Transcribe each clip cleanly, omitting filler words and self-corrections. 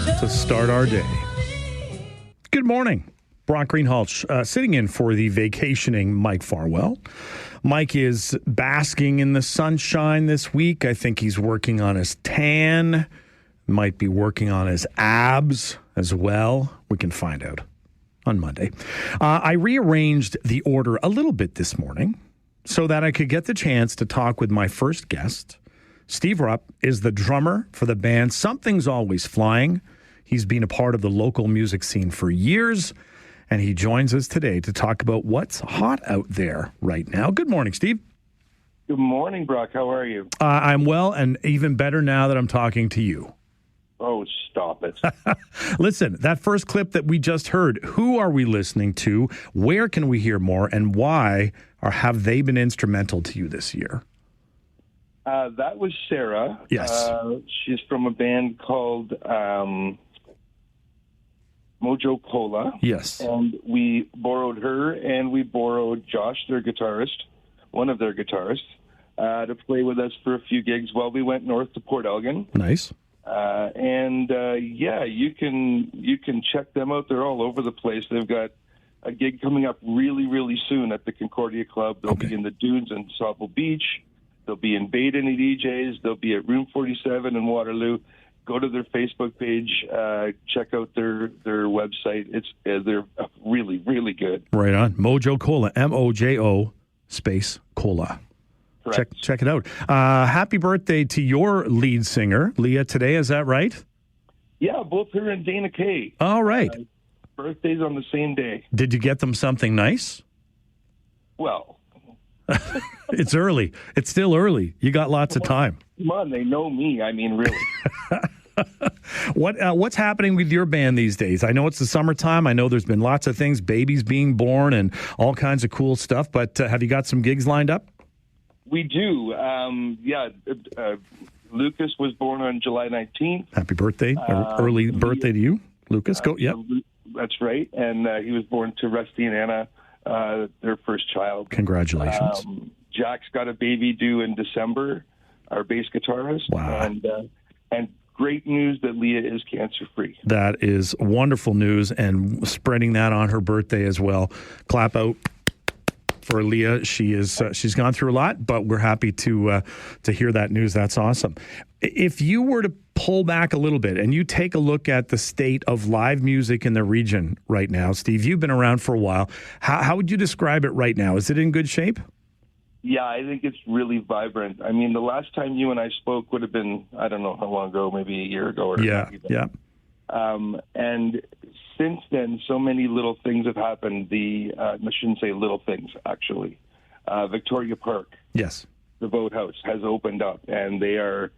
to start our day. Good morning. Brock Greenhalgh sitting in for the vacationing Mike Farwell. Mike is basking in the sunshine this week. I think he's working on his tan, might be working on his abs as well. We can find out on Monday. I rearranged the order a little bit this morning so that I could get the chance to talk with my first guest. Steve Rupp is the drummer for the band Something's Always Flying. He's been a part of the local music scene for years, and he joins us today to talk about what's hot out there right now. Good morning, Steve. Good morning, Brock. How are you? I'm well, and even better now that I'm talking to you. Oh, stop it. Listen, that first clip that we just heard, who are we listening to? Where can we hear more? And why have they been instrumental to you this year? That was Sarah. Yes. She's from a band called Mojo Cola. Yes. And we borrowed her, and we borrowed Josh, their guitarist, one of their guitarists, to play with us for a few gigs while we went north to Port Elgin. Nice. You can check them out. They're all over the place. They've got a gig coming up really, really soon at the Concordia Club. They'll be in the Dunes in Sauville Beach. They'll be in Baden at EJ's. They'll be at Room 47 in Waterloo. Go to their Facebook page. Check out their website. They're really, really good. Right on. Mojo Cola. MOJO space Cola. Check it out. Happy birthday to your lead singer, Leah, today. Is that right? Yeah, both her and Dana Kay. All right. Birthdays on the same day. Did you get them something nice? Well... It's early. It's still early. You got lots of time. Come on, they know me. I mean, really. What's happening with your band these days? I know it's the summertime. I know there's been lots of things, babies being born and all kinds of cool stuff, but have you got some gigs lined up? We do. Lucas was born on July 19th. Happy birthday. Early birthday to you, Lucas. Go. Yep. That's right. And he was born to Rusty and Anna, their first child. Congratulations. Jack's got a baby due in December, our bass guitarist. Wow. And great news that Leah is cancer-free. That is wonderful news, and spreading that on her birthday as well. Clap out for Leah. She's gone through a lot, but we're happy to hear that news. That's awesome. If you were to pull back a little bit and you take a look at the state of live music in the region right now, Steve, you've been around for a while. How would you describe it right now? Is it in good shape? Yeah, I think it's really vibrant. I mean, the last time you and I spoke would have been, I don't know how long ago, maybe a year ago. Yeah. And since then, so many little things have happened. I shouldn't say little things, actually. Victoria Park, yes, the Boathouse, has opened up, and they are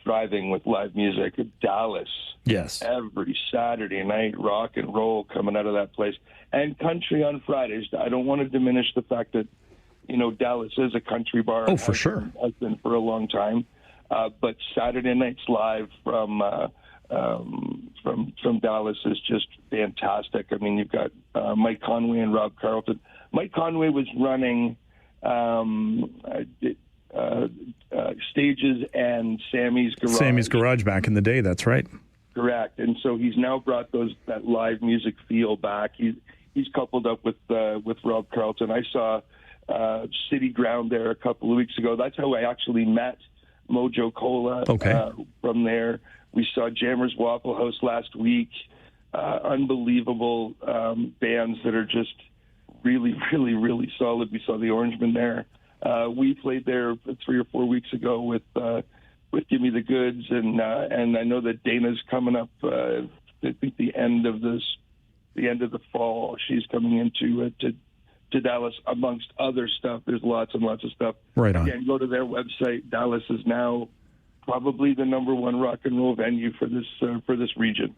thriving with live music. Dallas, yes, every Saturday night, rock and roll coming out of that place. And country on Fridays. I don't want to diminish the fact that, Dallas is a country bar. Oh, for sure. Has been for a long time. But Saturday nights live from Dallas is just fantastic. I mean, you've got Mike Conway and Rob Carlton. Mike Conway was running Stages and Sammy's Garage. Sammy's Garage back in the day. That's right. Correct. And so he's now brought that live music feel back. He's coupled up with Rob Carlton. I saw City Ground there a couple of weeks ago. That's how I actually met Mojo Cola. Okay. From there, we saw Jammers Waffle House last week. Unbelievable bands that are just really, really, really solid. We saw the Orangemen there. We played there 3 or 4 weeks ago with Give Me the Goods, and I know that Dana's coming up. I think the end of the fall, she's coming into to Dallas, amongst other stuff. There's lots and lots of stuff. Right on. Again, go to their website. Dallas is now probably the number one rock and roll venue for this region.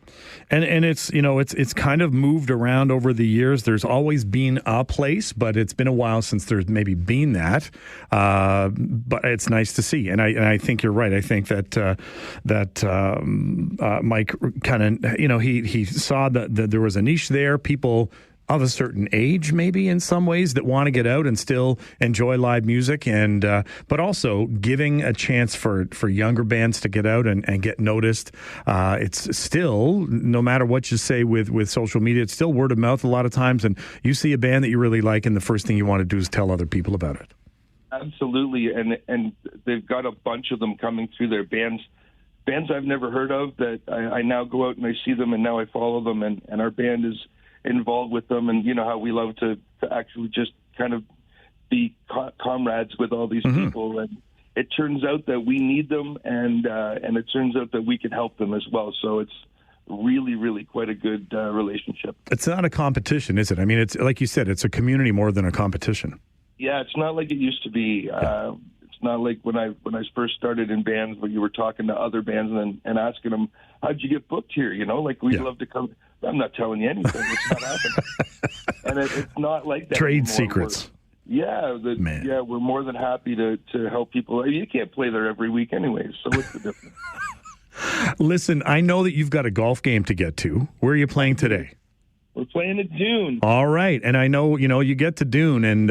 And it's, you know, it's kind of moved around over the years. There's always been a place, but it's been a while since there's maybe been that. But it's nice to see. And I think you're right. I think that Mike kind of, you know, he saw that there was a niche there. People of a certain age, maybe in some ways, that want to get out and still enjoy live music, and but also giving a chance for younger bands to get out and get noticed. It's still, no matter what you say with social media, it's still word of mouth a lot of times, and you see a band that you really like, and the first thing you want to do is tell other people about it. Absolutely, and they've got a bunch of them coming through their bands I've never heard of that I now go out and I see them, and now I follow them, and our band is involved with them. And you know how we love to actually just kind of be comrades with all these people, and it turns out that we need them, and it turns out that we can help them as well. So it's really, really quite a good relationship. It's not a competition, is it? I mean, it's like you said, it's a community more than a competition. Yeah, it's not like it used to be. It's not like when I first started in bands, where you were talking to other bands and asking them, "How'd you get booked here?" You know, like we'd love to come. I'm not telling you anything. It's not happening. And it's not like that. Trade anymore. secrets. We're more than happy to help people. You can't play there every week anyways, so what's the difference? Listen, I know that you've got a golf game to get to. Where are you playing today? We're playing at Dune. All right, and I know you get to Dune, and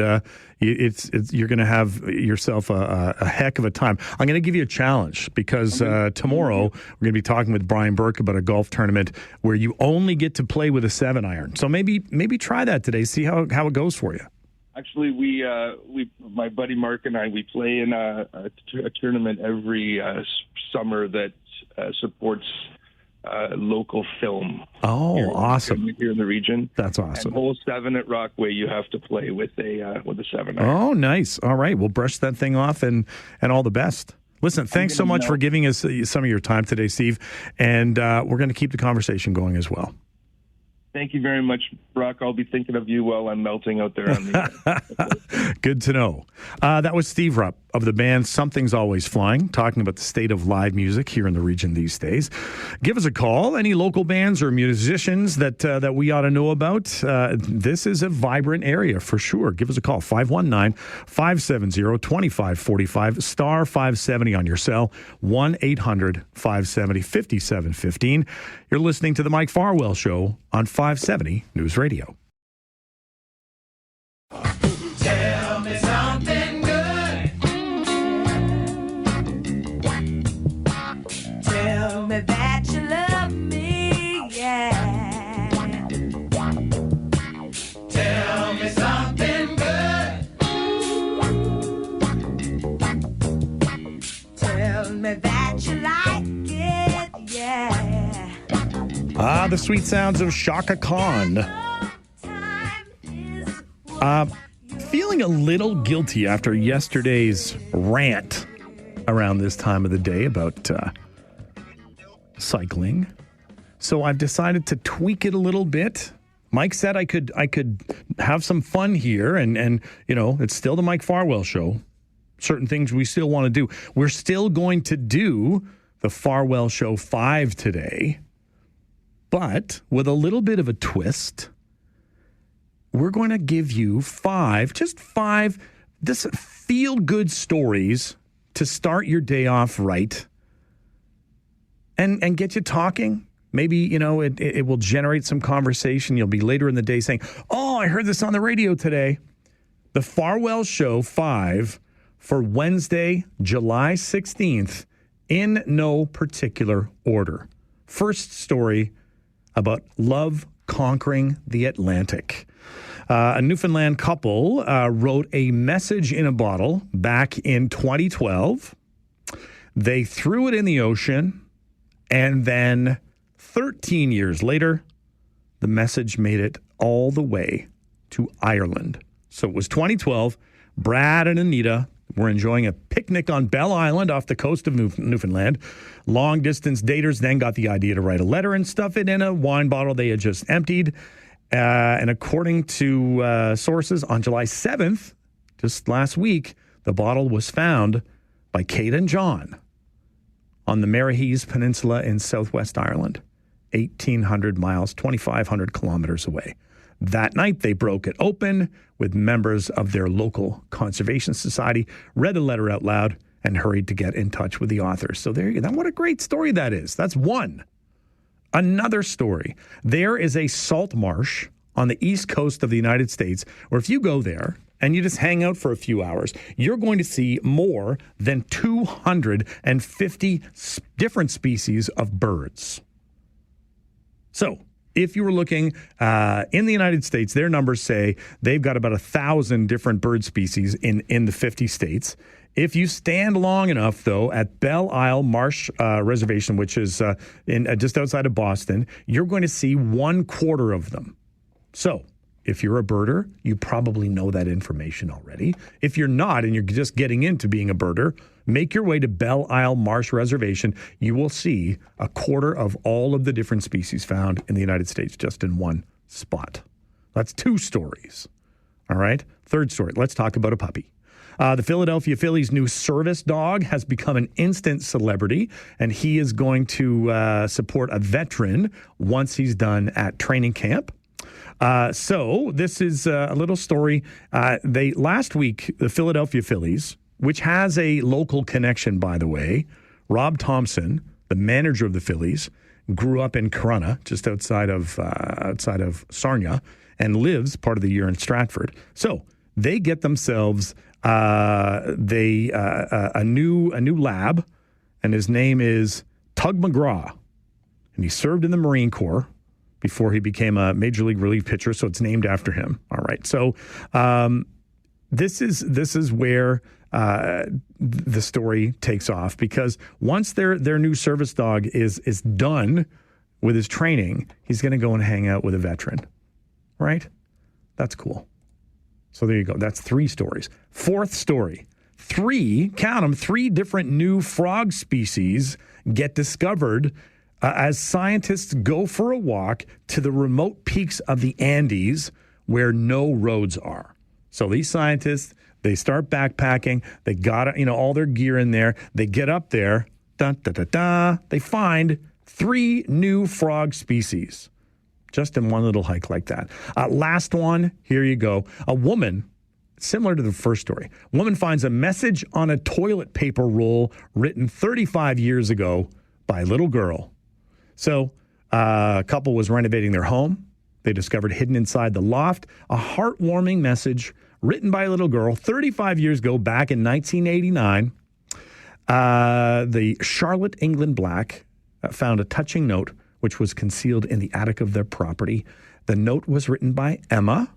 you're going to have yourself a heck of a time. I'm going to give you a challenge because tomorrow we're going to be talking with Brian Burke about a golf tournament where you only get to play with a 7-iron. So maybe try that today. See how it goes for you. Actually, my buddy Mark and I, we play in a tournament every summer that supports local film. Oh, awesome! Here in the region, that's awesome. And hole 7 at Rockway, you have to play with a 7-iron. Oh, nice. All right, we'll brush that thing off, and all the best. Listen, thanks so much for giving us some of your time today, Steve, and we're going to keep the conversation going as well. Thank you very much, Brock. I'll be thinking of you while I'm melting out there on the Good to know. That was Steve Rupp of the band Something's Always Flying, talking about the state of live music here in the region these days. Give us a call. Any local bands or musicians that we ought to know about? This is a vibrant area for sure. Give us a call, 519-570-2545, star 570 on your cell, 1-800-570-5715. You're listening to The Mike Farwell Show on 570 News Radio. Tell me something good. Tell me that you love me, yeah. Tell me something good. Tell me that you like it, yeah. The sweet sounds of Shaka Khan. Feeling a little guilty after yesterday's rant around this time of the day about cycling. So I've decided to tweak it a little bit. Mike said I could have some fun here, and it's still the Mike Farwell Show. Certain things we still want to do. We're still going to do the Farwell Show 5 today, but with a little bit of a twist. We're going to give you five feel-good stories to start your day off right and get you talking. Maybe, it will generate some conversation. You'll be later in the day saying, "Oh, I heard this on the radio today." The Farwell Show 5 for Wednesday, July 16th, in no particular order. First story about love conquering the Atlantic. A Newfoundland couple wrote a message in a bottle back in 2012. They threw it in the ocean, and then 13 years later, the message made it all the way to Ireland. So it was 2012. Brad and Anita were enjoying a picnic on Bell Island off the coast of Newfoundland. Long-distance daters then got the idea to write a letter and stuff it in a wine bottle they had just emptied. And according to sources, on July 7th, just last week, the bottle was found by Kate and John on the Maryhees Peninsula in southwest Ireland, 1,800 miles, 2,500 kilometers away. That night, they broke it open with members of their local conservation society, read the letter out loud, and hurried to get in touch with the authors. So there you go. What a great story that is. That's one. Another story. There is a salt marsh on the east coast of the United States, where if you go there and you just hang out for a few hours, you're going to see more than 250 different species of birds. So if you were looking in the United States, their numbers say they've got about 1,000 different bird species in the 50 states. If you stand long enough, though, at Belle Isle Marsh Reservation, which is just outside of Boston, you're going to see 1/4 of them. So if you're a birder, you probably know that information already. If you're not and you're just getting into being a birder, make your way to Belle Isle Marsh Reservation. You will see 1/4 of all of the different species found in the United States just in one spot. That's 2 stories. All right. 3rd story. Let's talk about a puppy. The Philadelphia Phillies' new service dog has become an instant celebrity, and he is going to support a veteran once he's done at training camp. So this is a little story. Last week, the Philadelphia Phillies, which has a local connection, by the way, Rob Thompson, the manager of the Phillies, grew up in Corunna, just outside of Sarnia, and lives part of the year in Stratford. So they get themselves a new lab, and his name is Tug McGraw, and he served in the Marine Corps before he became a major league relief pitcher, so it's named after him. All right, so this is where the story takes off, because once their new service dog is done with his training, he's going to go and hang out with a veteran, right? That's cool. So there you go. That's 3 stories. 4th story. 3 different new frog species get discovered as scientists go for a walk to the remote peaks of the Andes where no roads are. So these scientists, they start backpacking. They got all their gear in there. They get up there. They find 3 new frog species. Just in one little hike like that. Last one, here you go. A woman, similar to the first story, woman finds a message on a toilet paper roll written 35 years ago by a little girl. So a couple was renovating their home. They discovered hidden inside the loft a heartwarming message written by a little girl 35 years ago, back in 1989. The Charlotte, England Black found a touching note which was concealed in the attic of their property. The note was written by Emma,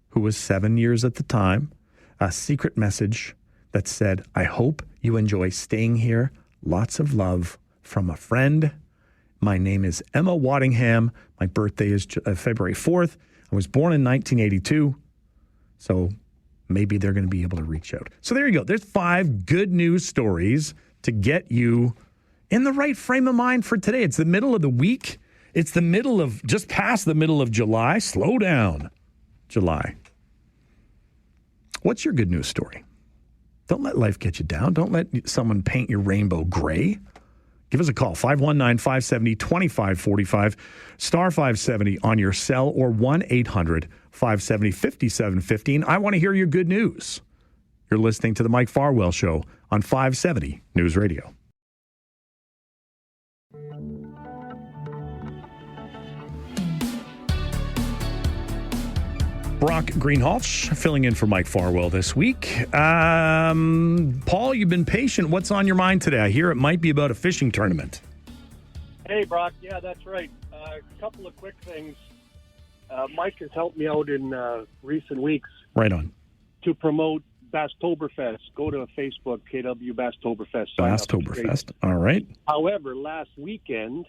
who was 7 years at the time, a secret message that said, "I hope you enjoy staying here. Lots of love from a friend. My name is Emma Waddingham. My birthday is February 4th. I was born in 1982. So maybe they're going to be able to reach out." So there you go. There's 5 good news stories to get you in the right frame of mind for today. It's the middle of the week. It's just past the middle of July. Slow down, July. What's your good news story? Don't let life get you down. Don't let someone paint your rainbow gray. Give us a call, 519-570-2545, star 570 on your cell, or 1-800-570-5715. I want to hear your good news. You're listening to the Mike Farwell Show on 570 News Radio. Brock Greenhalgh filling in for Mike Farwell this week. Paul, you've been patient. What's on your mind today? I hear it might be about a fishing tournament. Hey, Brock. Yeah, that's right. A couple of quick things. Mike has helped me out in recent weeks. Right on. To promote Basstoberfest. Go to Facebook, KW Basstoberfest. Basstoberfest. All right. However, last weekend,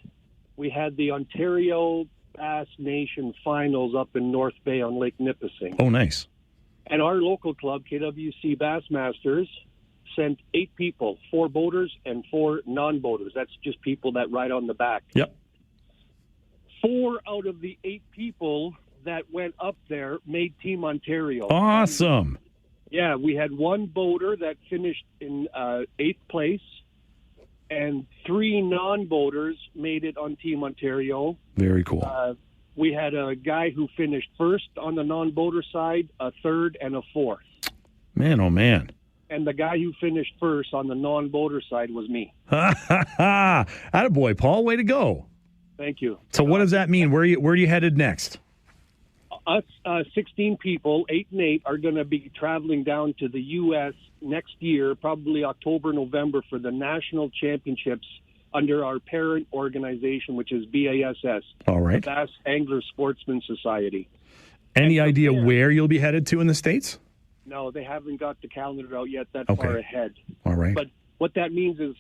we had the Ontario Bass Nation Finals up in North Bay on Lake Nipissing. Oh, nice. And our local club, KWC Bassmasters, sent 8 people, 4 boaters and 4 non-boaters. That's just people that ride on the back. Yep. 4 out of the 8 people that went up there made Team Ontario. Awesome. Yeah, we had 1 boater that finished in 8th place, and 3 non-boaters made it on Team Ontario. Very cool. We had a guy who finished first on the non-boater side, a 3rd, and a 4th. Man, oh, man. And the guy who finished first on the non-boater side was me. Attaboy, Paul. Way to go. Thank you. So what does that mean? Where are you headed next? Us 16 people, 8 and 8, are going to be traveling down to the U.S. next year, probably October, November, for the national championships under our parent organization, which is BASS, All right. the Bass Angler Sportsman Society. Any idea where you'll be headed to in the States? No, they haven't got the calendar out yet that Okay. far ahead. All right. But what that means is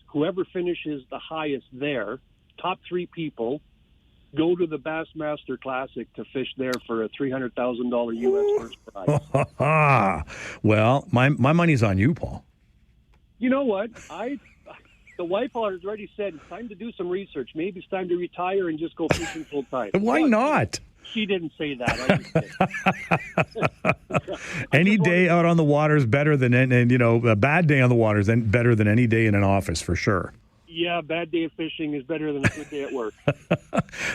whoever finishes the highest there, top 3 people, go to the Bassmaster Classic to fish there for a $300,000 U.S. first prize. Well, my money's on you, Paul. You know what? The wife already said it's time to do some research. Maybe it's time to retire and just go fishing full time. Why not? She didn't say that. I just did. Any day out on the water is better than, and a bad day on the water is better than any day in an office for sure. Yeah, a bad day of fishing is better than a good day at work.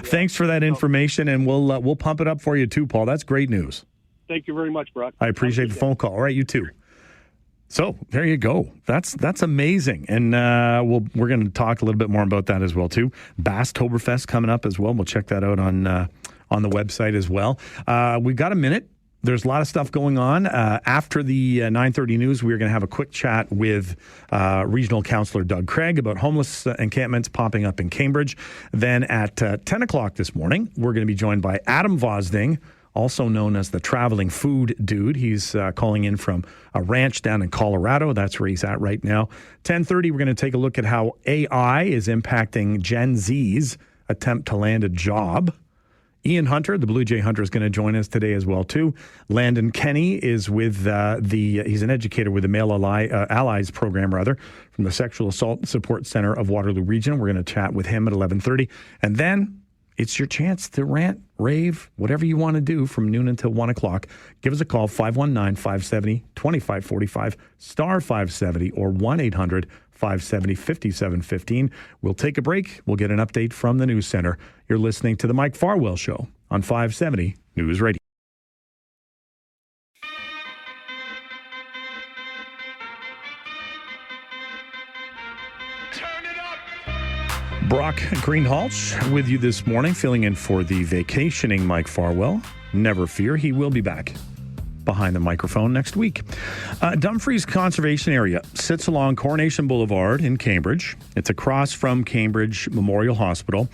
Thanks for that information, and we'll pump it up for you too, Paul. That's great news. Thank you very much, Brock. I appreciate the phone call. All right, you too. So there you go. That's amazing, and we're going to talk a little bit more about that as well too. Basstoberfest coming up as well. We'll check that out on the website as well. We've got a minute. There's a lot of stuff going on. After the 9:30 news, we're going to have a quick chat with Regional Councillor Doug Craig about homeless encampments popping up in Cambridge. Then at 10 o'clock this morning, we're going to be joined by Adam Vosding, also known as the Traveling Food Dude. He's calling in from a ranch down in Colorado. That's where he's at right now. 10:30, we're going to take a look at how AI is impacting Gen Z's attempt to land a job. Ian Hunter, the Blue Jay Hunter, is going to join us today as well, too. Landon Kenny is with he's an educator with the Male Allies program, from the Sexual Assault Support Center of Waterloo Region. We're going to chat with him at 11:30. And then it's your chance to rant, rave, whatever you want to do from noon until 1 o'clock. Give us a call, 519-570-2545, star 570, or 1-800-570-5715. We'll take a break. We'll get an update from the News Center. You're listening to The Mike Farwell Show on 570 News Radio. Brock Greenhalgh with you this morning, filling in for the vacationing Mike Farwell. Never fear, he will be back behind the microphone next week. Dumfries Conservation Area sits along Coronation Boulevard in Cambridge. It's across from Cambridge Memorial Hospital.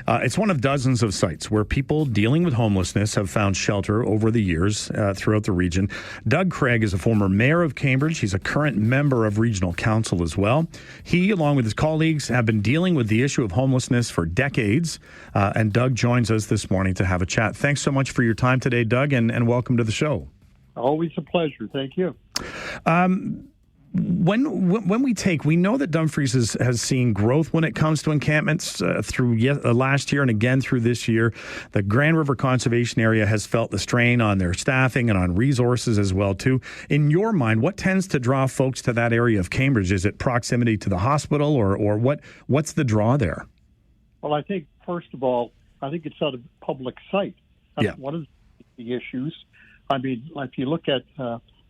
It's one of dozens of sites where people dealing with homelessness have found shelter over the years throughout the region. Doug Craig is a former mayor of Cambridge. He's a current member of Regional Council as well. He, along with his colleagues, have been dealing with the issue of homelessness for decades. And Doug joins us this morning to have a chat. Thanks so much for your time today, Doug, and welcome to the show. Always a pleasure. Thank you. When we know that Dumfries has seen growth when it comes to encampments through last year and again through this year. The Grand River Conservation Area has felt the strain on their staffing and on resources as well too. In your mind, what tends to draw folks to that area of Cambridge? Is it proximity to the hospital, or what's the draw there? Well, I think first of all, it's out of public sight. That's one of the issues. I mean, if you look at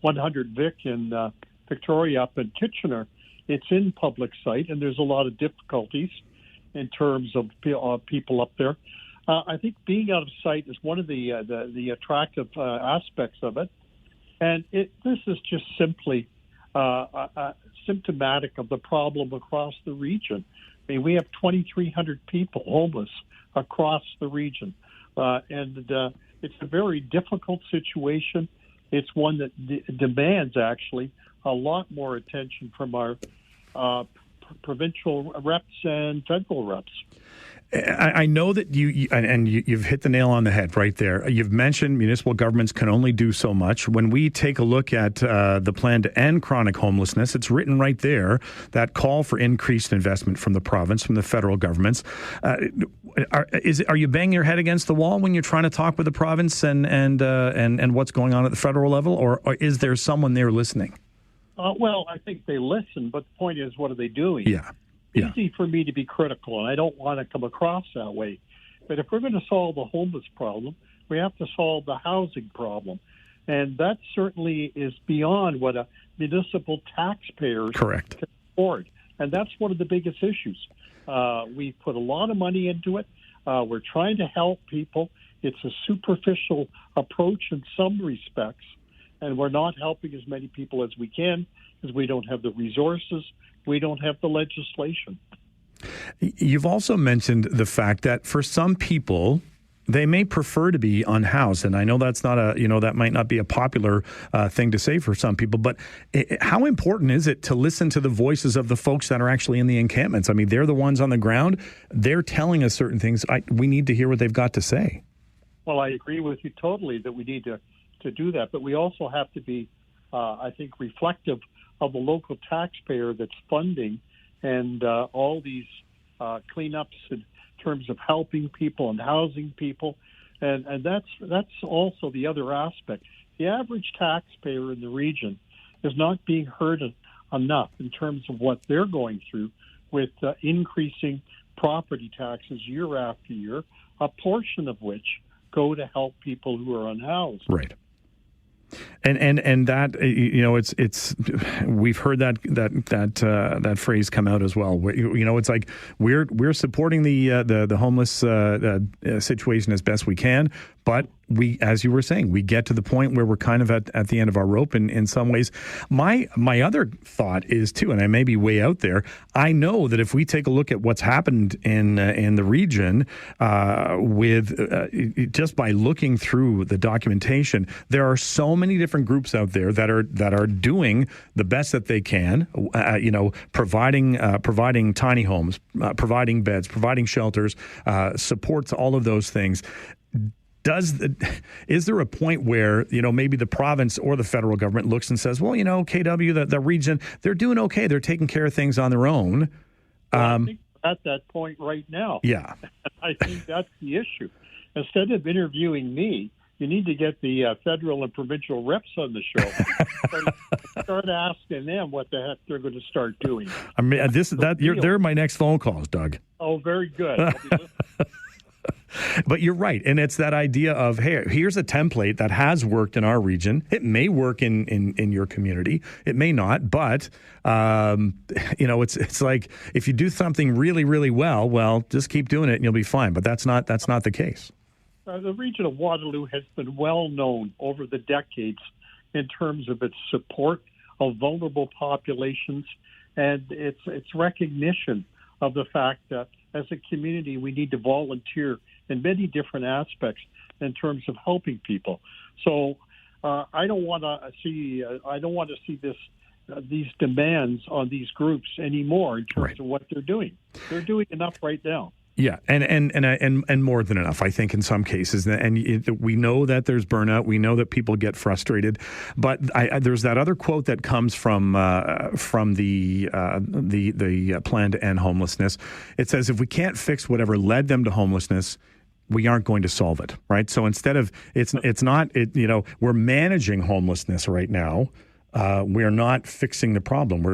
100 Vic in Victoria up in Kitchener, it's in public sight, and there's a lot of difficulties in terms of people up there. I think being out of sight is one of the attractive aspects of it, and this is just simply symptomatic of the problem across the region. I mean, we have 2,300 people homeless across the region, and it's a very difficult situation. It's one that demands actually a lot more attention from our provincial reps and federal reps. I know that you've hit the nail on the head right there. You've mentioned municipal governments can only do so much. When we take a look at the plan to end chronic homelessness, it's written right there, that call for increased investment from the province, from the federal governments. Are you banging your head against the wall when you're trying to talk with the province and what's going on at the federal level, or is there someone there listening? Well, I think they listen, but the point is, what are they doing? Yeah. Easy for me to be critical, and I don't want to come across that way. But if we're going to solve the homeless problem, we have to solve the housing problem. And that certainly is beyond what a municipal taxpayer can afford. And that's one of the biggest issues. We put a lot of money into it. We're trying to help people it's a superficial approach in some respects, and we're not helping as many people as we can because we don't have the resources, we don't have the legislation. You've also mentioned the fact that for some people, they may prefer to be unhoused. And I know that's not that might not be a popular thing to say for some people, but how important is it to listen to the voices of the folks that are actually in the encampments? I mean, they're the ones on the ground. They're telling us certain things. We need to hear what they've got to say. Well, I agree with you totally that we need to do that. But we also have to be, I think, reflective of the local taxpayer that's funding and all these cleanups in terms of helping people and housing people. And that's also the other aspect. The average taxpayer in the region is not being heard enough in terms of what they're going through with increasing property taxes year after year, a portion of which go to help people who are unhoused. Right. And that, it's we've heard that phrase come out as well. It's like we're supporting the homeless situation as best we can, but we, as you were saying, we get to the point where we're kind of at the end of our rope in some ways. My other thought is too, and I may be way out there, I know that if we take a look at what's happened in the region with just by looking through the documentation, there are so many different groups out there that are doing the best that they can, providing tiny homes, providing beds, providing shelters, supports, all of those things. Is there a point where, maybe the province or the federal government looks and says, well, KW, the region, they're doing okay. They're taking care of things on their own. I think we're at that point right now. Yeah. I think that's the issue. Instead of interviewing me, you need to get the federal and provincial reps on the show. Start asking them what the heck they're going to start doing. I mean, they're my next phone calls, Doug. Oh, very good. But you're right. And it's that idea of, hey, here's a template that has worked in our region. It may work in your community. It may not. But, it's like if you do something really, really well, just keep doing it and you'll be fine. But that's not the case. The region of Waterloo has been well known over the decades in terms of its support of vulnerable populations and its recognition of the fact that as a community we need to volunteer in many different aspects in terms of helping people. So I don't want to see these demands on these groups anymore in terms of what they're doing. They're doing enough right now. Yeah, and more than enough, I think, in some cases. And we know that there's burnout. We know that people get frustrated. But there's that other quote that comes from the Plan to End Homelessness. It says, if we can't fix whatever led them to homelessness, we aren't going to solve it, right? So instead of we're managing homelessness right now. We're not fixing the problem.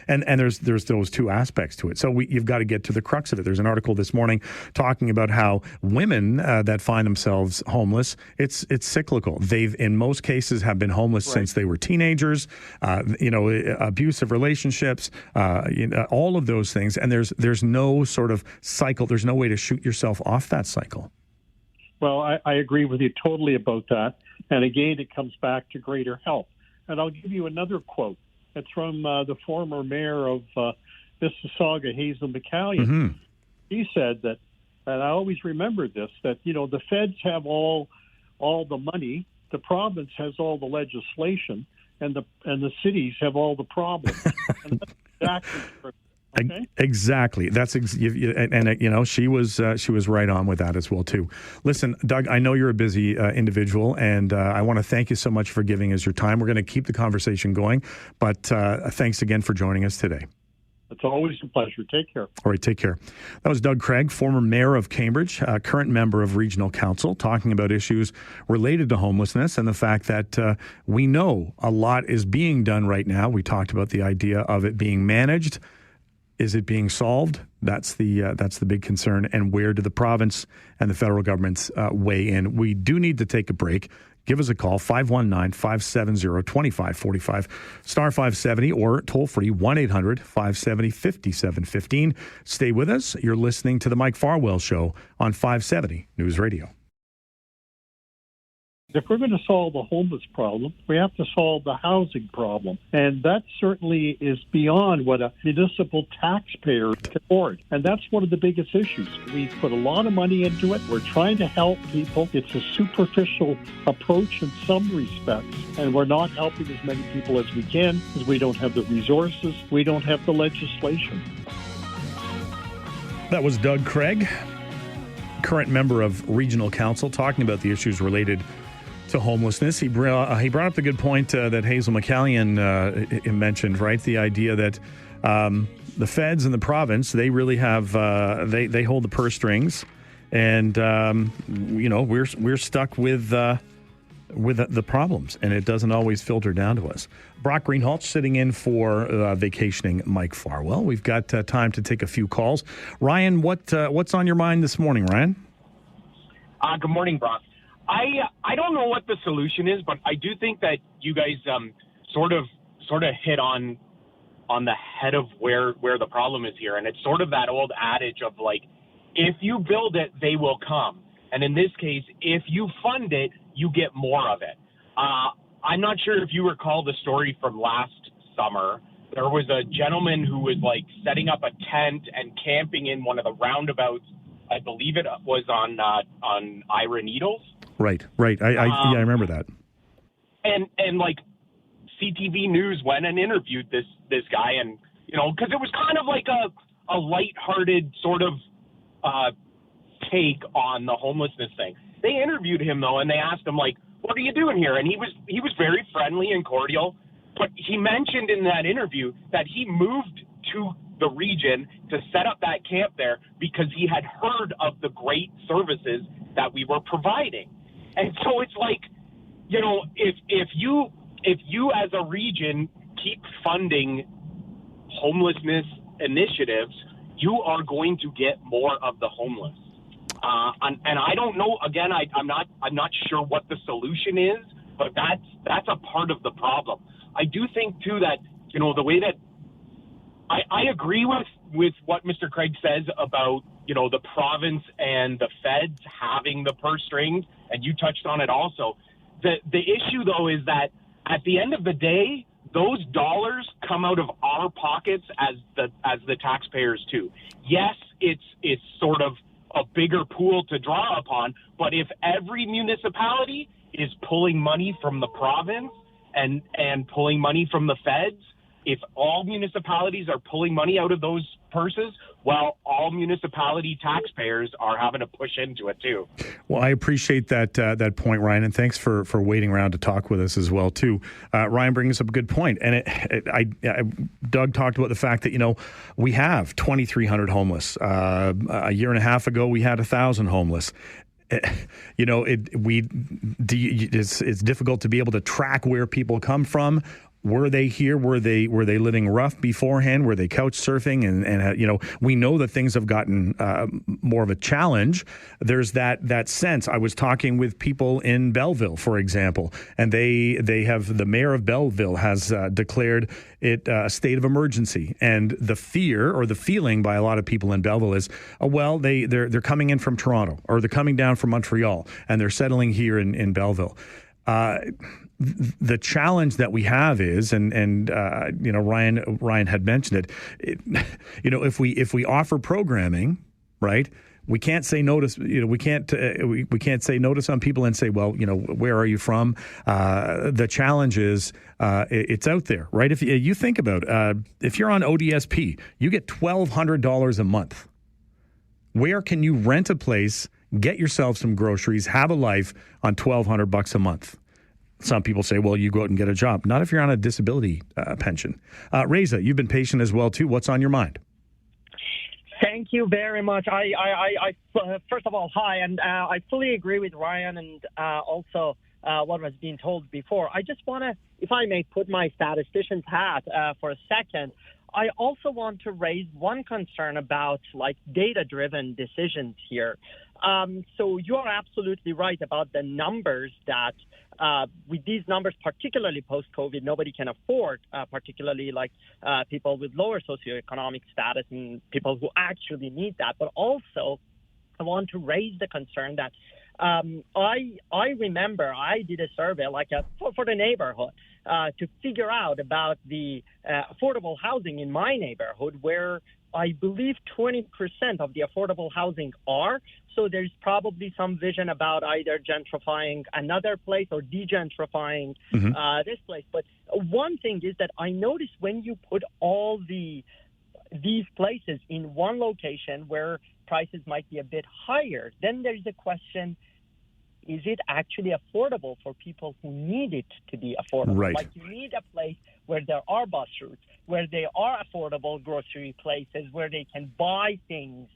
And there's those two aspects to it. So you've got to get to the crux of it. There's an article this morning talking about how women that find themselves homeless, it's cyclical. They've in most cases have been homeless since they were teenagers. Abusive relationships, all of those things. And there's no sort of cycle. There's no way to shoot yourself off that cycle. Well, I agree with you totally about that. And again, it comes back to greater help. And I'll give you another quote. It's from the former mayor of Mississauga, Hazel McCallion. Mm-hmm. He said that, and I always remember this, that, the feds have all the money, the province has all the legislation, and the cities have all the problems. And that's exactly true. Okay. Exactly. She was right on with that as well too. Listen, Doug, I know you're a busy individual, and I want to thank you so much for giving us your time. We're going to keep the conversation going, but thanks again for joining us today. It's always a pleasure. Take care. All right, take care. That was Doug Craig, former mayor of Cambridge, current member of Regional Council, talking about issues related to homelessness and the fact that we know a lot is being done right now. We talked about the idea of it being managed. Is it being solved? That's the big concern. And where do the province and the federal governments weigh in? We do need to take a break. Give us a call, 519-570-2545, star 570, or toll free, 1-800-570-5715. Stay with us. You're listening to The Mike Farwell Show on 570 News Radio. If we're going to solve the homeless problem, we have to solve the housing problem. And that certainly is beyond what a municipal taxpayer can afford. And that's one of the biggest issues. We've put a lot of money into it. We're trying to help people. It's a superficial approach in some respects. And we're not helping as many people as we can because we don't have the resources. We don't have the legislation. That was Doug Craig, current member of Regional Council, talking about the issues related to homelessness. He brought up the good point that Hazel McCallion mentioned, right? The idea that the feds and the province, they really have they hold the purse strings, and we're stuck with the problems, and it doesn't always filter down to us. Brock Greenhalgh sitting in for vacationing Mike Farwell. We've got time to take a few calls. Ryan, what's on your mind this morning, Ryan? Good morning, Brock. I don't know what the solution is, but I do think that you guys sort of hit on the head of where the problem is here, and it's sort of that old adage of like, if you build it, they will come, and in this case, if you fund it, you get more of it. I'm not sure if you recall the story from last summer. There was a gentleman who was like setting up a tent and camping in one of the roundabouts. I believe it was on Ira Needles. Right. I remember that. And like CTV News went and interviewed this guy, and because it was kind of like a lighthearted sort of take on the homelessness thing. They interviewed him though, and they asked him like, "What are you doing here?" And he was very friendly and cordial, but he mentioned in that interview that he moved to the region to set up that camp there because he had heard of the great services that we were providing. And so it's like, if you as a region keep funding homelessness initiatives, you are going to get more of the homeless. And I don't know, again, I'm not sure what the solution is, but that's a part of the problem. I do think too that, the way that I agree with what Mr. Craig says about, the province and the feds having the purse strings, and you touched on it also. The issue, though, is that at the end of the day, those dollars come out of our pockets as the taxpayers too. Yes, it's sort of a bigger pool to draw upon, but if every municipality is pulling money from the province and pulling money from the feds, if all municipalities are pulling money out of those purses, well, all municipality taxpayers are having to push into it too. Well, I appreciate that point, Ryan, and thanks for waiting around to talk with us as well too. Ryan brings up a good point, and Doug talked about the fact that we have 2,300 homeless. A year and a half ago, we had 1,000 homeless. It's difficult to be able to track where people come from. Were they here? Were they living rough beforehand? Were they couch surfing? And we know that things have gotten more of a challenge. There's that sense. I was talking with people in Belleville, for example, and they have, the mayor of Belleville has declared it a state of emergency. And the fear or the feeling by a lot of people in Belleville is, they're coming in from Toronto or they're coming down from Montreal and they're settling here in Belleville. The challenge that we have is, and Ryan had mentioned it. If we offer programming, right, we can't say notice. We can't say notice on people and say, well, where are you from? The challenge is it's out there, right? If you think about if you're on ODSP, you get $1,200 a month. Where can you rent a place, get yourself some groceries, have a life on $1,200 a month? Some people say, well, you go out and get a job. Not if you're on a disability pension. Reza, you've been patient as well, too. What's on your mind? Thank you very much. I first of all, hi, and I fully agree with Ryan and also what was being told before. I just want to, if I may put my statistician's hat for a second, I also want to raise one concern about data-driven decisions here. So you are absolutely right about the numbers that with these numbers, particularly post-COVID, nobody can afford, particularly people with lower socioeconomic status and people who actually need that. But also, I want to raise the concern that I remember I did a survey for the neighborhood to figure out about the affordable housing in my neighborhood, where I believe 20% of the affordable housing are. So there's probably some vision about either gentrifying another place or de-gentrifying this place. But one thing is that I noticed when you put all these places in one location where prices might be a bit higher, then there's a question, is it actually affordable for people who need it to be affordable? Right. Like you need a place where there are bus routes, where there are affordable grocery places, where they can buy things.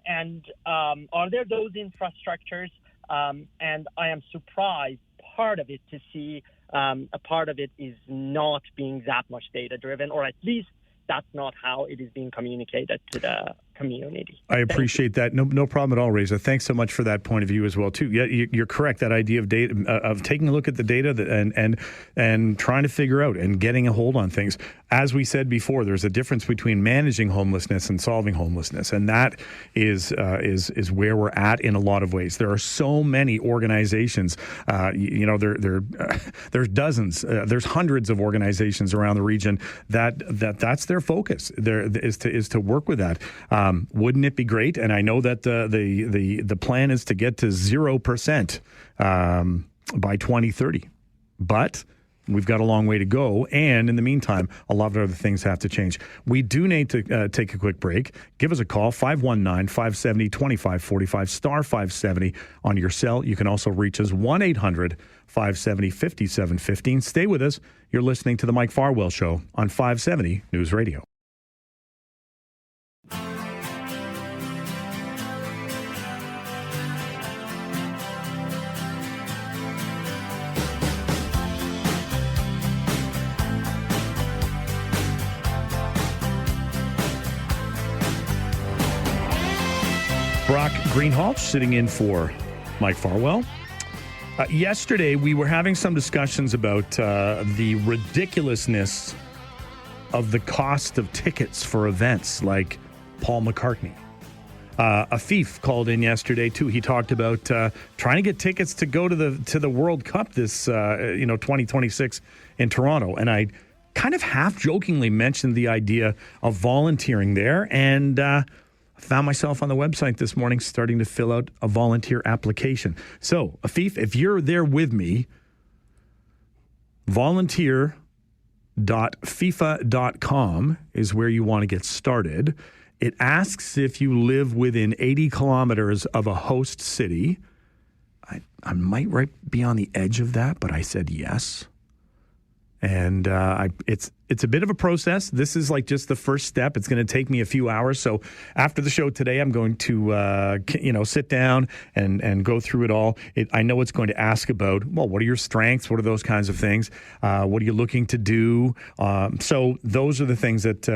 And are there those infrastructures? And I am surprised part of it to see a part of it is not being that much data-driven, or at least that's not how it is being communicated to the community. I appreciate that. No problem at all, Reza. Thanks so much for that point of view as well, too. Yeah, you're correct. That idea of data, of taking a look at the data and trying to figure out and getting a hold on things. As we said before, there's a difference between managing homelessness and solving homelessness, and that is where we're at in a lot of ways. There are so many organizations. There's dozens, there's hundreds of organizations around the region that's their focus. There is to work with that. Wouldn't it be great? And I know that the plan is to get to 0% by 2030, but we've got a long way to go. And in the meantime, a lot of other things have to change. We do need to take a quick break. Give us a call, 519-570-2545, star 570 on your cell. You can also reach us, 1-800-570-5715. Stay with us. You're listening to The Mike Farwell Show on 570 News Radio. Brock Greenhalgh sitting in for Mike Farwell. Yesterday, we were having some discussions about the ridiculousness of the cost of tickets for events like Paul McCartney. Afif called in yesterday too. He talked about trying to get tickets to go to the World Cup this 2026 in Toronto, and I kind of half jokingly mentioned the idea of volunteering there, and found myself on the website this morning starting to fill out a volunteer application. So, Afif, if you're there with me, volunteer.fifa.com is where you want to get started. It asks if you live within 80 kilometers of a host city. I might be on the edge of that, but I said yes. And it's a bit of a process. This is like just the first step. It's going to take me a few hours. So after the show today, I'm going to sit down and go through it all. I know it's going to ask about, well, what are your strengths? What are those kinds of things? What are you looking to do? So those are the things that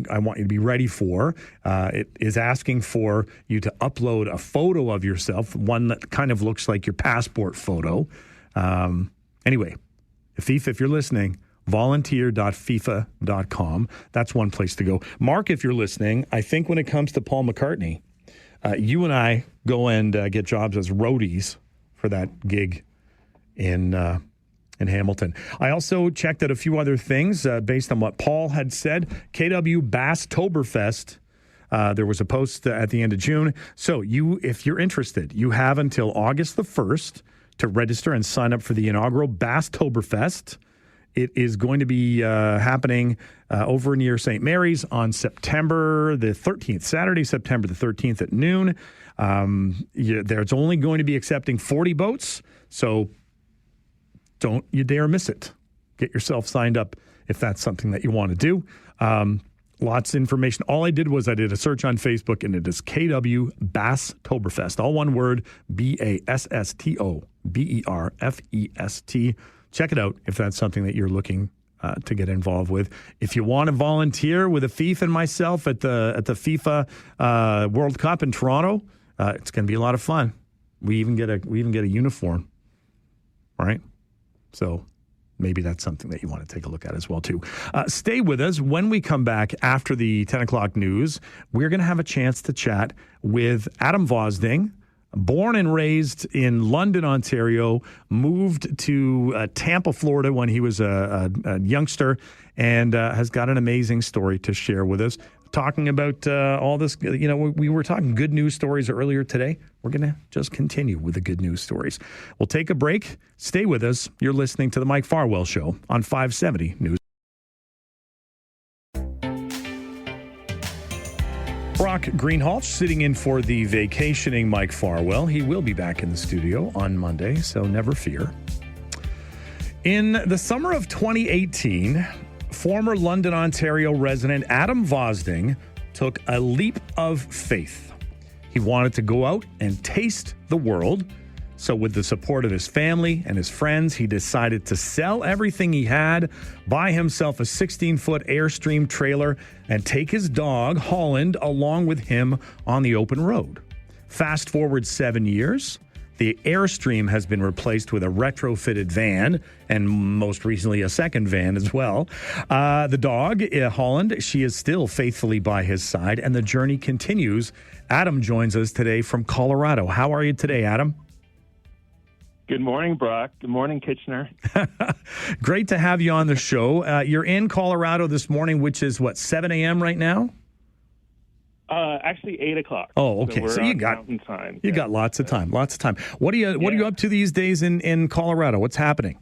I want you to be ready for. It is asking for you to upload a photo of yourself, one that kind of looks like your passport photo. Anyway. Afif, if you're listening, volunteer.fifa.com. That's one place to go. Mark, if you're listening, I think when it comes to Paul McCartney, you and I go and get jobs as roadies for that gig in Hamilton. I also checked out a few other things based on what Paul had said. KW Basstoberfest. There was a post at the end of June. So if you're interested, you have until August the 1st to register and sign up for the inaugural Basstoberfest. It is going to be happening over near St. Mary's on September the 13th, Saturday, September the 13th at noon. There's only going to be accepting 40 boats, so don't you dare miss it. Get yourself signed up if that's something that you want to do. Lots of information. All I did was I did a search on Facebook, and it is KW Basstoberfest. All one word, Basstoberfest. Check it out if that's something that you're looking to get involved with. If you want to volunteer with Afif and myself at the FIFA World Cup in Toronto, it's going to be a lot of fun. We even get a uniform, right? So maybe that's something that you want to take a look at as well, too. Stay with us. When we come back after the 10 o'clock news, we're going to have a chance to chat with Adam Vosding Born and raised in London, Ontario, moved to Tampa, Florida when he was a youngster, and has got an amazing story to share with us. Talking about all this, we were talking good news stories earlier today. We're going to just continue with the good news stories. We'll take a break. Stay with us. You're listening to the Mike Farwell Show on 570 News. Brock Greenhalgh sitting in for the vacationing Mike Farwell. He will be back in the studio on Monday, so never fear. In the summer of 2018, former London, Ontario resident Adam Vosding took a leap of faith. He wanted to go out and taste the world. So with the support of his family and his friends, he decided to sell everything he had, buy himself a 16-foot Airstream trailer, and take his dog, Holland, along with him on the open road. Fast forward 7 years, the Airstream has been replaced with a retrofitted van, and most recently a second van as well. The dog, Holland, she is still faithfully by his side, and the journey continues. Adam joins us today from Colorado. How are you today, Adam? Good morning, Brock. Good morning, Kitchener. Great to have you on the show. You're in Colorado this morning, which is, 7 a.m. right now? Actually, 8 o'clock. Oh, okay. So you got mountain time. You got lots of time. Lots of time. What are you up to these days in Colorado? What's happening?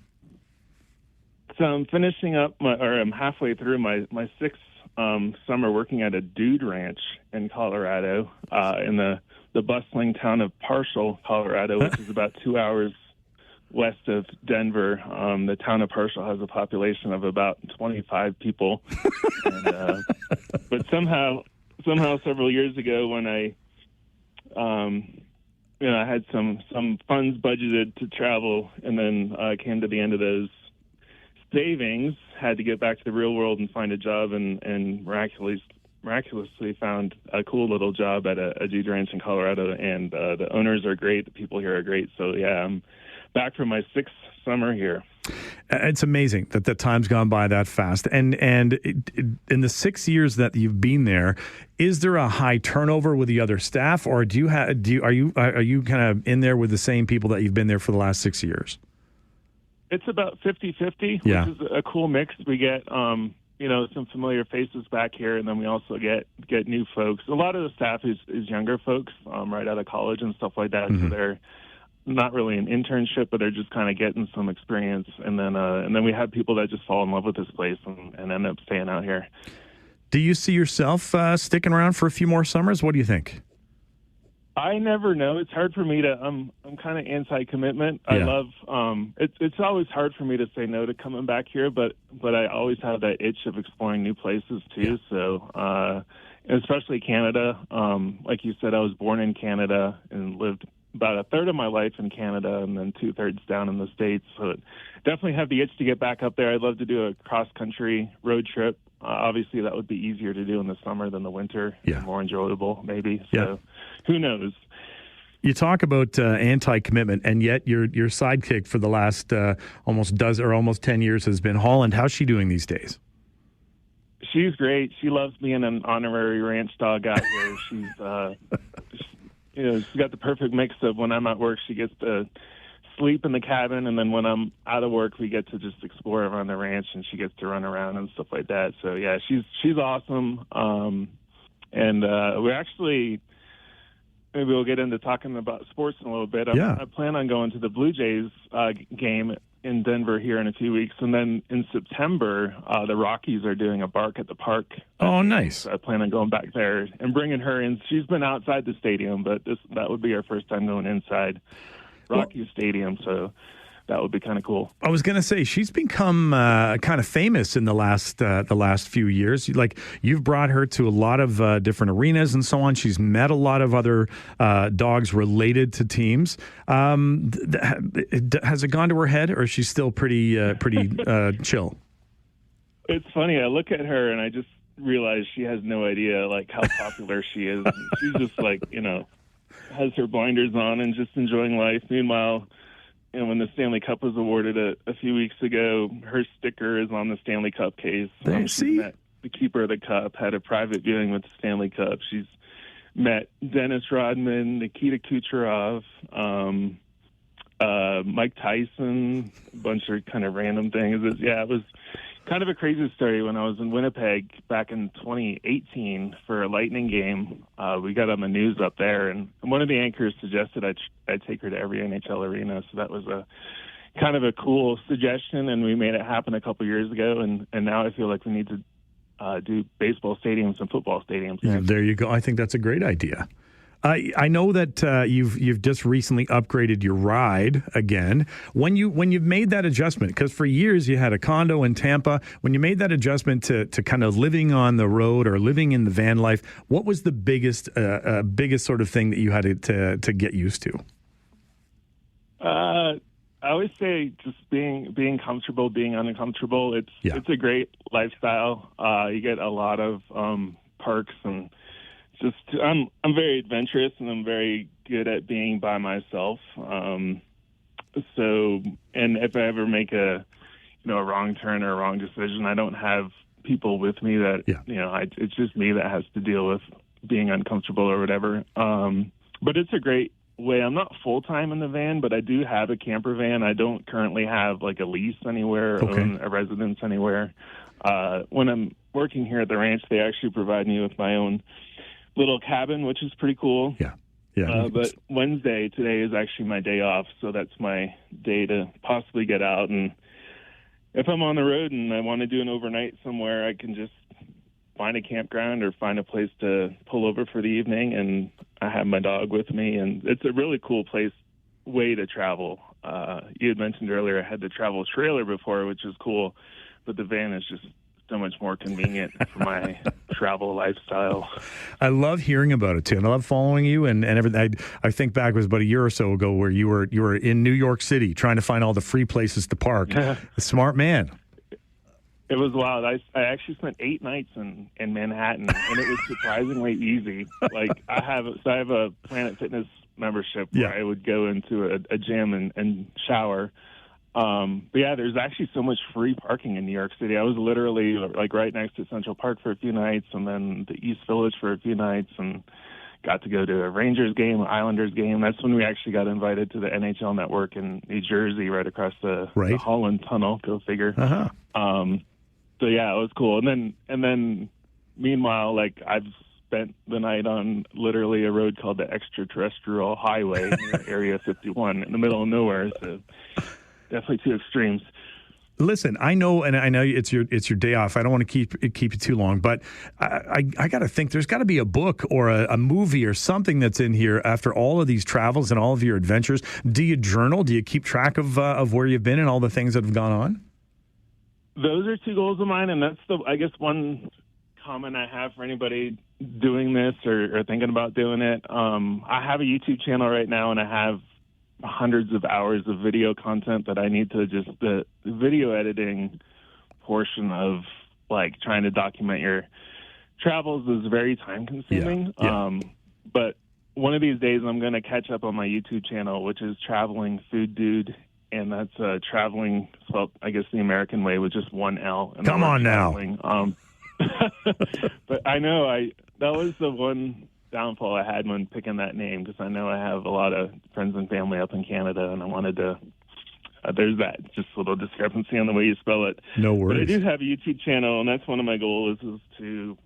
So I'm finishing up I'm halfway through my sixth summer working at a dude ranch in Colorado, in the bustling town of Parshall, Colorado, which is about 2 hours west of Denver. The town of Parshall has a population of about 25 people. But somehow several years ago when I had some funds budgeted to travel, and then came to the end of those savings, had to get back to the real world and find a job, and miraculously found a cool little job at a dude ranch in Colorado, and the owners are great. The people here are great. So, yeah, I'm back for my sixth summer here. It's amazing that the time's gone by that fast. And in the 6 years that you've been there, is there a high turnover with the other staff, or are you kind of in there with the same people that you've been there for the last 6 years? It's about 50-50, yeah, which is a cool mix. We get some familiar faces back here, and then we also get new folks. A lot of the staff is younger folks, right out of college and stuff like that. Mm-hmm. So they're not really an internship, but they're just kind of getting some experience. And then we have people that just fall in love with this place and end up staying out here. Do you see yourself sticking around for a few more summers? What do you think? I never know. It's hard for me to. I'm kind of anti-commitment. Yeah. I love. It's always hard for me to say no to coming back here, but I always have that itch of exploring new places too. Yeah. So, especially Canada. Like you said, I was born in Canada and lived about a third of my life in Canada, and then 2/3 down in the States. So, definitely have the itch to get back up there. I'd love to do a cross-country road trip. Obviously, that would be easier to do in the summer than the winter. Yeah. More enjoyable, maybe. So, yeah. Who knows? You talk about anti-commitment, and yet your sidekick for the last almost 10 years has been Holland. How's she doing these days? She's great. She loves being an honorary ranch dog out here. She's got the perfect mix of when I'm at work, she gets to sleep in the cabin, and then when I'm out of work, we get to just explore around the ranch, and she gets to run around and stuff like that. So yeah, she's awesome. And we're actually, maybe we'll get into talking about sports in a little bit. I plan on going to the Blue Jays game in Denver here in a few weeks, and then in September, the Rockies are doing a Bark at the Park. Oh, nice! So I plan on going back there and bringing her in. She's been outside the stadium, but that would be our first time going inside Rockies Stadium, so that would be kind of cool. I was going to say, she's become kind of famous in the last few years. Like, you've brought her to a lot of different arenas and so on. She's met a lot of other dogs related to teams. Has it gone to her head, or is she still pretty chill? It's funny. I look at her and I just realize she has no idea like how popular she is. She's just like, has her blinders on and just enjoying life. Meanwhile, when the Stanley Cup was awarded a few weeks ago, her sticker is on the Stanley Cup case. See? The keeper of the cup had a private viewing with the Stanley Cup. She's met Dennis Rodman, Nikita Kucherov, Mike Tyson, a bunch of kind of random things. It was kind of a crazy story. When I was in Winnipeg back in 2018 for a Lightning game, we got on the news up there, and one of the anchors suggested I'd take her to every NHL arena. So that was a kind of a cool suggestion, and we made it happen a couple years ago. And now I feel like we need to do baseball stadiums and football stadiums. There you go. I think that's a great idea. I know that you've just recently upgraded your ride again. When you've made that adjustment, because for years you had a condo in Tampa, when you made that adjustment to kind of living on the road or living in the van life, what was the biggest sort of thing that you had to get used to? I always say just being comfortable, being uncomfortable. It's a great lifestyle. You get a lot of perks, and I'm very adventurous, and I'm very good at being by myself. And if I ever make a wrong turn or a wrong decision, I don't have people with me that it's just me that has to deal with being uncomfortable or whatever. But it's a great way. I'm not full-time in the van, but I do have a camper van. I don't currently have like a lease anywhere, own a residence anywhere. When I'm working here at the ranch, they actually provide me with my own little cabin, which is pretty cool. Yeah. But Wednesday, today, is actually my day off, so that's my day to possibly get out. And if I'm on the road and I want to do an overnight somewhere, I can just find a campground or find a place to pull over for the evening, and I have my dog with me, and it's a really cool way to travel. You had mentioned earlier I had the travel trailer before, which is cool, but the van is just so much more convenient for my travel lifestyle. I love hearing about it too, and I love following you and everything. I think back, it was about a year or so ago where you were in New York City trying to find all the free places to park. A smart man. It was wild. I actually spent 8 nights in Manhattan, and it was surprisingly easy. Like I have a Planet Fitness membership where I would go into a gym and shower. But yeah, there's actually so much free parking in New York City. I was literally like right next to Central Park for a few nights, and then the East Village for a few nights, and got to go to a Rangers game, an Islanders game. That's when we actually got invited to the NHL Network in New Jersey, right across the Holland Tunnel. Go figure. So yeah, it was cool. And then meanwhile, like I've spent the night on literally a road called the Extraterrestrial Highway near Area 51 in the middle of nowhere. So definitely two extremes. Listen, I know it's your day off. I don't want to keep you too long, but I got to think there's got to be a book or a movie or something that's in here after all of these travels and all of your adventures. Do you journal? Do you keep track of where you've been and all the things that have gone on? Those are two goals of mine, and that's one comment I have for anybody doing this or thinking about doing it. I have a YouTube channel right now, and I have hundreds of hours of video content that I need to the video editing portion of like trying to document your travels is very time consuming. But one of these days I'm going to catch up on my YouTube channel, which is Traveling Food Dude. And that's traveling, well, I guess the American way with just one L. Come on now. But I know that was the one downfall I had when picking that name, because I know I have a lot of friends and family up in Canada, and I wanted to there's that just a little discrepancy on the way you spell it. No worries. But I do have a YouTube channel, and that's one of my goals is to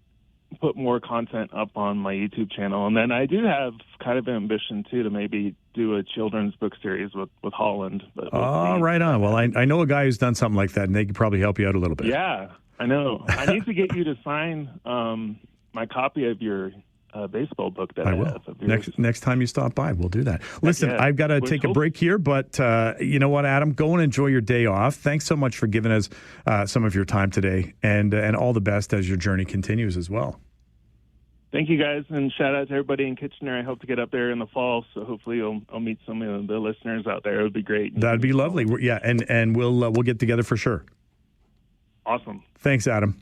put more content up on my YouTube channel. And then I do have kind of an ambition, too, to maybe do a children's book series with Holland. But right on. Well, I know a guy who's done something like that, and they could probably help you out a little bit. Yeah, I know. I need to get you to sign my copy of your baseball book that I will. Next time you stop by, we'll do that. Listen, I've got to take a break here, but you know what, Adam? Go and enjoy your day off. Thanks so much for giving us some of your time today, and all the best as your journey continues as well. Thank you, guys, and shout out to everybody in Kitchener. I hope to get up there in the fall, so hopefully I'll meet some of the listeners out there. It would be great. That'd be lovely. Yeah, and we'll get together for sure. Awesome. Thanks, Adam.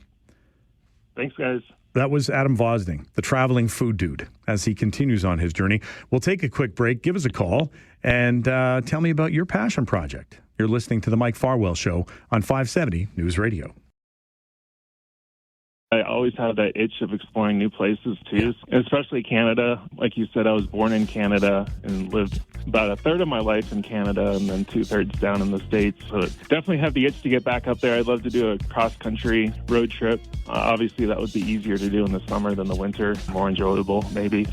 Thanks, guys. That was Adam Vosning, the traveling food dude, as he continues on his journey. We'll take a quick break. Give us a call and tell me about your passion project. You're listening to The Mike Farwell Show on 570 News Radio. I always have that itch of exploring new places, too, especially Canada. Like you said, I was born in Canada and lived about a third of my life in Canada and then 2/3 down in the States. So definitely have the itch to get back up there. I'd love to do a cross-country road trip. Obviously, that would be easier to do in the summer than the winter. More enjoyable, maybe.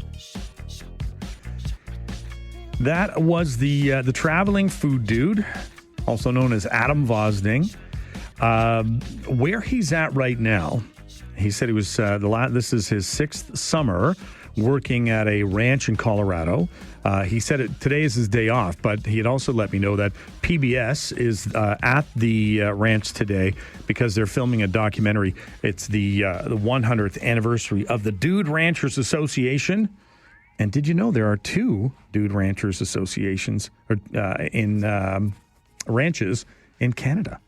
That was the traveling food dude, also known as Adam Vosding. Where he's at right now, he said he was this is his 6th summer working at a ranch in Colorado. He said today is his day off, but he had also let me know that PBS is at the ranch today because they're filming a documentary. It's the 100th anniversary of the Dude Ranchers Association. And did you know there are 2 Dude Ranchers Associations in ranches in Canada?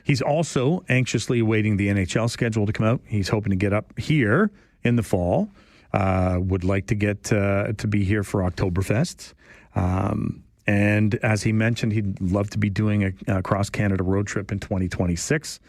He's also anxiously awaiting the NHL schedule to come out. He's hoping to get up here in the fall. Would like to get to be here for Oktoberfest. And as he mentioned, he'd love to be doing a cross-Canada road trip in 2026.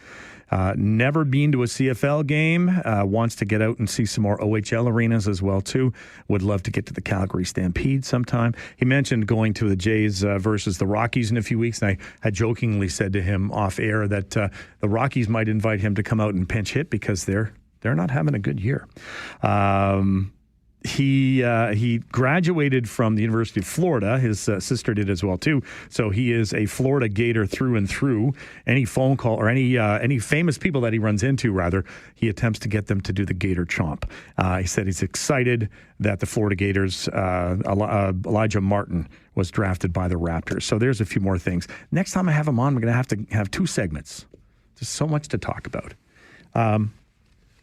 Never been to a CFL game. Wants to get out and see some more OHL arenas as well, too. Would love to get to the Calgary Stampede sometime. He mentioned going to the Jays versus the Rockies in a few weeks, and I had jokingly said to him off air that the Rockies might invite him to come out and pinch hit because they're not having a good year. He graduated from the University of Florida. His sister did as well too. So he is a Florida Gator through and through. Any phone call or any famous people that he runs into, rather, he attempts to get them to do the Gator Chomp. He said he's excited that the Florida Gators, Elijah Martin, was drafted by the Raptors. So there's a few more things. Next time I have him on, we're going to have 2 segments. There's so much to talk about.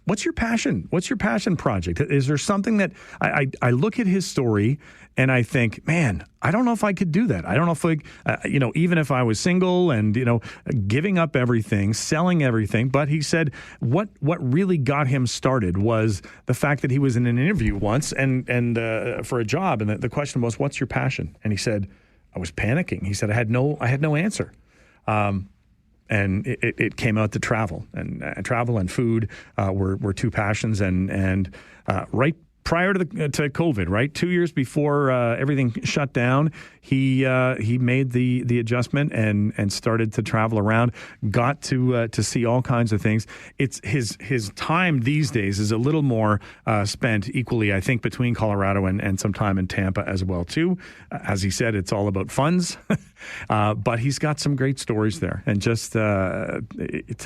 What's your passion? What's your passion project? Is there something that I look at his story and I think, man, I don't know if I could do that. I don't know if even if I was single and, giving up everything, selling everything. But he said what really got him started was the fact that he was in an interview once and for a job. And the question was, what's your passion? And he said, I was panicking. He said, I had no answer. And it came out to travel, and travel and food were 2 passions. And right prior to COVID, right 2 years before everything shut down, he made the adjustment and started to travel around. Got to see all kinds of things. It's his time these days is a little more spent equally, I think, between Colorado and some time in Tampa as well too. As he said, it's all about funds, but he's got some great stories there, and just to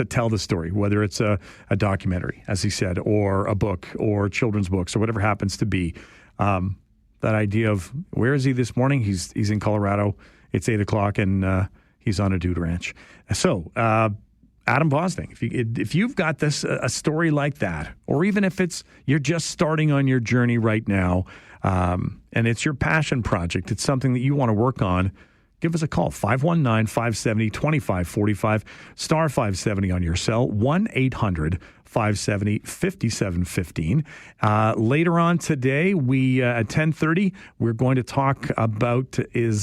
tell the story, whether it's a documentary, as he said, or a book, or children's books, or whatever happens to be. That idea of where is he this morning? He's in Colorado. It's 8:00 and he's on a dude ranch. So Adam Vosding, if you've got a story like that, or even if you're just starting on your journey right now, and it's your passion project, it's something that you want to work on, give us a call, 519-570-2545, star 570 on your cell, 1-800-570-5715. Later on today, at 10:30, we're going to talk about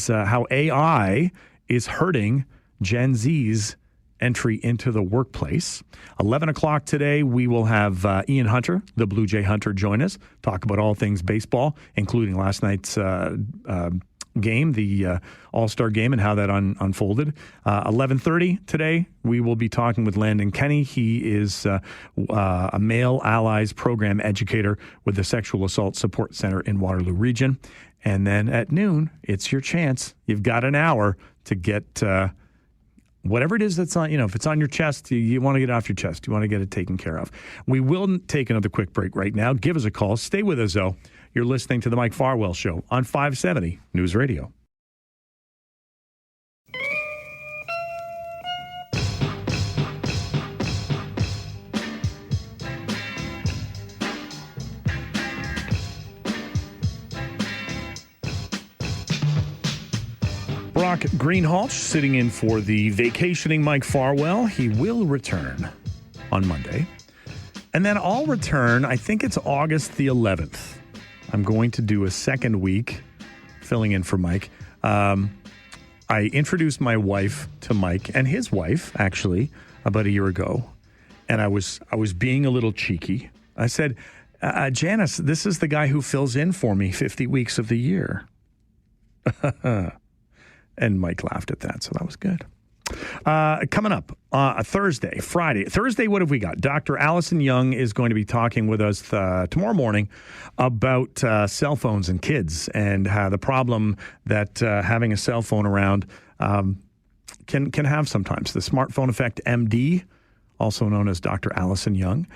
how AI is hurting Gen Z's entry into the workplace. 11 o'clock today, we will have Ian Hunter, the Blue Jay Hunter, join us, talk about all things baseball, including last night's game, the All-Star game, and how that unfolded. 11:30 today, we will be talking with Landon Kenny. He is a male allies program educator with the Sexual Assault Support Center in Waterloo Region. And then at noon, it's your chance. You've got an hour to get whatever it is that's on, if it's on your chest, you want to get it off your chest. You want to get it taken care of. We will take another quick break right now. Give us a call. Stay with us, though. You're listening to the Mike Farwell Show on 570 News Radio. Brock Greenhalgh sitting in for the vacationing Mike Farwell. He will return on Monday. And then I'll return, I think it's August the 11th. I'm going to do a second week filling in for Mike. I introduced my wife to Mike and his wife, actually, about a year ago. and I was being a little cheeky. I said, Janice, this is the guy who fills in for me 50 weeks of the year. And Mike laughed at that, so that was good. Coming up Thursday, Friday. Thursday, what have we got? Dr. Allison Young is going to be talking with us tomorrow morning about cell phones and kids and the problem that having a cell phone around can have sometimes. The smartphone effect, MD, also known as Dr. Allison Young.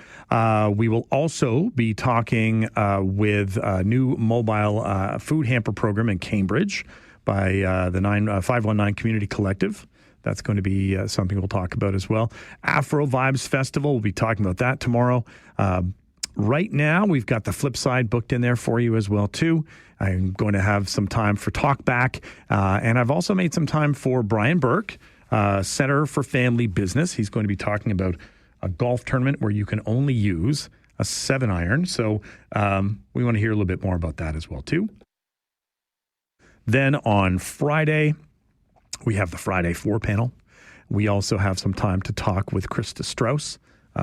We will also be talking with a new mobile food hamper program in Cambridge by the 519 Community Collective. That's going to be something we'll talk about as well. Afro Vibes Festival, we'll be talking about that tomorrow. Right now, we've got the flip side booked in there for you as well, too. I'm going to have some time for Talkback. And I've also made some time for Brian Burke, Center for Family Business. He's going to be talking about a golf tournament where you can only use a 7-iron. So we want to hear a little bit more about that as well, too. Then on Friday, we have the Friday 4 panel. We also have some time to talk with Krista Strauss,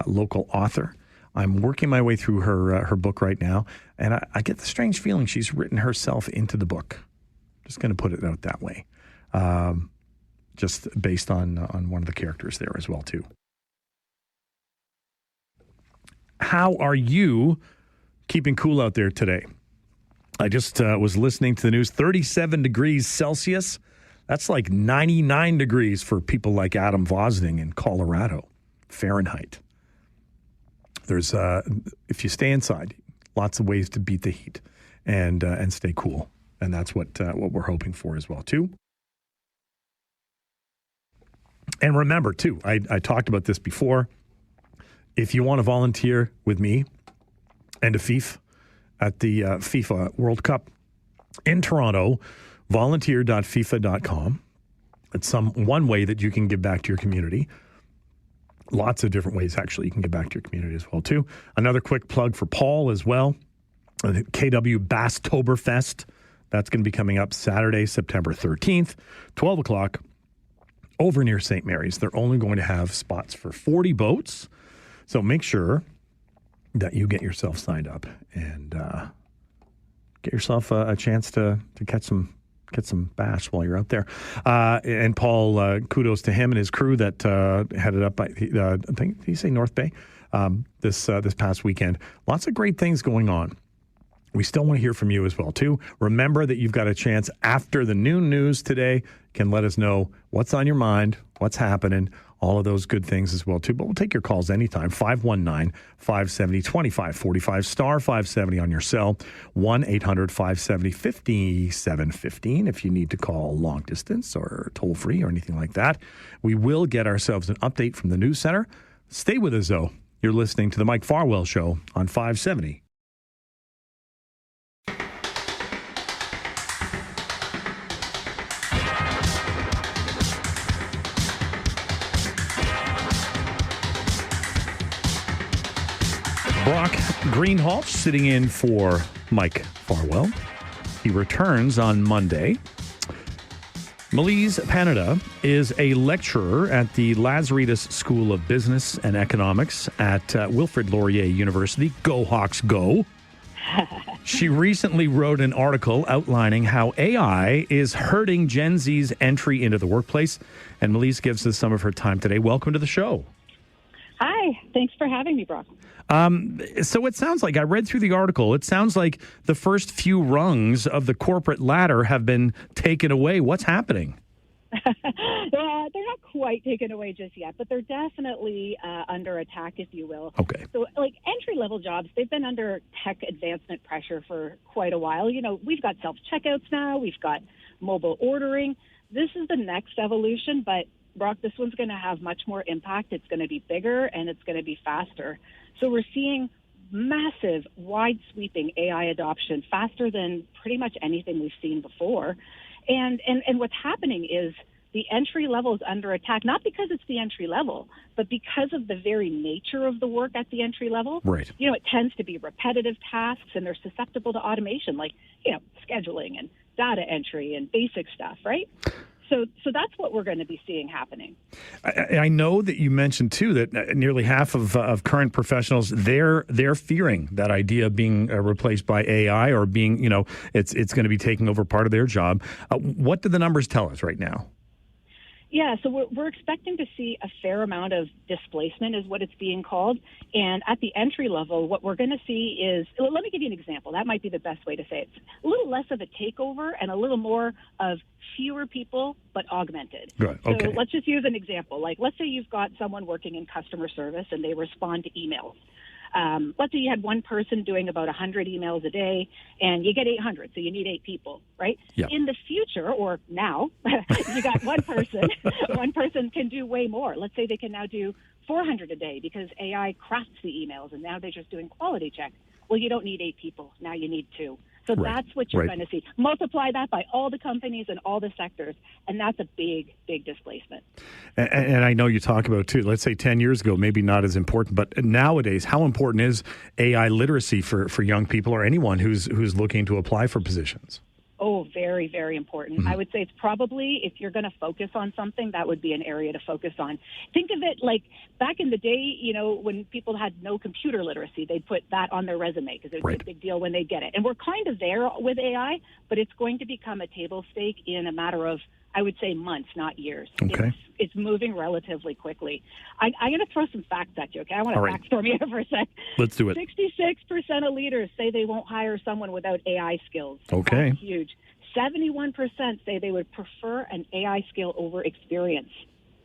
local author. I'm working my way through her book right now, and I get the strange feeling she's written herself into the book. Just going to put it out that way, just based on one of the characters there as well, too. How are you keeping cool out there today? I just was listening to the news, 37 degrees Celsius. That's like 99 degrees for people like Adam Vosning in Colorado, Fahrenheit. There's, if you stay inside, lots of ways to beat the heat and stay cool. And that's what we're hoping for as well, too. And remember, too, I talked about this before. If you want to volunteer with me and Afif at the FIFA World Cup in Toronto, volunteer.fifa.com. It's one way that you can give back to your community. Lots of different ways, actually, you can give back to your community as well, too. Another quick plug for Paul as well. The KW Basstoberfest. That's going to be coming up Saturday, September 13th, 12 o'clock, over near St. Mary's. They're only going to have spots for 40 boats. So make sure that you get yourself signed up and get yourself a chance to get some bass while you're out there. And Paul, kudos to him and his crew that headed up by, I think, did you say North Bay? This past weekend. Lots of great things going on. We still want to hear from you as well, too. Remember that you've got a chance after the noon news today. Can let us know what's on your mind, what's happening, all of those good things as well, too. But we'll take your calls anytime. 519-570-2545, star 570 on your cell, 1-800-570-5715 if you need to call long distance or toll-free or anything like that. We will get ourselves an update from the news center. Stay with us, though. You're listening to the Mike Farwell Show on 570. Brock Greenhalgh sitting in for Mike Farwell. He returns on Monday. Melise Panada is a lecturer at the Lazaridis School of Business and Economics at Wilfrid Laurier University. Go Hawks, go. She recently wrote an article outlining how AI is hurting Gen Z's entry into the workplace. And Melise gives us some of her time today. Welcome to the show. Hi. Thanks for having me, Brock. So it sounds like, I read through the article, it sounds like the first few rungs of the corporate ladder have been taken away. What's happening? They're not quite taken away just yet, but they're definitely under attack, if you will. Okay. So, like, entry-level jobs, they've been under tech advancement pressure for quite a while. You know, we've got self-checkouts now. We've got mobile ordering. This is the next evolution, but, Brock, this one's going to have much more impact. It's going to be bigger, and it's going to be faster. So we're seeing massive, wide-sweeping AI adoption, faster than pretty much anything we've seen before. And what's happening is the entry level is under attack, not because it's the entry level, but because of the very nature of the work at the entry level. Right. You know, it tends to be repetitive tasks, and they're susceptible to automation, like, you know, scheduling and data entry and basic stuff, right? So that's what we're going to be seeing happening. I know that you mentioned too that nearly half of current professionals they're fearing that idea of being replaced by AI or being it's going to be taking over part of their job. What do the numbers tell us right now? Yeah, so we're expecting to see a fair amount of displacement is what it's being called. And at the entry level, what we're going to see is, let me give you an example. That might be the best way to say it. It's a little less of a takeover and a little more of fewer people, but augmented. Good. Okay. So let's just use an example. Like, let's say you've got someone working in customer service and they respond to emails. Let's say you had one person doing about 100 emails a day, and you get 800, so you need 8 people, right? Yeah. In the future, or now, you got one person. One person can do way more. Let's say they can now do 400 a day because AI crafts the emails, and now they're just doing quality check. Well, you don't need 8 people. Now you need 2. So that's what you're going to see. Multiply that by all the companies and all the sectors, and that's a big, big displacement. And I know you talk about, too, let's say 10 years ago, maybe not as important, but nowadays, how important is AI literacy for young people or anyone who's looking to apply for positions? Oh, very, very important. Mm-hmm. I would say it's probably, if you're going to focus on something, that would be an area to focus on. Think of it like back in the day, when people had no computer literacy, they'd put that on their resume because it was a big deal when they get it. And we're kind of there with AI, but it's going to become a table stake in a matter of, I would say, months, not years. Okay. It's moving relatively quickly. I'm going to throw some facts at you, okay? I want to fact storm you for a sec. Let's do it. 66% of leaders say they won't hire someone without AI skills. Okay. That's huge. 71% say they would prefer an AI skill over experience.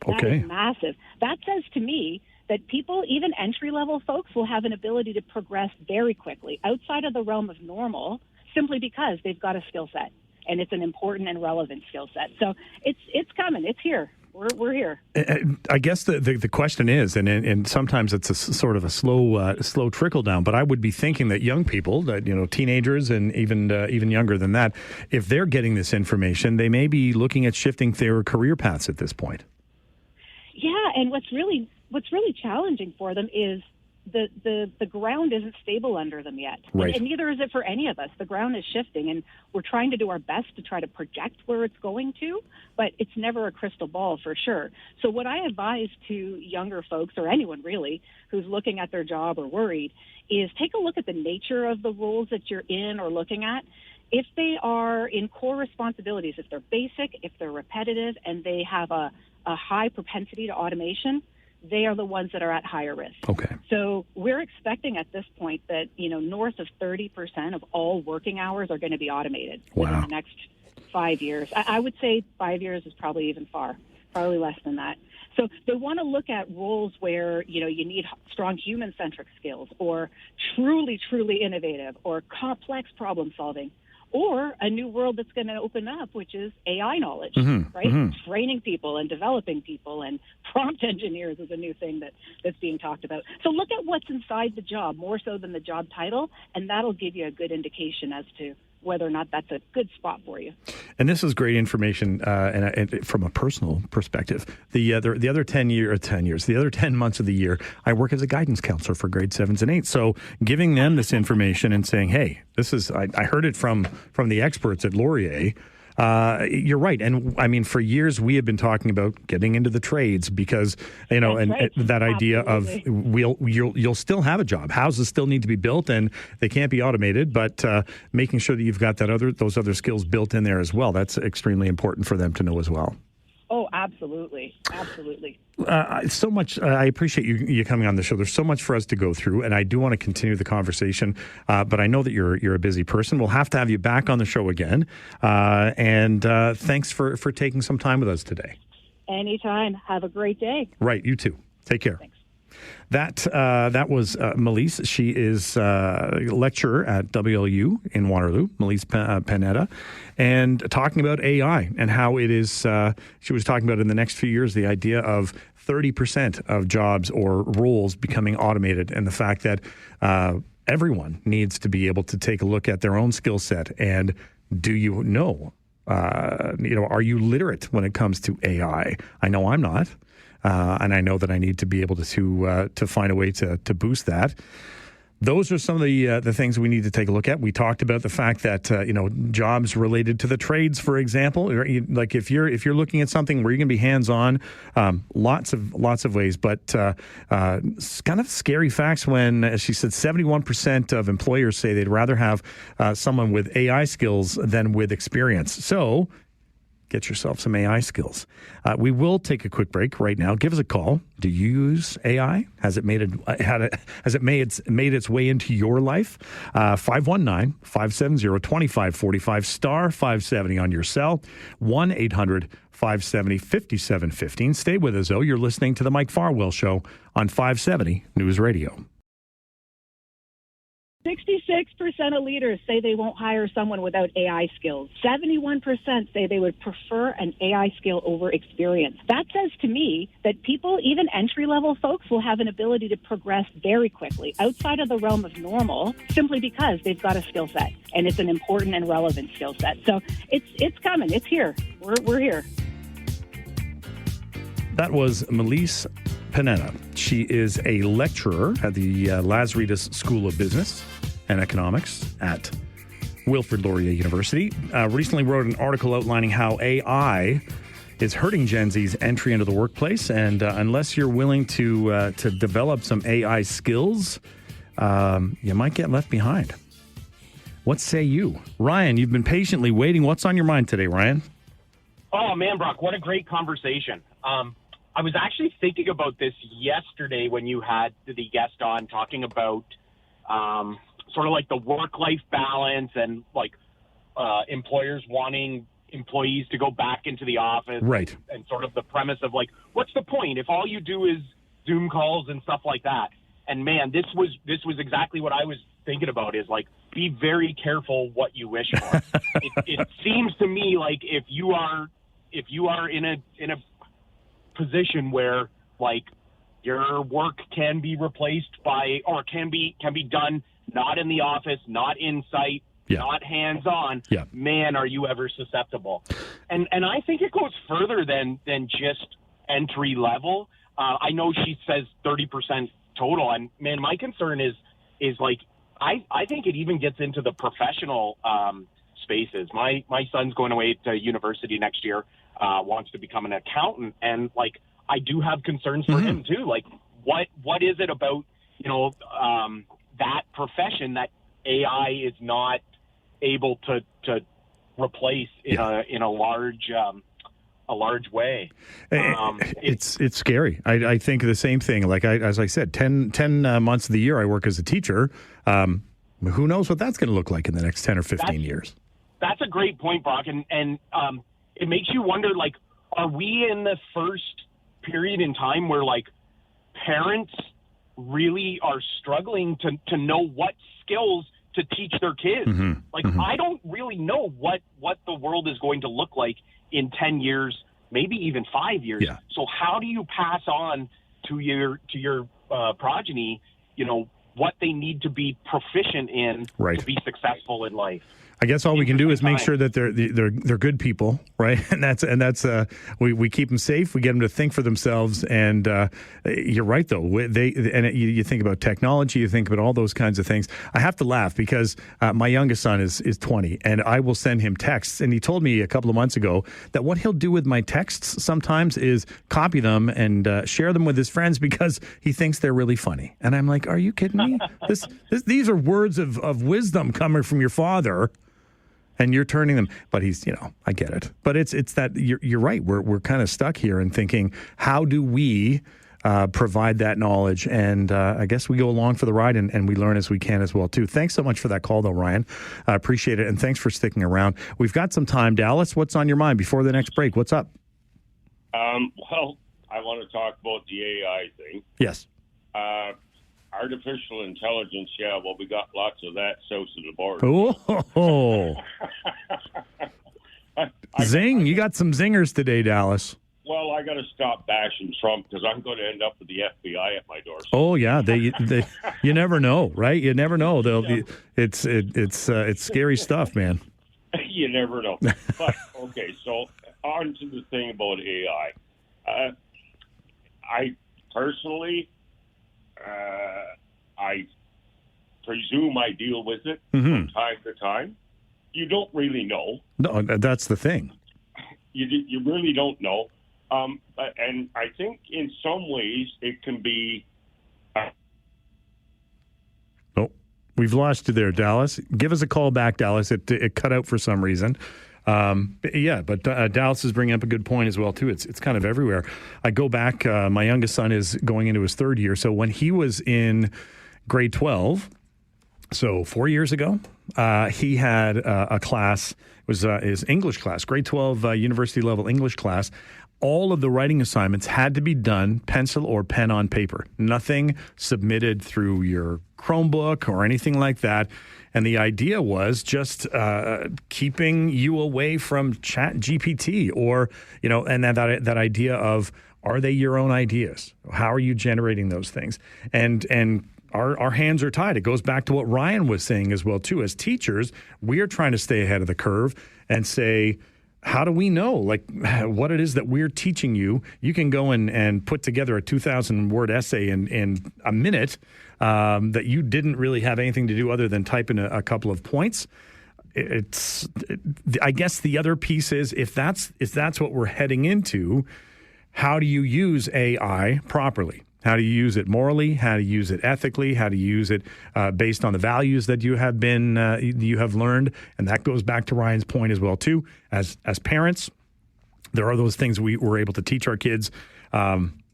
That is massive. That says to me that people, even entry-level folks, will have an ability to progress very quickly outside of the realm of normal simply because they've got a skill set. And it's an important and relevant skill set. So it's coming. It's here. We're here. I guess the question is, and sometimes it's a sort of a slow trickle down. But I would be thinking that young people, that teenagers and even younger than that, if they're getting this information, they may be looking at shifting their career paths at this point. Yeah, and what's really challenging for them is the ground isn't stable under them yet. Right. And neither is it for any of us. The ground is shifting, and we're trying to do our best to try to project where it's going to, but it's never a crystal ball for sure. So what I advise to younger folks, or anyone really, who's looking at their job or worried, is take a look at the nature of the roles that you're in or looking at. If they are in core responsibilities, if they're basic, if they're repetitive, and they have a high propensity to automation, they are the ones that are at higher risk. Okay. So we're expecting at this point that, north of 30% of all working hours are going to be automated within the next 5 years. I would say 5 years is probably even probably less than that. So they want to look at roles where, you need strong human-centric skills or truly, truly innovative or complex problem solving. Or a new world that's going to open up, which is AI knowledge, right? Mm-hmm. Training people and developing people, and prompt engineers is a new thing that's being talked about. So look at what's inside the job more so than the job title, and that'll give you a good indication as to whether or not that's a good spot for you. And this is great information, and from a personal perspective. The other 10 months of the year, I work as a guidance counselor for grade 7s and 8s. So giving them this information and saying, hey, this is, I heard it from the experts at Laurier. You're right. And I mean, for years we have been talking about getting into the trades because, that idea of you'll still have a job. Houses still need to be built and they can't be automated, but making sure that you've got those other skills built in there as well. That's extremely important for them to know as well. Oh, absolutely. Absolutely. So much. I appreciate you coming on the show. There's so much for us to go through, and I do want to continue the conversation. But I know that you're a busy person. We'll have to have you back on the show again. And thanks for taking some time with us today. Anytime. Have a great day. Right. You too. Take care. Thanks. That was Melise. She is a lecturer at WLU in Waterloo, Melise Panetta, and talking about AI and how it is, she was talking about in the next few years, the idea of 30% of jobs or roles becoming automated, and the fact that everyone needs to be able to take a look at their own skill set. And do you know, are you literate when it comes to AI? I know I'm not. And I know that I need to be able to find a way to boost that. those are some of the things we need to take a look at. We talked about the fact that jobs related to the trades, for example, like if you're looking at something where you're going to be hands-on, lots of ways. But kind of scary facts when, as she said, 71% of employers say they'd rather have someone with AI skills than with experience. So get yourself some AI skills. We will take a quick break right now. Give us a call. Do you use AI? Has it made its way into your life? 519-570-2545, star 570 on your cell, 1-800-570-5715. Stay with us, though. You're listening to the Mike Farwell Show on 570 News Radio. 66% of leaders say they won't hire someone without AI skills. 71% say they would prefer an AI skill over experience. That says to me that people, even entry-level folks, will have an ability to progress very quickly outside of the realm of normal simply because they've got a skill set, and it's an important and relevant skill set. So it's coming. It's here. We're here. That was Melise Panetta. She is a lecturer at the Lazarides School of Business and Economics at Wilfrid Laurier University. Recently wrote an article outlining how AI is hurting Gen Z's entry into the workplace, and unless you're willing to develop some AI skills, you might get left behind. What say you? Ryan, you've been patiently waiting. What's on your mind today, Ryan? Oh, man, Brock, what a great conversation. I was actually thinking about this yesterday when you had the guest on talking about sort of like the work-life balance and like employers wanting employees to go back into the office. Right. And sort of the premise of like, what's the point if all you do is Zoom calls and stuff like that? And man, this was exactly what I was thinking about, is like, be very careful what you wish for. It seems to me like if you are in a position where like your work can be replaced by, or can be done not in the office, not in site, not hands-on, man, are you ever susceptible. And I think it goes further than just entry level. I know she says 30% total, and man, my concern is like, I think it even gets into the professional spaces. My son's going away to university next year, wants to become an accountant, and like, I do have concerns for him too. Like, what is it about, that profession that AI is not able to replace in a large way? It's scary. I think the same thing. Like as I said, 10 months of the year I work as a teacher. Who knows what that's going to look like in the next 10 or 15 years? That's a great point, Brock. And it makes you wonder, like, are we in the first period in time where like parents really are struggling to know what skills to teach their kids? I don't really know what the world is going to look like in 10 years, maybe even 5 years. So how do you pass on to your progeny, what they need to be proficient in to be successful in life? I guess all we can do is make sure that they're good people, right? And that's we keep them safe. We get them to think for themselves. And you're right, though. You think about technology, you think about all those kinds of things. I have to laugh because my youngest son is 20, and I will send him texts. And he told me a couple of months ago that what he'll do with my texts sometimes is copy them and share them with his friends because he thinks they're really funny. And I'm like, are you kidding me? These are words of wisdom coming from your father. And you're turning them, but he's, I get it. But it's that you're right. We're kind of stuck here and thinking, how do we provide that knowledge? And I guess we go along for the ride and we learn as we can as well, too. Thanks so much for that call, though, Ryan. I appreciate it. And thanks for sticking around. We've got some time. Dallas, what's on your mind before the next break? What's up? Well, I want to talk about the AI thing. Yes. Artificial intelligence, we got lots of that south of the border. Oh. Zing, you got some zingers today, Dallas. Well, I got to stop bashing Trump because I'm going to end up with the FBI at my door. Oh yeah, they you never know, right? You never know. It's scary stuff, man. You never know. But okay, so on to the thing about AI. I personally, I presume I deal with it Mm-hmm. from time to time. You don't really know. No, that's the thing. You really don't know. And I think in some ways it can be. Oh, we've lost you there, Dallas. Give us a call back, Dallas. It cut out for some reason. But Dallas is bringing up a good point as well, too. It's kind of everywhere. I go back, my youngest son is going into his third year. So when he was in grade 12, so 4 years ago, he had a class, it was his English class, grade 12 university level English class. All of the writing assignments had to be done pencil or pen on paper. Nothing submitted through your Chromebook or anything like that. And the idea was just keeping you away from Chat GPT or, and that idea of, are they your own ideas? How are you generating those things? And our hands are tied. It goes back to what Ryan was saying as well, too. As teachers, we are trying to stay ahead of the curve and say, how do we know, what it is that we're teaching you? You can go and put together a 2,000-word essay in a minute that you didn't really have anything to do other than type in a couple of points. I guess the other piece is if that's what we're heading into, how do you use AI properly? How do you use it morally? How do you use it ethically? How do you use it based on the values that you have learned? And that goes back to Ryan's point as well too. As parents, there are those things we're able to teach our kids,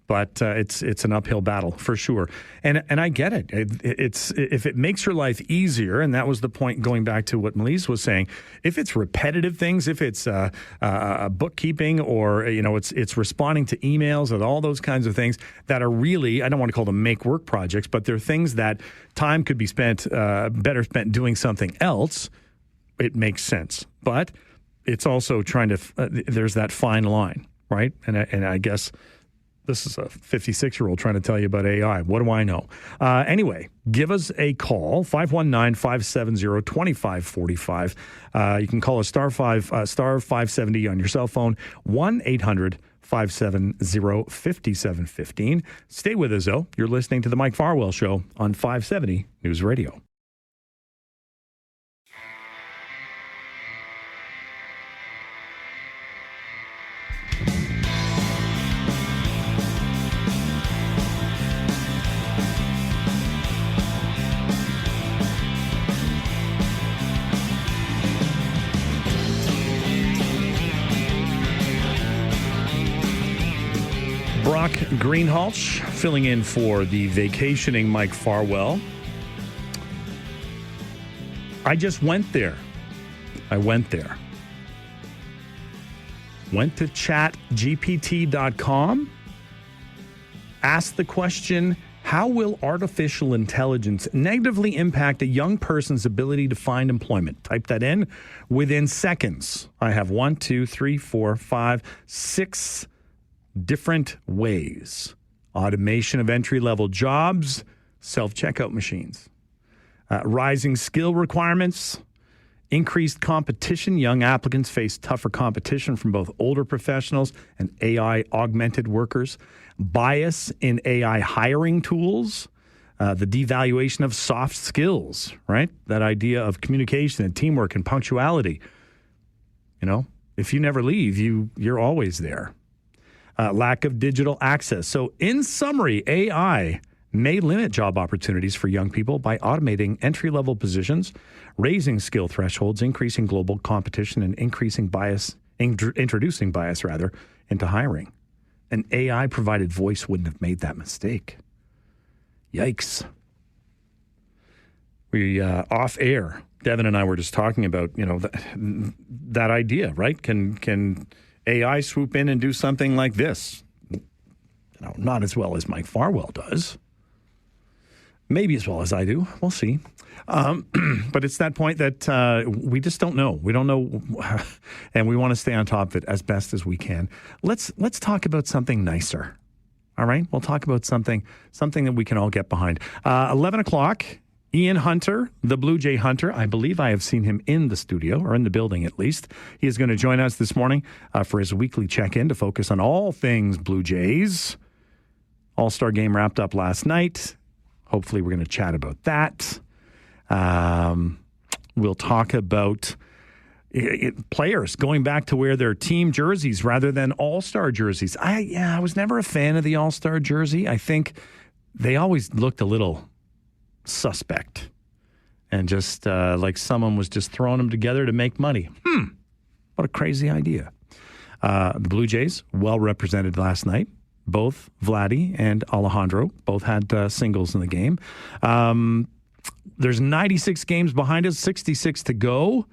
but it's an uphill battle for sure. And I get it. It's if it makes your life easier, and that was the point going back to what Melise was saying. If it's repetitive things, if it's bookkeeping, or it's responding to emails and all those kinds of things that are really, I don't want to call them make work projects, but they're things that time could be spent better spent doing something else. It makes sense, but it's also trying to. There's that fine line, right? And I guess. This is a 56-year-old trying to tell you about AI. What do I know? Anyway, give us a call, 519-570-2545. You can call us star 570 on your cell phone, 1-800-570-5715. Stay with us, though. You're listening to The Mike Farwell Show on 570 News Radio. Brock Greenhalgh filling in for the vacationing Mike Farwell. I just went there. Went to chatgpt.com, asked the question, how will artificial intelligence negatively impact a young person's ability to find employment? Type that in within seconds. I have 1, 2, 3, 4, 5, 6 different ways. Automation of entry-level jobs, self-checkout machines, rising skill requirements, increased competition. Young applicants face tougher competition from both older professionals and AI-augmented workers. Bias in AI hiring tools, the devaluation of soft skills, right? That idea of communication and teamwork and punctuality. If you never leave, you're always there. Lack of digital access. So in summary, AI may limit job opportunities for young people by automating entry-level positions, raising skill thresholds, increasing global competition, and introducing bias into hiring. An AI-provided voice wouldn't have made that mistake. Yikes. We off air, Devin and I were just talking about, that idea, right? Can AI swoop in and do something like this? Not as well as Mike Farwell does. Maybe as well as I do. We'll see. But it's that point that we just don't know. We don't know, and we want to stay on top of it as best as we can. Let's talk about something nicer. All right? We'll talk about something that we can all get behind. 11 o'clock, Ian Hunter, the Blue Jay Hunter. I believe I have seen him in the studio, or in the building at least. He is going to join us this morning for his weekly check-in to focus on all things Blue Jays. All-Star game wrapped up last night. Hopefully we're going to chat about that. We'll talk about players going back to wear their team jerseys rather than all-star jerseys. I was never a fan of the all-star jersey. I think they always looked a little suspect and just like someone was just throwing them together to make money. What a crazy idea. The Blue Jays, well represented last night. Both Vladdy and Alejandro both had singles in the game. There's 96 games behind us, 66 to go.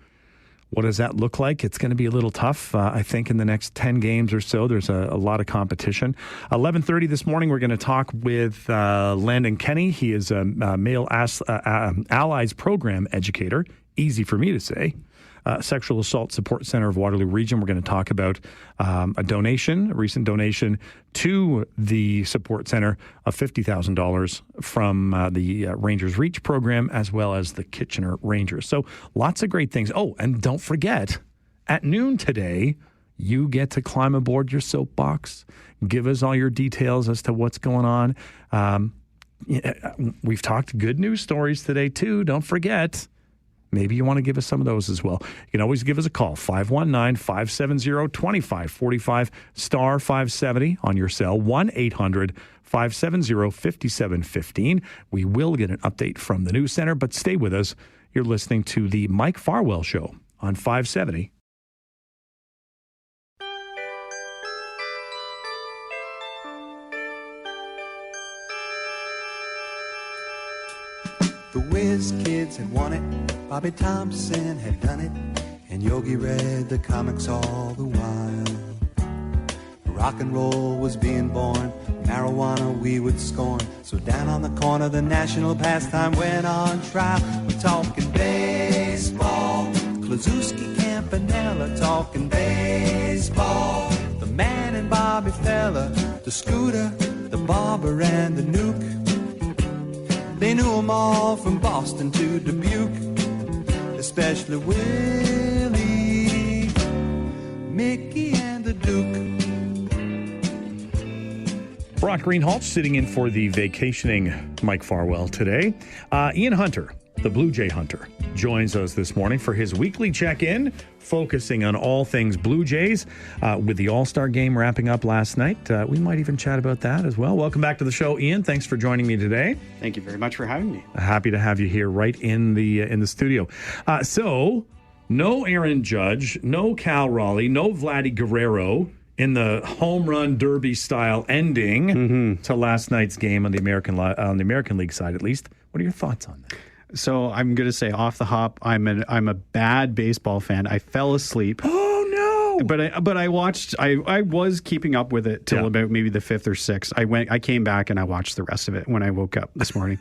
What does that look like? It's going to be a little tough. I think in the next 10 games or so, there's a lot of competition. 11:30 this morning, we're going to talk with Landon Kenny. He is a Male Allies Program educator. Easy for me to say. Sexual Assault Support Center of Waterloo Region. We're going to talk about a recent donation to the support center of $50,000 from the Rangers Reach program, as well as the Kitchener Rangers. So lots of great things. Oh, and don't forget, at noon today, you get to climb aboard your soapbox. Give us all your details as to what's going on. We've talked good news stories today, too. Don't forget. Maybe you want to give us some of those as well. You can always give us a call, 519-570-2545, star 570 on your cell, 1-800-570-5715. We will get an update from the news center, but stay with us. You're listening to the Mike Farwell Show on 570. The Whiz Kids had won it, Bobby Thompson had done it, and Yogi read the comics all the while. Rock and roll was being born, marijuana we would scorn. So down on the corner the national pastime went on trial. We're talking baseball, Klazuski, Campanella, talking baseball. The man and Bobby Fella, the Scooter, the Barber and the Nuke. They knew them all from Boston to Dubuque, especially Willie, Mickey, and the Duke. Brock Greenhalgh sitting in for the vacationing Mike Farwell today. Ian Hunter, the Blue Jay Hunter, joins us this morning for his weekly check-in, focusing on all things Blue Jays. With the All-Star game wrapping up last night, we might even chat about that as well. Welcome back to the show, Ian. Thanks for joining me today. Thank you very much for having me. Happy to have you here right in the studio. So, no Aaron Judge, no Cal Raleigh, no Vladdy Guerrero in the home run derby style ending to last night's game on the American League side, at least. What are your thoughts on that? So I'm going to say off the hop, I'm a bad baseball fan. I fell asleep. Oh no! But I watched. I was keeping up with it till about maybe the fifth or sixth. I came back and I watched the rest of it when I woke up this morning.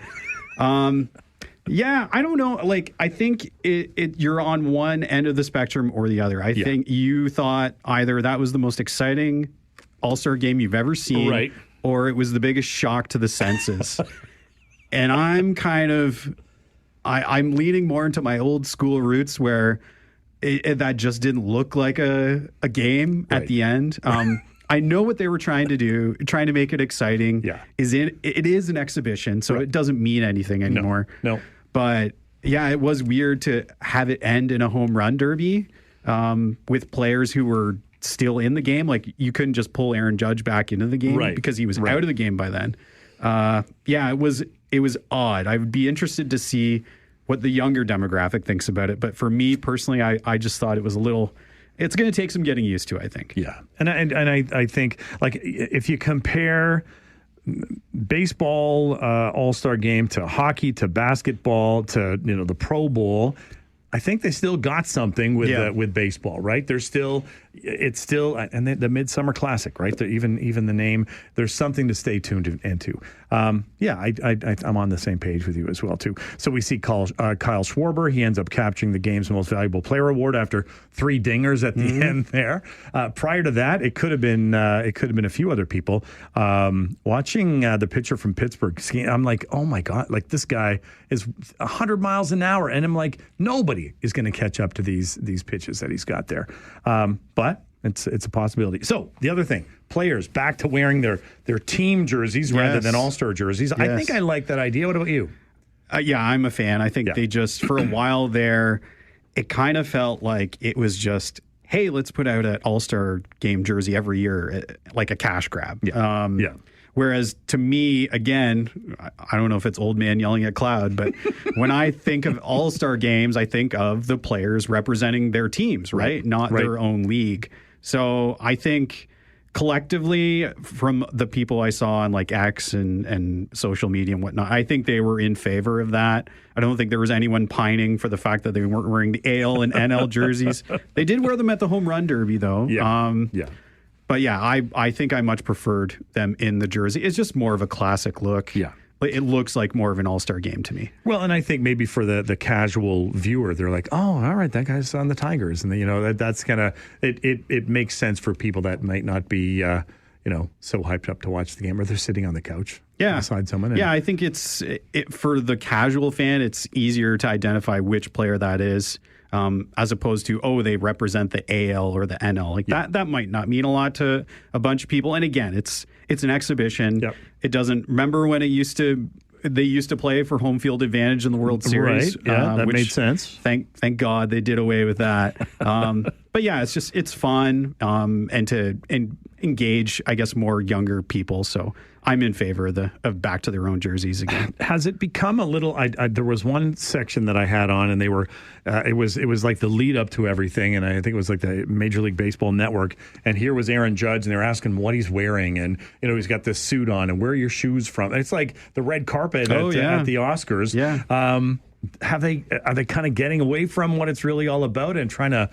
Yeah, I don't know. Like, I think you're on one end of the spectrum or the other. I think you thought either that was the most exciting All-Star game you've ever seen, right, or it was the biggest shock to the senses. And I'm kind of, I'm leaning more into my old school roots where that just didn't look like a game at the end. I know what they were trying to do, trying to make it exciting. Yeah. It is an exhibition, so it doesn't mean anything anymore. No. But yeah, it was weird to have it end in a home run derby with players who were still in the game. Like, you couldn't just pull Aaron Judge back into the game because he was out of the game by then. It was odd. I would be interested to see what the younger demographic thinks about it. But for me personally, I just thought it was a little. It's going to take some getting used to, I think. Yeah, and I think, like, if you compare baseball All-Star game to hockey to basketball to the Pro Bowl, I think they still got something with baseball, right? It's still and the Midsummer Classic, right? Even the name, there's something to stay tuned into. I'm on the same page with you as well too. So we see Kyle Schwarber. He ends up capturing the game's most valuable player award after 3 dingers at the end there. Prior to that, it could have been a few other people. Watching the pitcher from Pittsburgh, I'm like, oh my God, like, this guy is 100 miles an hour, and I'm like, nobody is going to catch up to these pitches that he's got there. But it's a possibility. So the other thing, players back to wearing their team jerseys rather than all-star jerseys. Yes. I think I like that idea. What about you? Yeah, I'm a fan. I think they just, for a while there, it kind of felt like it was just, hey, let's put out an All-Star game jersey every year, like a cash grab. Whereas to me, again, I don't know if it's old man yelling at cloud, but when I think of All-Star games, I think of the players representing their teams, right? Not their own league. So I think collectively, from the people I saw on like X and social media and whatnot, I think they were in favor of that. I don't think there was anyone pining for the fact that they weren't wearing the AL and NL jerseys. They did wear them at the home run derby, though. But yeah, I think I much preferred them in the jersey. It's just more of a classic look. Yeah. It looks like more of an all-star game to me. Well, and I think maybe for the casual viewer, they're like, oh, all right, that guy's on the Tigers. And, that's kind of, it makes sense for people that might not be, so hyped up to watch the game, or they're sitting on the couch beside someone. Yeah, I think for the casual fan, it's easier to identify which player that is. As opposed to, they represent the AL or the NL. That might not mean a lot to a bunch of people. And again, it's an exhibition. Yep. It doesn't, remember when they used to play for home field advantage in the World Series. Right. Yeah, that made sense. Thank God they did away with that. But yeah, it's fun and to engage, I guess, more younger people. So I'm in favor of back to their own jerseys again. Has it become a little? There was one section that I had on, and they were. It was like the lead up to everything, and I think it was like the Major League Baseball Network. And here was Aaron Judge, and they were asking what he's wearing, and he's got this suit on, and where are your shoes from? And it's like the red carpet at the Oscars. Yeah. Are they kind of getting away from what it's really all about and trying to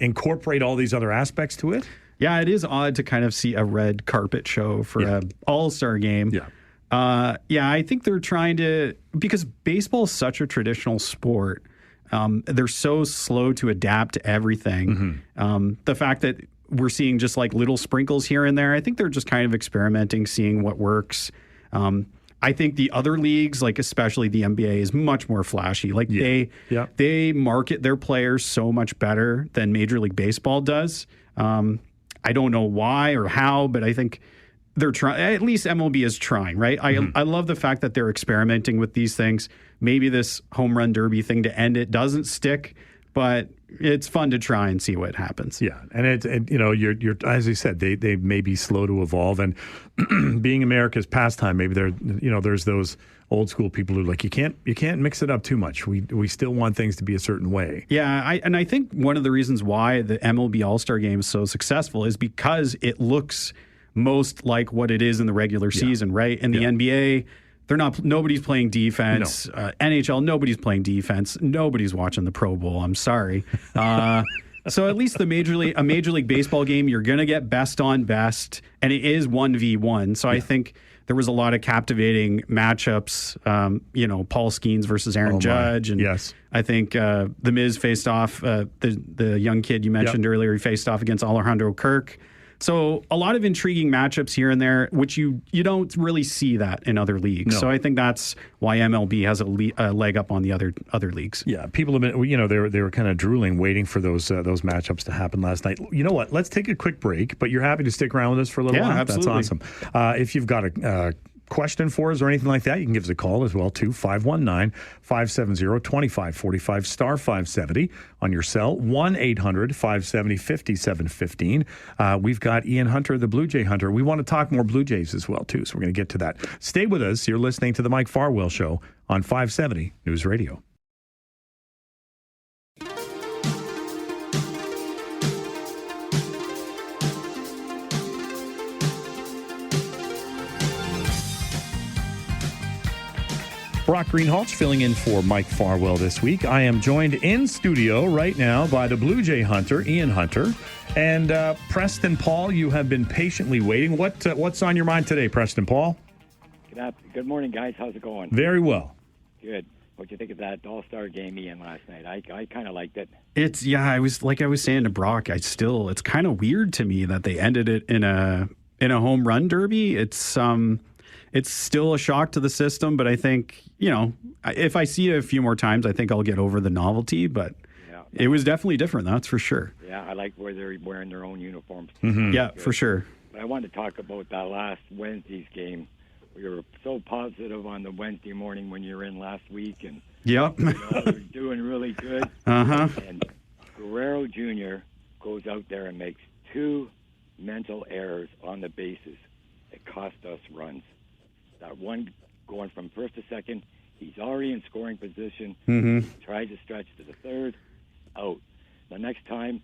incorporate all these other aspects to it? Yeah, it is odd to kind of see a red carpet show for an all-star game. Yeah. I think they're trying to, because baseball is such a traditional sport, they're so slow to adapt to everything. Mm-hmm. The fact that we're seeing just like little sprinkles here and there, I think they're just kind of experimenting, seeing what works. I think the other leagues, like especially the NBA, is much more flashy. Like they market their players so much better than Major League Baseball does. I don't know why or how, but I think they're trying. At least MLB is trying, right? Mm-hmm. I love the fact that they're experimenting with these things. Maybe this home run derby thing to end it doesn't stick, but it's fun to try and see what happens. Yeah, and you're as you said, they may be slow to evolve, and being America's pastime, maybe there's those old school people who are like, you can't mix it up too much. We still want things to be a certain way. Yeah, I think one of the reasons why the MLB All-Star Game is so successful is because it looks most like what it is in the regular season, right? In the NBA, nobody's playing defense. No. NHL, nobody's playing defense. Nobody's watching the Pro Bowl. I'm sorry. So at least a Major League Baseball game, you're going to get best on best, and it is 1v1. So I think there was a lot of captivating matchups. Paul Skeens versus Aaron Judge, and I think The Miz faced off the young kid you mentioned earlier. He faced off against Alejandro Kirk. So a lot of intriguing matchups here and there, which you don't really see that in other leagues. No. So I think that's why MLB has a leg up on the other leagues. Yeah, people have been, they were kind of drooling, waiting for those matchups to happen last night. You know what? Let's take a quick break, but you're happy to stick around with us for a little while? Absolutely. That's awesome. If you've got a question for us or anything like that, you can give us a call as well, too. 519-570-2545, star 570 on your cell, 1-800-570-5715. We've got Ian Hunter, the Blue Jay Hunter. We want to talk more Blue Jays as well, too, so we're going to get to that. Stay with us. You're listening to the Mike Farwell Show on 570 News Radio. Brock Greenhalgh filling in for Mike Farwell this week. I am joined in studio right now by the Blue Jay Hunter, Ian Hunter, and Preston Paul. You have been patiently waiting. What's on your mind today, Preston Paul? Good morning, guys. How's it going? Very well. Good. What'd you think of that All-Star game, Ian, last night? I kind of liked it. I was saying to Brock, it's kind of weird to me that they ended it in a home run derby. It's still a shock to the system, but I think, if I see it a few more times, I think I'll get over the novelty, but it was definitely different, that's for sure. Yeah, I like where they're wearing their own uniforms. Mm-hmm. Yeah, for sure. But I wanted to talk about that last Wednesday's game we were so positive on the Wednesday morning when you were in last week, and yep, we were doing really good. And Guerrero Jr. goes out there and makes 2 mental errors on the bases that cost us runs. That one going from first to second, he's already in scoring position. Mm-hmm. He tries to stretch to the third, out. The next time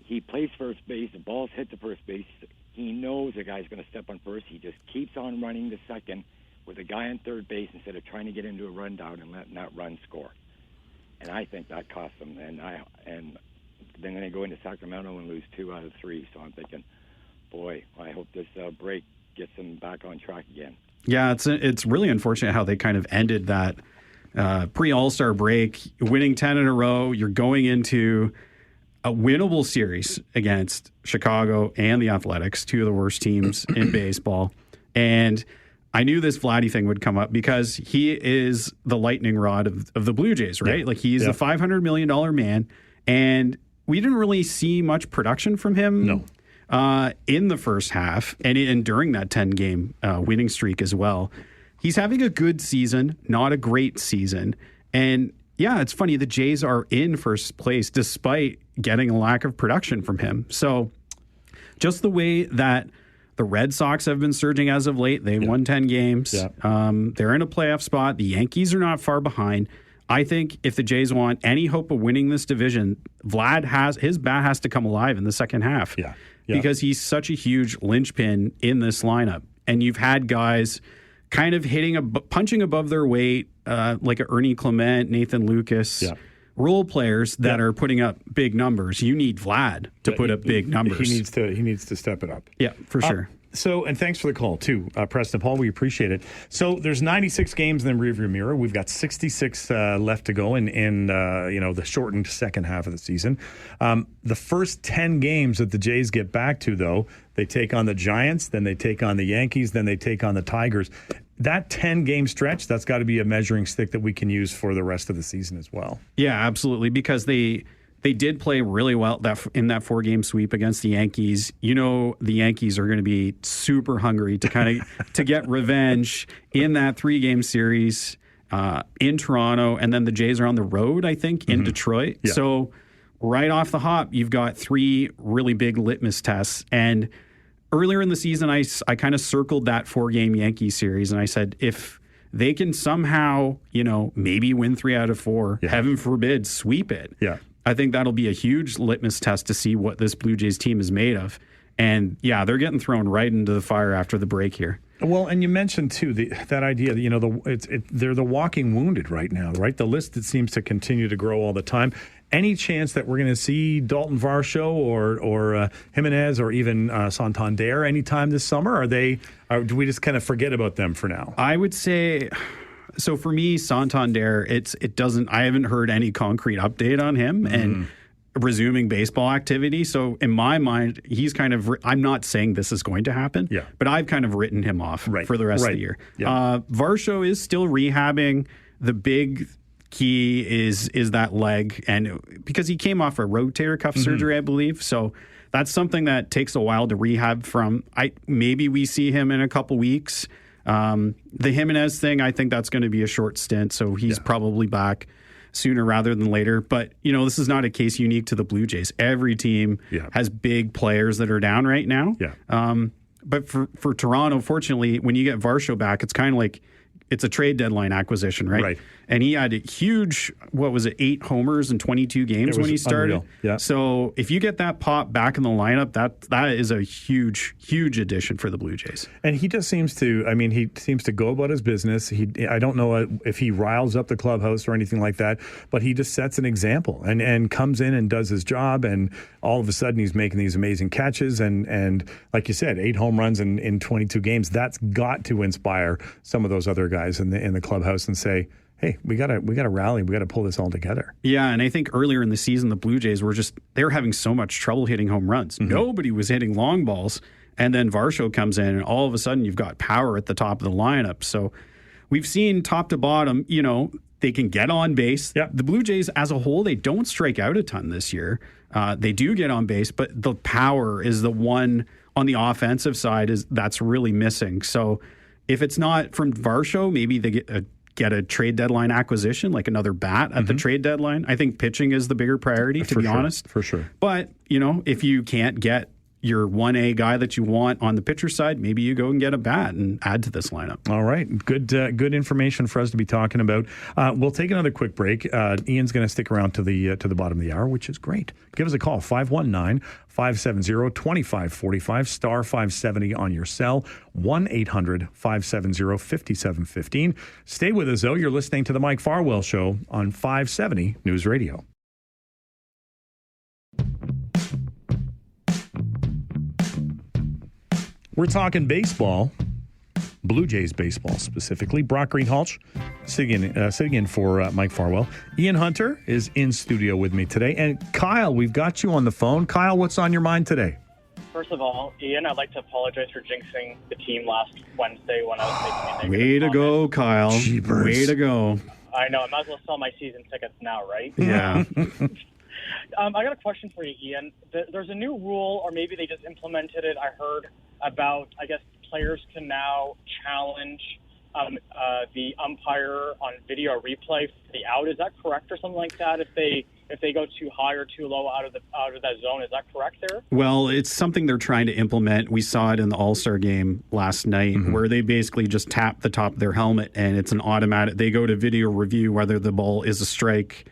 he plays first base, the ball's hit to first base. He knows the guy's going to step on first. He just keeps on running to second with a guy on third base instead of trying to get into a rundown and letting that run score. And I think that cost them. And then they go into Sacramento and lose 2 out of 3. So I'm thinking, boy, I hope this break gets them back on track again. Yeah, it's really unfortunate how they kind of ended that pre-All-Star break, winning 10 in a row. You're going into a winnable series against Chicago and the Athletics, 2 of the worst teams in baseball. And I knew this Vladdy thing would come up because he is the lightning rod of the Blue Jays, right? Yeah. Like he's a $500 million man. And we didn't really see much production from him in the first half and during that 10-game winning streak as well. He's having a good season, not a great season. And yeah, it's funny. The Jays are in first place despite getting a lack of production from him. So just the way that the Red Sox have been surging as of late, they've won 10 games. Yeah. They're in a playoff spot. The Yankees are not far behind. I think if the Jays want any hope of winning this division, his bat has to come alive in the second half. Yeah. Because he's such a huge linchpin in this lineup. And you've had guys kind of punching above their weight, like a Ernie Clement, Nathan Lucas, role players that are putting up big numbers. You need Vlad to put up big numbers. He needs to step it up. Yeah, for sure. So, and thanks for the call too, Preston Paul. We appreciate it. So, there's 96 games in the rearview mirror. We've got 66 left to go in the shortened second half of the season. The first 10 games that the Jays get back to, though, they take on the Giants, then they take on the Yankees, then they take on the Tigers. That 10-game stretch, that's got to be a measuring stick that we can use for the rest of the season as well. Yeah, absolutely, because they did play really well in that 4-game sweep against the Yankees. You know, the Yankees are going to be super hungry to kind of to get revenge in that 3-game series in Toronto, and then the Jays are on the road, I think, in Detroit. Yeah. So right off the hop, you've got 3 really big litmus tests. And earlier in the season, I kind of circled that 4-game Yankee series, and I said, if they can somehow, maybe win 3 out of 4, heaven forbid, sweep it. Yeah. I think that'll be a huge litmus test to see what this Blue Jays team is made of. And yeah, they're getting thrown right into the fire after the break here. Well, and you mentioned too that idea that they're the walking wounded right now, right? The list that seems to continue to grow all the time. Any chance that we're going to see Dalton Varsho or Jimenez or even Santander anytime this summer? Or do we just kind of forget about them for now? I would say. So for me, Santander, I haven't heard any concrete update on him and resuming baseball activity. So in my mind, he's kind of, I'm not saying this is going to happen, but I've kind of written him off for the rest of the year. Yeah. Varsho is still rehabbing. The big key is that leg, and because he came off a rotator cuff surgery, I believe. So that's something that takes a while to rehab from. Maybe we see him in a couple weeks. The Jimenez thing, I think that's going to be a short stint, so he's probably back sooner rather than later. But, this is not a case unique to the Blue Jays. Every team has big players that are down right now. Yeah. But for Toronto, fortunately, when you get Varsho back, it's kind of like it's a trade deadline acquisition, right? And he had a huge, 8 homers in 22 games when he started. Yeah. So if you get that pop back in the lineup, that is a huge, huge addition for the Blue Jays. And he just seems to, he seems to go about his business. I don't know if he riles up the clubhouse or anything like that, but he just sets an example and comes in and does his job. And all of a sudden he's making these amazing catches. And like you said, 8 home runs in 22 games. That's got to inspire some of those other guys in the clubhouse and say, hey, we gotta rally. We gotta pull this all together. Yeah, and I think earlier in the season, the Blue Jays they were having so much trouble hitting home runs. Nobody was hitting long balls, and then Varsho comes in, and all of a sudden you've got power at the top of the lineup. So we've seen top to bottom, they can get on base. Yeah. The Blue Jays as a whole, they don't strike out a ton this year. They do get on base, but the power is the one on the offensive side that's really missing. So if it's not from Varsho, maybe they get a trade deadline acquisition, like another bat at the trade deadline. I think pitching is the bigger priority, to be honest. For sure. But, if you can't get your 1A guy that you want on the pitcher side, maybe you go and get a bat and add to this lineup. All right. Good information for us to be talking about. We'll take another quick break. Ian's going to stick around to the bottom of the hour, which is great. Give us a call, 519-570-2545, star 570 on your cell, 1-800-570-5715. Stay with us, though. You're listening to the Mike Farwell Show on 570 News Radio. We're talking baseball, Blue Jays baseball specifically. Brock Greenhalgh sitting in for Mike Farwell. Ian Hunter is in studio with me today. And Kyle, we've got you on the phone. Kyle, what's on your mind today? First of all, Ian, I'd like to apologize for jinxing the team last Wednesday when I was making a negative Way to go, Kyle. Jeepers. Way to go. I know. I might as well sell my season tickets now, right? Yeah. I got a question for you, Ian. There's a new rule, or maybe they just implemented it. I heard about, I guess, players can now challenge the umpire on video replay for the out. Is that correct, or something like that? If they go too high or too low out of that zone, is that correct there? Well, it's something they're trying to implement. We saw it in the All-Star game last night, where they basically just tap the top of their helmet, and it's an automatic. They go to video review whether the ball is a strike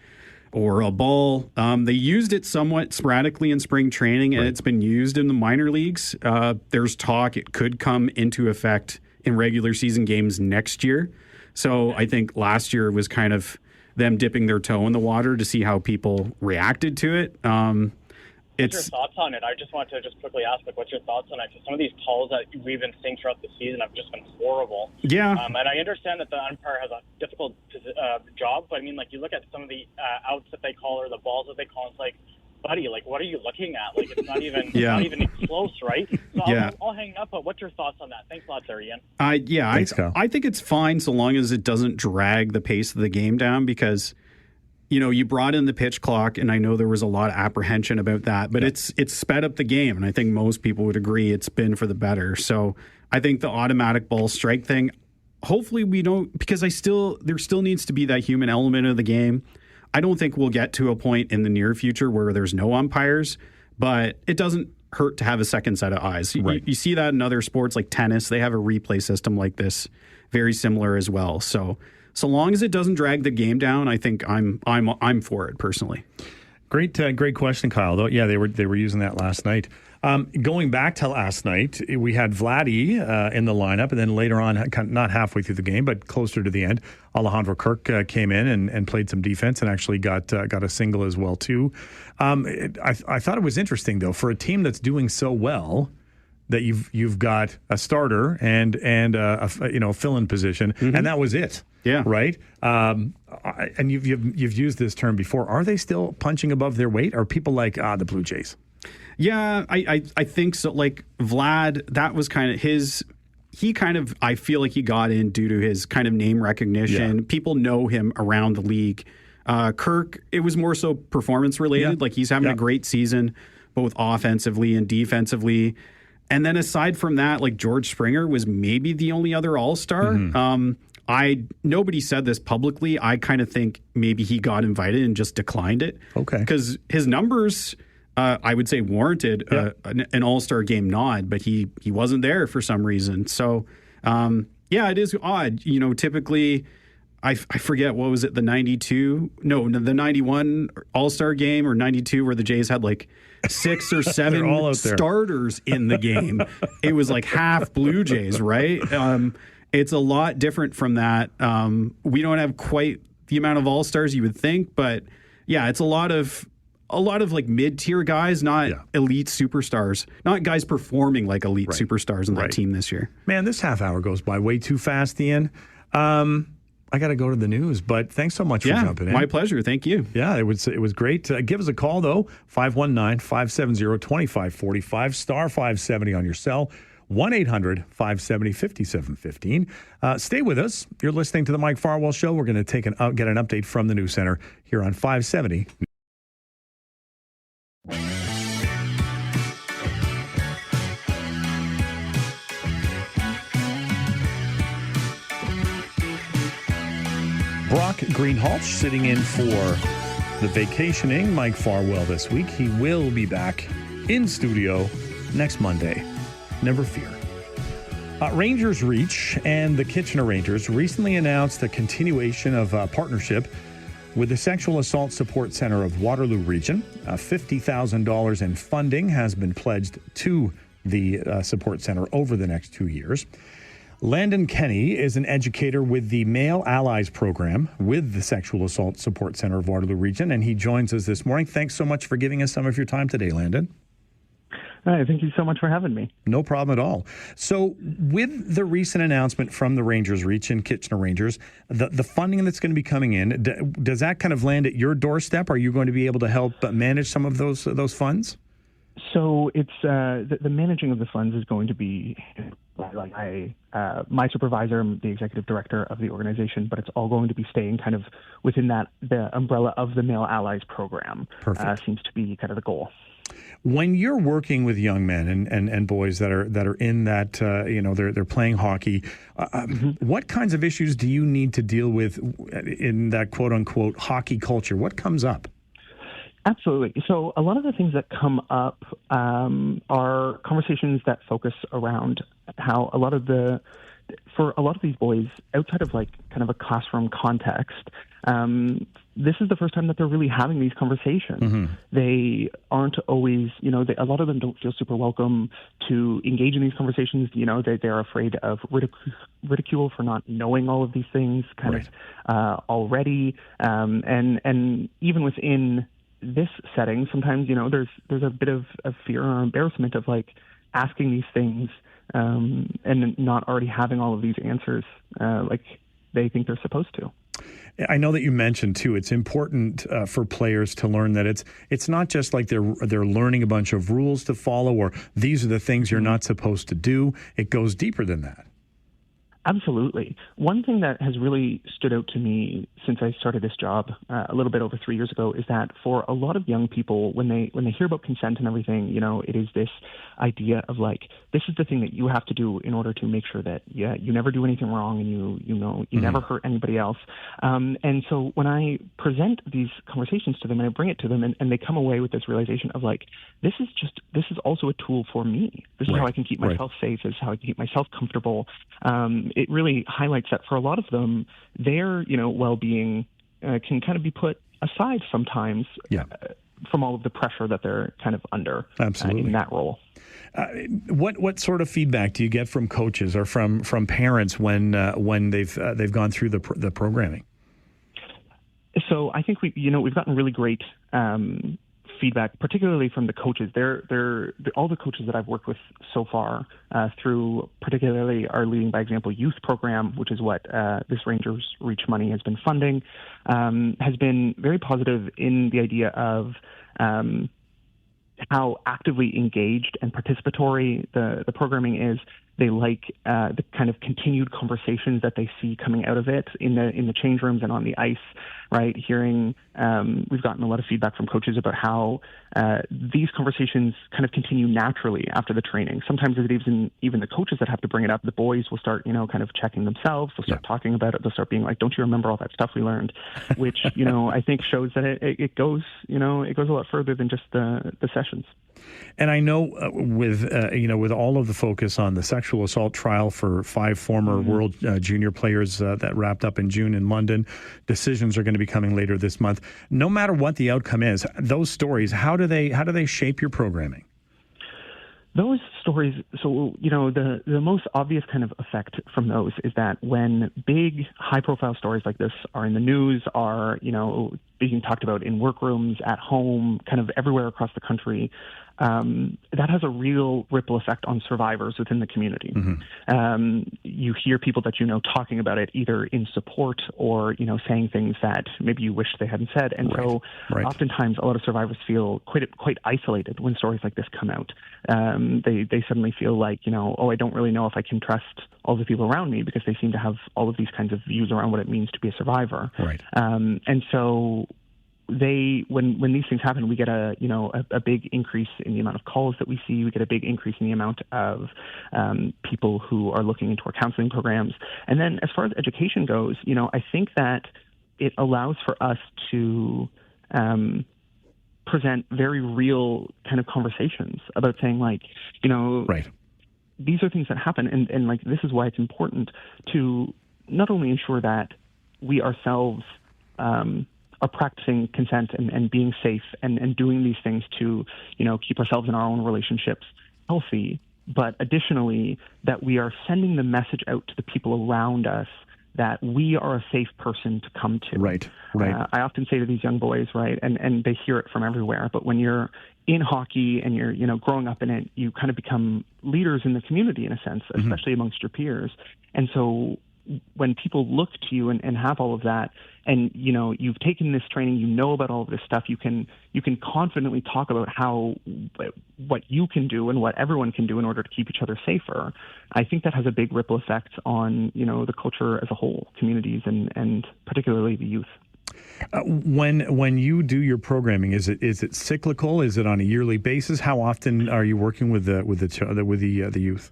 or a ball. They used it somewhat sporadically in spring training, and it's been used in the minor leagues. There's talk it could come into effect in regular season games next year. So I think last year was kind of them dipping their toe in the water to see how people reacted to it. What's your thoughts on it? I just want to quickly ask, what's your thoughts on it? Because some of these calls that we've been seeing throughout the season have just been horrible. Yeah. And I understand that the umpire has a difficult job, but I mean, you look at some of the outs that they call or the balls that they call, it's like, buddy, what are you looking at? It's not even not even close, right? So I'll hang up, but what's your thoughts on that? Thanks a lot, there, Ian. Thanks, Kyle. I think it's fine so long as it doesn't drag the pace of the game down, because you brought in the pitch clock, and I know there was a lot of apprehension about that, but it's sped up the game, and I think most people would agree it's been for the better. So I think the automatic ball strike thing, hopefully we don't, because there still needs to be that human element of the game. I don't think we'll get to a point in the near future where there's no umpires, but it doesn't hurt to have a second set of eyes. Right. You see that in other sports like tennis. They have a replay system like this, very similar as well. So long as it doesn't drag the game down, I think I'm for it personally. Great question, Kyle. Though, yeah, they were using that last night. Going back to last night, we had Vladdy in the lineup, and then later on, not halfway through the game, but closer to the end, Alejandro Kirk came in and played some defense and actually got a single as well too. I thought it was interesting though, for a team that's doing so well, that you've got a starter and a fill-in position, and that was it. Yeah. Right. And you've used this term before. Are they still punching above their weight? Are people like the Blue Jays? Yeah, I think so. Like Vlad, that was kind of his. He kind of, I feel like he got in due to his kind of name recognition. Yeah. People know him around the league. Kirk, it was more so performance related. Yeah. Like he's having a great season, both offensively and defensively. And then aside from that, like George Springer was maybe the only other All-Star. Nobody said this publicly. I kind of think maybe he got invited and just declined it. Okay. Because his numbers, I would say, warranted an All-Star game nod, but he wasn't there for some reason. So, it is odd. Typically, I forget, what was it, the 91 All-Star game or 92 where the Jays had like 6 or 7 starters in the game. It was like half Blue Jays, right? It's a lot different from that. We don't have quite the amount of All-Stars you would think, but yeah, it's a lot of like mid-tier guys, not elite superstars, not guys performing like elite superstars in that team this year. Man, this half hour goes by way too fast, Ian. I got to go to the news, but thanks so much for jumping in. My pleasure. Thank you. Yeah, it was great. Give us a call, though, 519-570-2545, star 570 on your cell, 1-800-570-5715. Stay with us. You're listening to the Mike Farwell Show. We're going to get an update from the News Center here on 570. Brock Greenhalgh sitting in for the vacationing Mike Farwell this week. He will be back in studio next Monday. Never fear. Rangers Reach and the Kitchener Rangers recently announced a continuation of a partnership with the Sexual Assault Support Center of Waterloo Region. $50,000 in funding has been pledged to the support center over the next 2 years. Landon Kenny is an educator with the Male Allies program with the Sexual Assault Support Center of Waterloo Region, and he joins us this morning. Thanks so much for giving us some of your time today, Landon. Hi, thank you so much for having me. No problem at all. So with the recent announcement from the Rangers Reach and Kitchener Rangers, the funding that's going to be coming in, does that kind of land at your doorstep? Are you going to be able to help manage some of those funds? So it's the managing of the funds is going to be my supervisor, I'm the executive director of the organization, but it's all going to be staying kind of within the umbrella of the Male Allies program. Perfect. Seems to be kind of the goal. When you're working with young men and boys that are in that, they're playing hockey, what kinds of issues do you need to deal with in that quote unquote hockey culture? What comes up? Absolutely. So a lot of the things that come up are conversations that focus around how for a lot of these boys, outside of like kind of a classroom context, this is the first time that they're really having these conversations. Mm-hmm. They aren't always, a lot of them don't feel super welcome to engage in these conversations. They're afraid of ridicule for not knowing all of these things already. And even within this setting, sometimes, there's a bit of fear or embarrassment of like asking these things and not already having all of these answers like they think they're supposed to. I know that you mentioned too, it's important for players to learn that it's not just like they're learning a bunch of rules to follow or these are the things you're not supposed to do. It goes deeper than that. Absolutely. One thing that has really stood out to me since I started this job a little bit over 3 years ago is that for a lot of young people, when they hear about consent and everything, it is this idea of like, this is the thing that you have to do in order to make sure that you never do anything wrong and you never hurt anybody else. And so when I present these conversations to them and I bring it to them and they come away with this realization of like, this is also a tool for me. This is how I can keep myself safe. This is how I can keep myself comfortable. It really highlights that for a lot of them, their well-being can kind of be put aside sometimes from all of the pressure that they're kind of under in that role. What sort of feedback do you get from coaches or from parents when they've gone through the programming? So I think we've gotten really great feedback, particularly from the coaches. All the coaches that I've worked with so far through particularly our Leading by Example youth program, which is what this Rangers Reach money has been funding, has been very positive in the idea of how actively engaged and participatory the programming is. They like the kind of continued conversations that they see coming out of it in the change rooms and on the ice, right? We've gotten a lot of feedback from coaches about how these conversations kind of continue naturally after the training. Sometimes it isn't even the coaches that have to bring it up. The boys will start, kind of checking themselves. They'll start talking about it. They'll start being like, don't you remember all that stuff we learned? Which, I think shows that it goes a lot further than just the sessions. And I know with all of the focus on the sexual assault trial for 5 former world junior players that wrapped up in June in London, decisions are going to be coming later this month. No matter what the outcome is, those stories, how do they shape your programming? Those stories, so, the most obvious kind of effect from those is that when big, high-profile stories like this are in the news, are, being talked about in workrooms, at home, kind of everywhere across the country, that has a real ripple effect on survivors within the community. You hear people that talking about it either in support or, saying things that maybe you wish they hadn't said. And so oftentimes a lot of survivors feel quite isolated when stories like this come out. They suddenly feel like, I don't really know if I can trust all the people around me because they seem to have all of these kinds of views around what it means to be a survivor. And so when these things happen, we get a big increase in the amount of calls that we see. We get a big increase in the amount of people who are looking into our counseling programs. And then as far as education goes, I think that it allows for us to present very real kind of conversations about saying, like, you know, right. These are things that happen, and like, this is why it's important to not only ensure that we ourselves are practicing consent and being safe and doing these things to, you know, keep ourselves and our own relationships healthy, but additionally that we are sending the message out to the people around us that we are a safe person to come to. Right. I often say to these young boys, right, and they hear it from everywhere, but when you're in hockey and you're, you know, growing up in it, you kind of become leaders in the community in a sense, especially amongst your peers. And so when people look to you and have all of that, and, you know, you've taken this training, you know about all of this stuff, you can confidently talk about what you can do and what everyone can do in order to keep each other safer. I think that has a big ripple effect on, you know, the culture as a whole, communities, and particularly the youth. When you do your programming, is it cyclical? Is it on a yearly basis? How often are you working with the youth?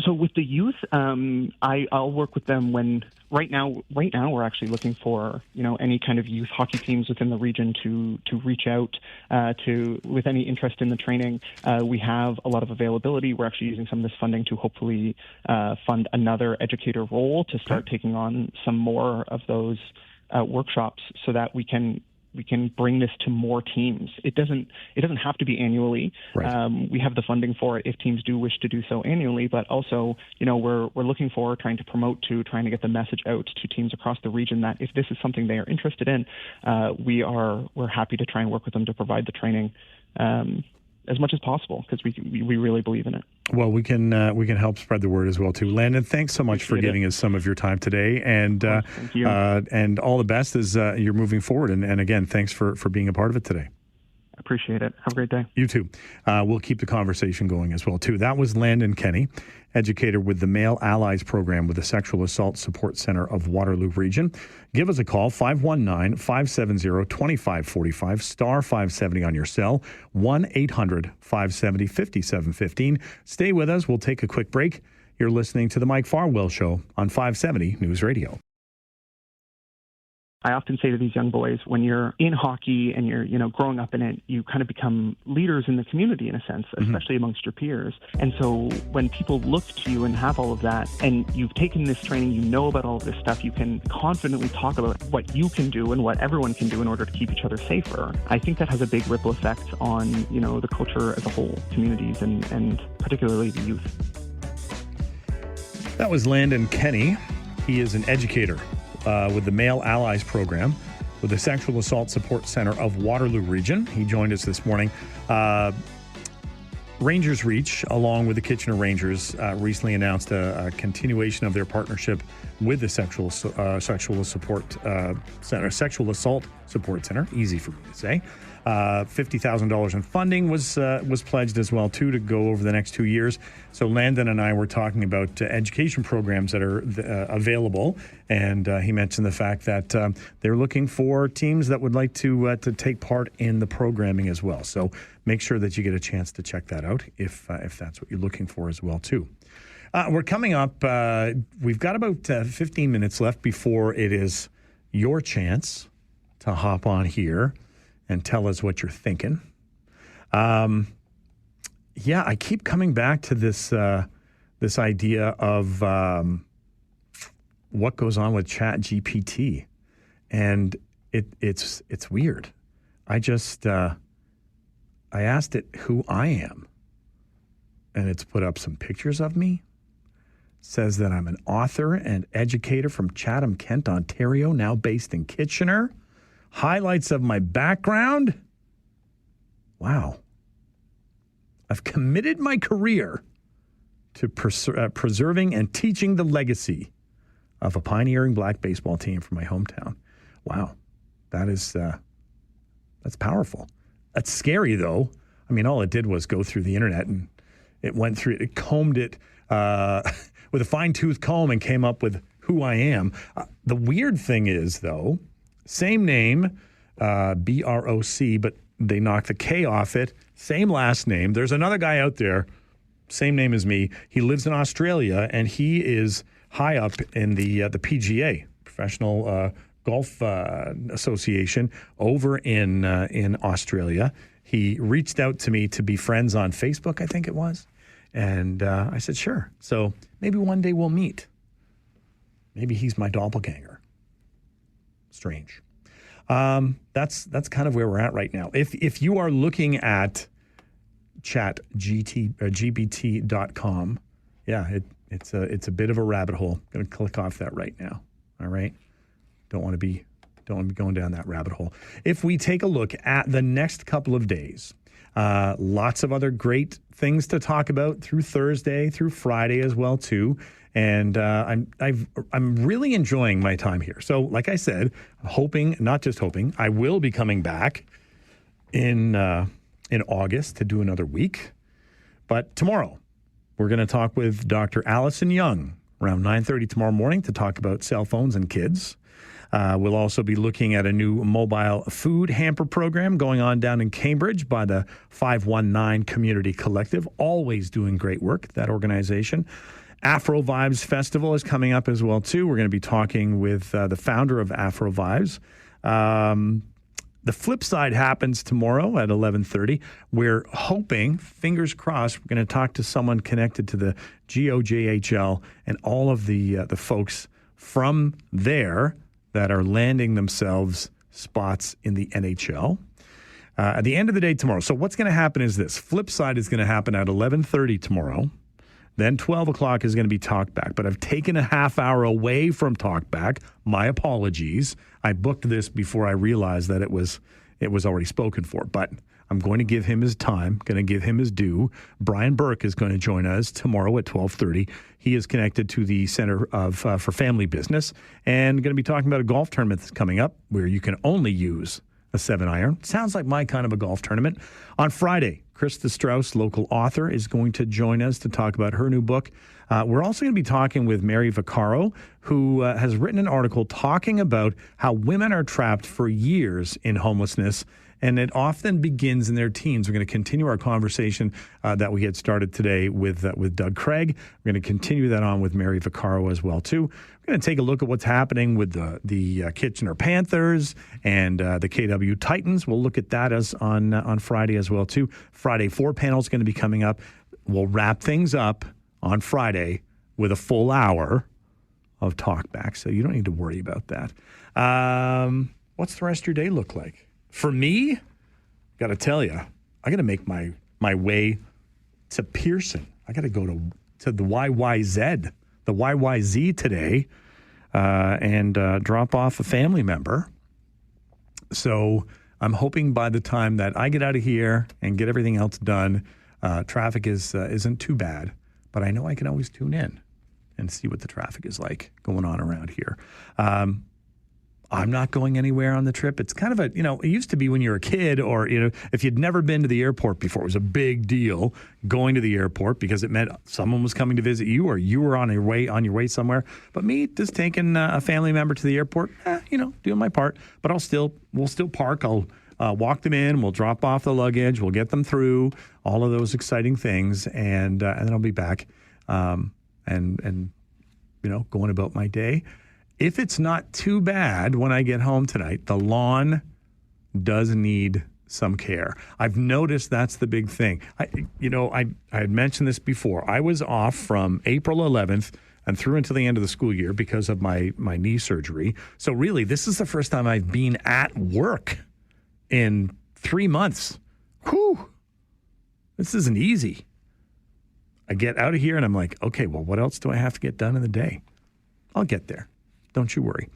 So with the youth, I'll work with them when right now we're actually looking for, you know, any kind of youth hockey teams within the region to reach out to with any interest in the training. We have a lot of availability. We're actually using some of this funding to hopefully fund another educator role to start taking on some more of those workshops so that we can bring this to more teams. It doesn't have to be annually. Right. We have the funding for it if teams do wish to do so annually, but also, you know, we're looking for trying to get the message out to teams across the region that if this is something they are interested in, we're happy to try and work with them to provide the training as much as possible, because we really believe in it. Well, we can help spread the word as well too. Landon, thanks so much for giving us some of your time today, and thank you. And all the best as you're moving forward. And again, thanks for being a part of it today. Appreciate it. Have a great day. You too. We'll keep the conversation going as well too. That was Landon Kenny, educator with the Male Allies Program with the Sexual Assault Support Center of Waterloo Region. Give us a call, 519-570-2545, star 570 on your cell, 1-800-570-5715. Stay with us. We'll take a quick break. You're listening to The Mike Farwell Show on 570 News Radio. I often say to these young boys, when you're in hockey and you're, you know, growing up in it, you kind of become leaders in the community in a sense, especially amongst your peers. And so when people look to you and have all of that, and you've taken this training, you know about all of this stuff, you can confidently talk about what you can do and what everyone can do in order to keep each other safer. I think that has a big ripple effect on, you know, the culture as a whole, communities, and particularly the youth. That was Landon Kenny. He is an educator with the Male Allies Program with the Sexual Assault Support Center of Waterloo Region. He joined us this morning. Rangers Reach, along with the Kitchener Rangers, recently announced a continuation of their partnership with the Sexual Assault Support Center. Easy for me to say. $50,000 in funding was pledged as well too to go over the next 2 years. So Landon and I were talking about education programs that are available, and he mentioned the fact that they're looking for teams that would like to take part in the programming as well. So make sure that you get a chance to check that out if that's what you're looking for as well too. We're coming up. We've got about 15 minutes left before it is your chance to hop on here and tell us what you're thinking. I keep coming back to this idea of what goes on with Chat GPT, and it's weird. I asked it who I am, and it's put up some pictures of me. Says that I'm an author and educator from Chatham, Kent, Ontario, now based in Kitchener. Highlights of my background. Wow. I've committed my career to preserving and teaching the legacy of a pioneering black baseball team from my hometown. Wow. That's powerful. That's scary, though. I mean, all it did was go through the internet, and it went through it. It combed it with a fine-tooth comb and came up with who I am. The weird thing is, though, same name, B-R-O-C, but they knocked the K off it. Same last name. There's another guy out there, same name as me. He lives in Australia, and he is high up in the PGA, Professional Golf Association over in Australia. He reached out to me to be friends on Facebook, I think it was. And I said, sure. So maybe one day we'll meet. Maybe he's my doppelganger. Strange. That's kind of where we're at right now. If you are looking at ChatGPT.com, yeah, it's a bit of a rabbit hole. I'm going to click off that right now. All right. Don't want to be going down that rabbit hole. If we take a look at the next couple of days, lots of other great things to talk about through Thursday, through Friday as well too. And I'm really enjoying my time here. So, like I said, not just hoping, I will be coming back in August to do another week. But tomorrow, we're going to talk with Dr. Allison Young around 9:30 tomorrow morning to talk about cell phones and kids. We'll also be looking at a new mobile food hamper program going on down in Cambridge by the 519 Community Collective. Always doing great work, that organization. Afro Vibes Festival is coming up as well, too. We're going to be talking with the founder of Afro Vibes. The flip side happens tomorrow at 11:30. We're hoping, fingers crossed, we're going to talk to someone connected to the GOJHL and all of the folks from there that are landing themselves spots in the NHL. At the end of the day tomorrow. So what's going to happen is this. Flip side is going to happen at 11:30 tomorrow. Then 12 o'clock is going to be Talkback. But I've taken a half hour away from Talkback. My apologies. I booked this before I realized that it was already spoken for. But I'm going to give him his time, going to give him his due. Brian Burke is going to join us tomorrow at 12:30. He is connected to the Center for Family Business and going to be talking about a golf tournament that's coming up where you can only use a 7-iron. Sounds like my kind of a golf tournament. On Friday, Krista Strauss, local author, is going to join us to talk about her new book. We're also going to be talking with Mary Vaccaro, who has written an article talking about how women are trapped for years in homelessness, and it often begins in their teens. We're going to continue our conversation that we had started today with Doug Craig. We're going to continue that on with Mary Vaccaro as well, too. We're going to take a look at what's happening with the Kitchener Panthers and the KW Titans. We'll look at that on Friday as well, too. Friday 4 panel is going to be coming up. We'll wrap things up on Friday with a full hour of Talkback, so you don't need to worry about that. What's the rest of your day look like? For me, got to tell you, I got to make my way to Pearson. I got to go to the YYZ today and drop off a family member. So I'm hoping by the time that I get out of here and get everything else done, traffic isn't too bad. But I know I can always tune in and see what the traffic is like going on around here. I'm not going anywhere on the trip. It's kind of it used to be when you were a kid or, if you'd never been to the airport before, it was a big deal going to the airport because it meant someone was coming to visit you or you were on your way somewhere. But me, just taking a family member to the airport, doing my part. But we'll still park. I'll walk them in. We'll drop off the luggage. We'll get them through all of those exciting things. And then I'll be back and going about my day. If it's not too bad when I get home tonight, the lawn does need some care. I've noticed that's the big thing. I had mentioned this before. I was off from April 11th and through until the end of the school year because of my knee surgery. So really, this is the first time I've been at work in 3 months. Whew. This isn't easy. I get out of here and I'm like, okay, well, what else do I have to get done in the day? I'll get there. Don't you worry.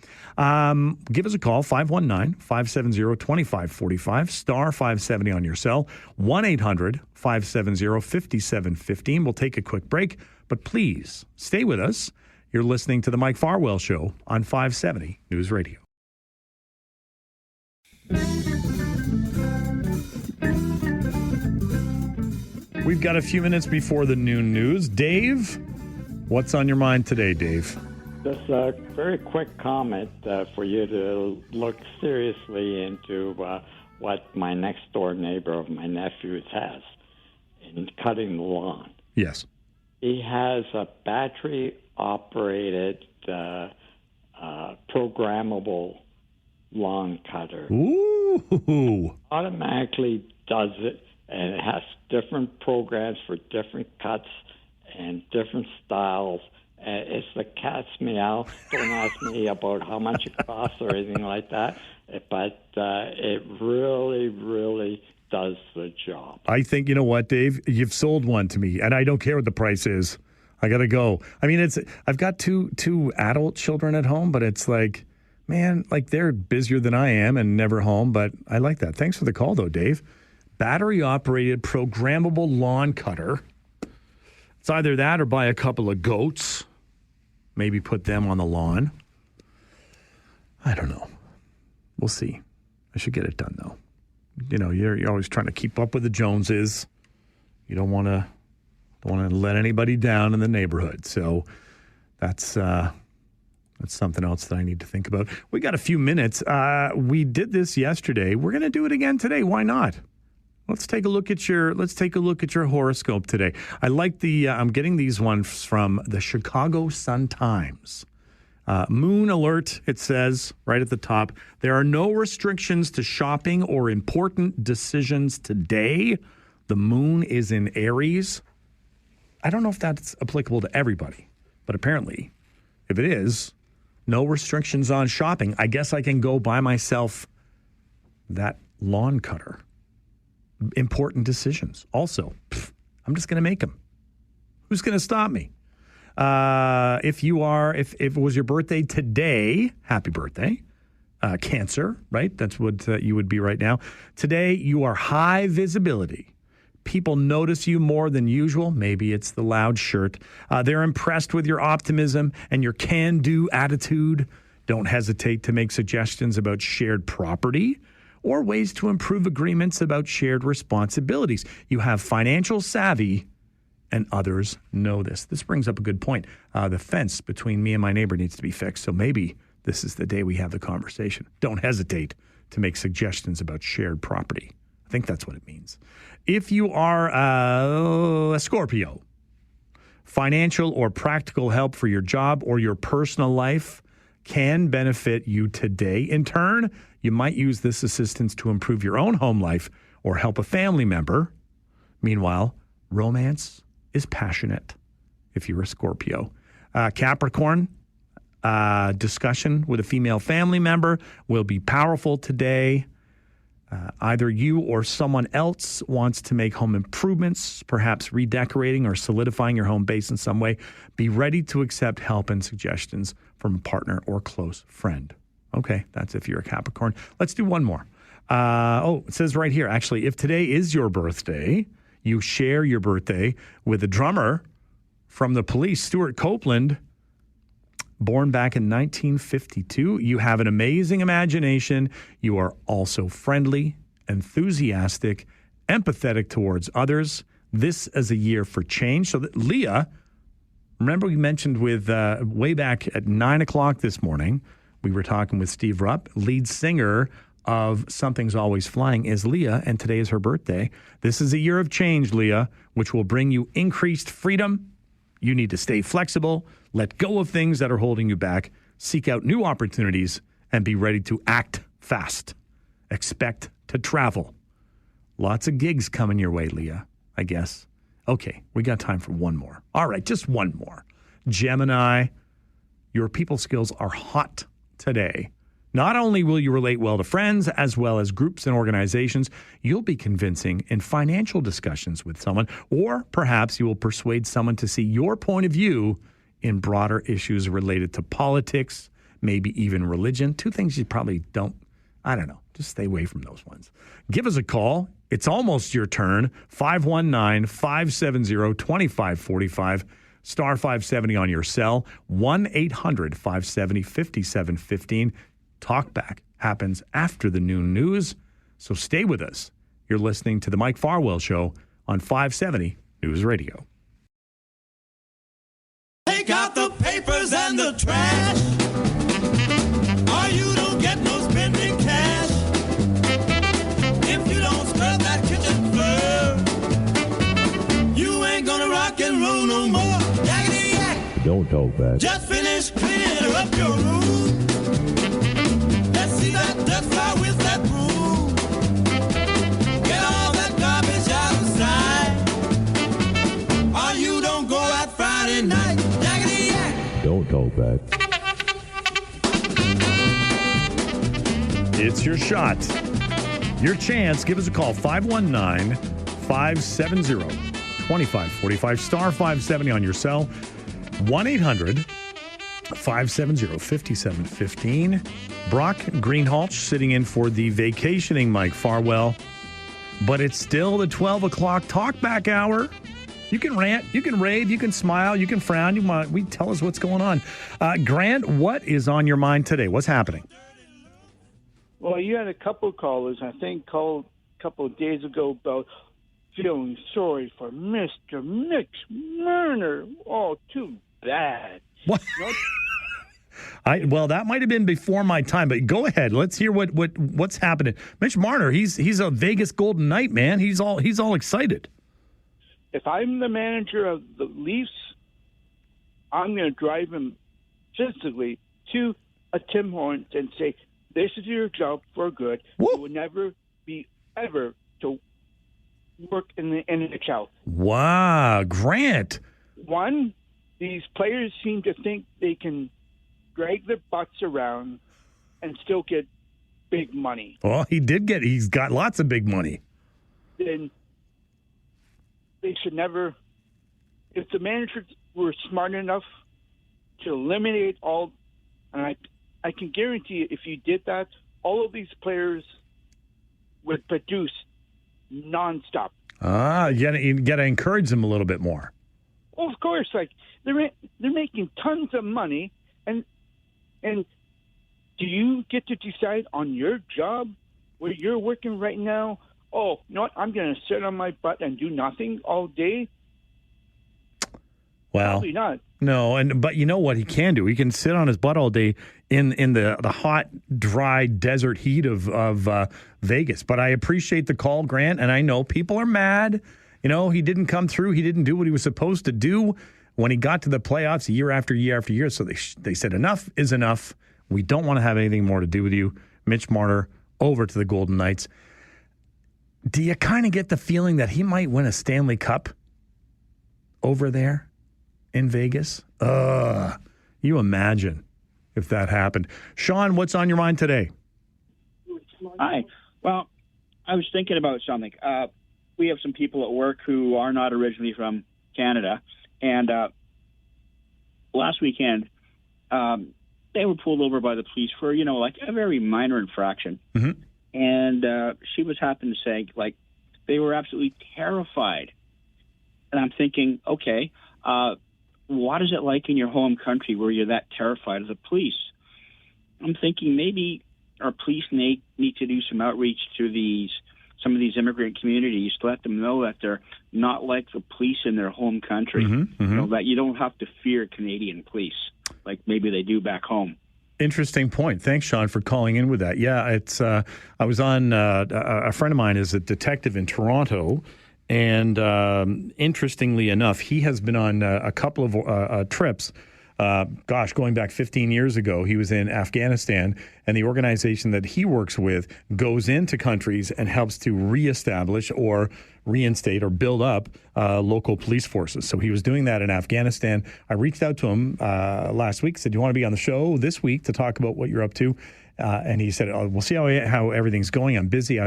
Give us a call, 519-570-2545, star 570 on your cell, 1-800-570-5715. We'll take a quick break, but please stay with us. You're listening to The Mike Farwell Show on 570 News Radio. We've got a few minutes before the noon news. Dave, what's on your mind today, Dave? Just a very quick comment for you to look seriously into what my next-door neighbor of my nephew's has in cutting the lawn. Yes. He has a battery-operated programmable lawn cutter. Ooh. Automatically does it, and it has different programs for different cuts and different styles. It's the cat's meow. Don't ask me about how much it costs or anything like that, but it really, really does the job. I think, you know what, Dave? You've sold one to me, and I don't care what the price is. I got to go. I mean, I've got two adult children at home, but it's like, man, like they're busier than I am and never home, but I like that. Thanks for the call, though, Dave. Battery-operated programmable lawn cutter. It's either that or buy a couple of goats, maybe put them on the lawn. I don't know. We'll see. I should get it done, though. You know, you're always trying to keep up with the Joneses. You don't want to let anybody down in the neighborhood. So that's something else that I need to think about. We got a few minutes. We did this yesterday. We're going to do it again today. Why not? Let's take a look at your horoscope today. I like I'm getting these ones from the Chicago Sun-Times. Moon alert, it says right at the top. There are no restrictions to shopping or important decisions today. The moon is in Aries. I don't know if that's applicable to everybody, but apparently, if it is, no restrictions on shopping. I guess I can go buy myself that lawn cutter. Important decisions. Also, I'm just going to make them. Who's going to stop me? If it was your birthday today, happy birthday. Cancer, right? That's what you would be right now. Today, you are high visibility. People notice you more than usual. Maybe it's the loud shirt. They're impressed with your optimism and your can-do attitude. Don't hesitate to make suggestions about shared property or ways to improve agreements about shared responsibilities. You have financial savvy, and others know this. This brings up a good point. The fence between me and my neighbor needs to be fixed, so maybe this is the day we have the conversation. Don't hesitate to make suggestions about shared property. I think that's what it means. If you are a Scorpio, financial or practical help for your job or your personal life can benefit you today. In turn, you might use this assistance to improve your own home life or help a family member. Meanwhile, romance is passionate if you're a Scorpio. Capricorn, discussion with a female family member will be powerful today. Either you or someone else wants to make home improvements, perhaps redecorating or solidifying your home base in some way. Be ready to accept help and suggestions from a partner or close friend. Okay, that's if you're a Capricorn. Let's do one more. It says right here, actually, if today is your birthday, you share your birthday with a drummer from the Police, Stuart Copeland, born back in 1952. You have an amazing imagination. You are also friendly, enthusiastic, empathetic towards others. This is a year for change. So that Leah, remember we mentioned with way back at 9 o'clock this morning, we were talking with Steve Rupp, lead singer of Something's Always Flying is Leah, and today is her birthday. This is a year of change, Leah, which will bring you increased freedom. You need to stay flexible, let go of things that are holding you back, seek out new opportunities, and be ready to act fast. Expect to travel. Lots of gigs coming your way, Leah, I guess. Okay, we got time for one more. All right, just one more. Gemini, your people skills are hot today. Not only will you relate well to friends, as well as groups and organizations, you'll be convincing in financial discussions with someone, or perhaps you will persuade someone to see your point of view in broader issues related to politics, maybe even religion. Two things you probably don't, I don't know, just stay away from those ones. Give us a call. It's almost your turn. 519-570-2545. Star 570 on your cell. 1-800-570-5715. Talkback happens after the noon news, so stay with us. You're listening to The Mike Farwell Show on 570 News Radio. Take out the papers and the trash, or you don't get no spending cash. If you don't scrub that kitchen floor, you ain't gonna rock and roll no more. Yakety yak. Don't talk back. Just finish cleaning up your room. Let's see that Friday night, yakety yak. Don't talk back. It's your shot. Your chance. Give us a call. 519-570-2545. Star 570 on your cell. 1-800-570-5715. Brock Greenhalgh sitting in for the vacationing Mike Farwell. But it's still the 12 o'clock Talkback Hour. You can rant, you can rave, you can smile, you can frown. We tell us what's going on. Grant, what is on your mind today? What's happening? Well, you had a couple of callers, I think, called a couple of days ago about feeling sorry for Mr. Mitch Marner. Oh, too bad. What? Well, that might have been before my time, but go ahead. Let's hear what's happening. Mitch Marner, he's a Vegas Golden Knight, man. He's all excited. If I'm the manager of the Leafs, I'm going to drive him physically to a Tim Hortons and say, this is your job for good. You will never be ever to work in the NHL. Wow, Grant. One, these players seem to think they can drag their butts around and still get big money. Well, he's got lots of big money. Then they should never, if the managers were smart enough to eliminate all, and I can guarantee you, if you did that, all of these players would produce nonstop. You got to encourage them a little bit more. Well, of course, like they're making tons of money, and do you get to decide on your job where you're working right now? Oh, you know what? I'm going to sit on my butt and do nothing all day. Well, probably not. No, but you know what he can do? He can sit on his butt all day in the hot, dry desert heat of Vegas. But I appreciate the call, Grant, and I know people are mad. You know, he didn't come through. He didn't do what he was supposed to do when he got to the playoffs year after year after year. So they said enough is enough. We don't want to have anything more to do with you. Mitch Marner over to the Golden Knights. Do you kind of get the feeling that he might win a Stanley Cup over there in Vegas? You imagine if that happened. Sean, what's on your mind today? Hi. Well, I was thinking about something. We have some people at work who are not originally from Canada, and last weekend they were pulled over by the police for, like a very minor infraction. Mm-hmm. And she was happened to say, like, they were absolutely terrified. And I'm thinking, okay, what is it like in your home country where you're that terrified of the police? I'm thinking maybe our police need to do some outreach to some of these immigrant communities to let them know that they're not like the police in their home country. Mm-hmm. That you don't have to fear Canadian police like maybe they do back home. Interesting point. Thanks, Sean, for calling in with that. Yeah, it's. I was on. A friend of mine is a detective in Toronto, and interestingly enough, he has been on a couple of trips. Going back 15 years ago, he was in Afghanistan, and the organization that he works with goes into countries and helps to reestablish or reinstate or build up local police forces. So he was doing that in Afghanistan. I reached out to him last week, said, do you want to be on the show this week to talk about what you're up to? And he said, we'll see how everything's going. I'm busy.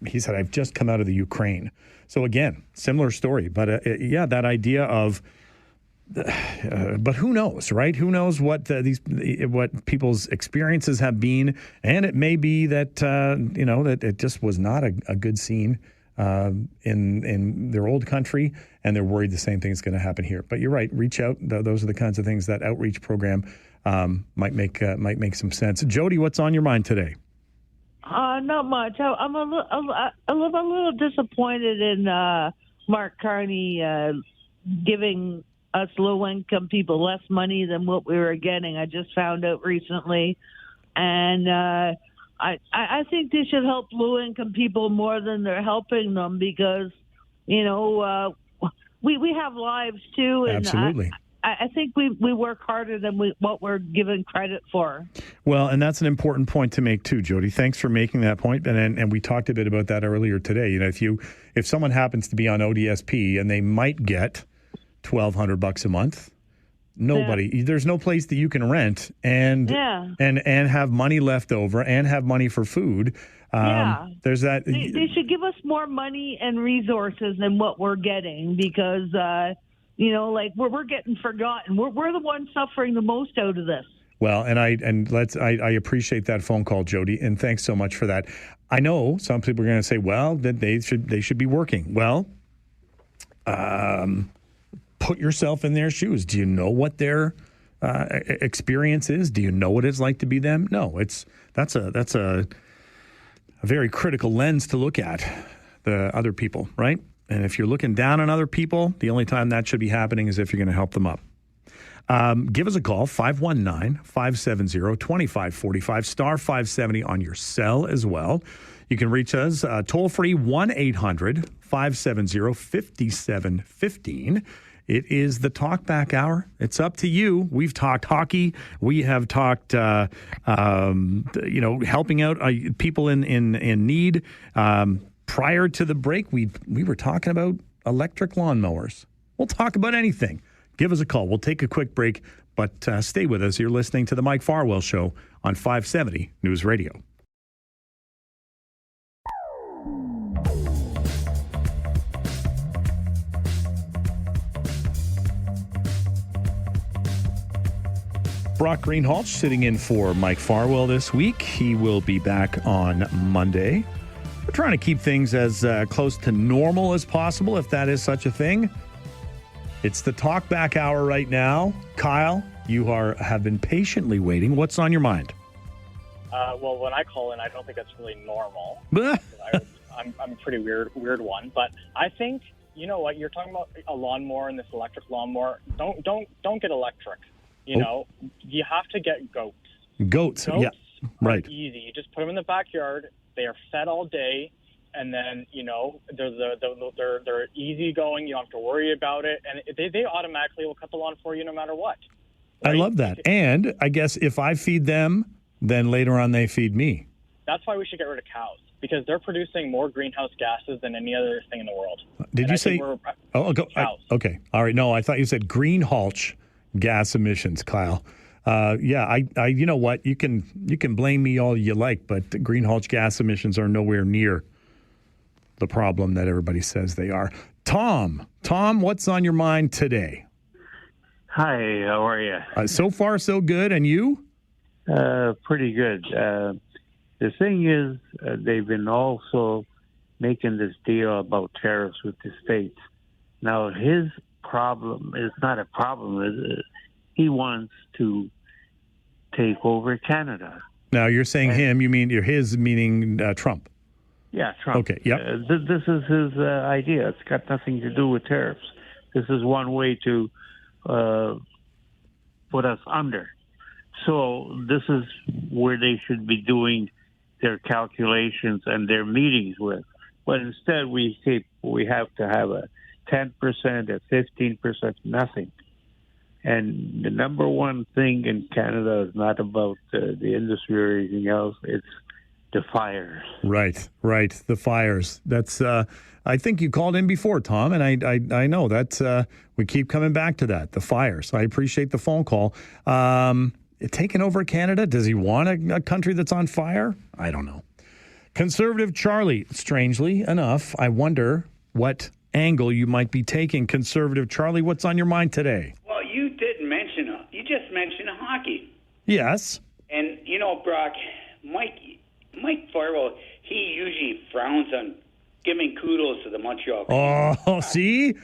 He said, I've just come out of the Ukraine. So again, similar story. But that idea of, but who knows, right? Who knows what what people's experiences have been, and it may be that that it just was not a good scene in their old country, and they're worried the same thing is going to happen here. But you're right. Reach out. Those are the kinds of things that outreach program might make some sense. Jody, what's on your mind today? Not much. I'm a little disappointed in Mark Carney giving us low-income people less money than what we were getting. I just found out recently. And I think they should help low-income people more than they're helping them because, we have lives too. And Absolutely. I think we work harder than what we're given credit for. Well, and that's an important point to make too, Jody. Thanks for making that point. And we talked a bit about that earlier today. If someone happens to be on ODSP and they might get $1,200 a month, Nobody. There's no place that you can rent and have money left over and have money for food. There's that. They should give us more money and resources than what we're getting because, like we're getting forgotten. We're the ones suffering the most out of this. Well, and I appreciate that phone call, Jody, and thanks so much for that. I know some people are going to say, well, that they should be working. Well, put yourself in their shoes. Do you know what their experience is? Do you know what it's like to be them? No, that's a very critical lens to look at the other people, right? And if you're looking down on other people, the only time that should be happening is if you're going to help them up. Give us a call, 519-570-2545, star 570 on your cell as well. You can reach us toll-free 1-800-570-5715. It is the Talkback Hour. It's up to you. We've talked hockey. We have talked, helping out people in need. Prior to the break, we were talking about electric lawnmowers. We'll talk about anything. Give us a call. We'll take a quick break, but stay with us. You're listening to the Mike Farwell Show on 570 News Radio. Brock Greenhalgh sitting in for Mike Farwell this week. He will be back on Monday. We're trying to keep things as close to normal as possible, if that is such a thing. It's the Talkback Hour right now. Kyle, you have been patiently waiting. What's on your mind? Well, when I call in, I don't think that's really normal. I'm a pretty weird one. But I think, you know what, you're talking about a lawnmower and this electric lawnmower. Don't get electric. You know, you have to get goats. Goats, yeah, right. Easy. You just put them in the backyard. They are fed all day, and then they're easy going. You don't have to worry about it, and they automatically will cut the lawn for you no matter what. Right? I love that. And I guess if I feed them, then later on they feed me. That's why we should get rid of cows, because they're producing more greenhouse gases than any other thing in the world. Did you say? Cows. Okay, all right. No, I thought you said Greenhalgh gas emissions, Kyle. I you know what? You can blame me all you like, but the Greenhalgh gas emissions are nowhere near the problem that everybody says they are. Tom, what's on your mind today? Hi, how are you? So far, so good. And you? Pretty good. The thing is, they've been also making this deal about tariffs with the states. Now, his problem is not a problem. He wants to take over Canada. Now, you're saying him, you mean his meaning Trump? Yeah, Trump. Okay, yep. This is his idea. It's got nothing to do with tariffs. This is one way to put us under. So this is where they should be doing their calculations and their meetings with. But instead, we have to have a 10%, a 15%, nothing. And the number one thing in Canada is not about the industry or anything else. It's the fires. Right. The fires. That's. I think you called in before, Tom, and I know that we keep coming back to that. The fires. I appreciate the phone call. Taking over Canada. Does he want a country that's on fire? I don't know. Conservative Charlie. Strangely enough, I wonder what angle you might be taking. Conservative Charlie, what's on your mind today? Well, you just mentioned hockey. Yes. And, Brock, Mike Farwell, he usually frowns on giving kudos to the Montreal Canadiens. Oh, see?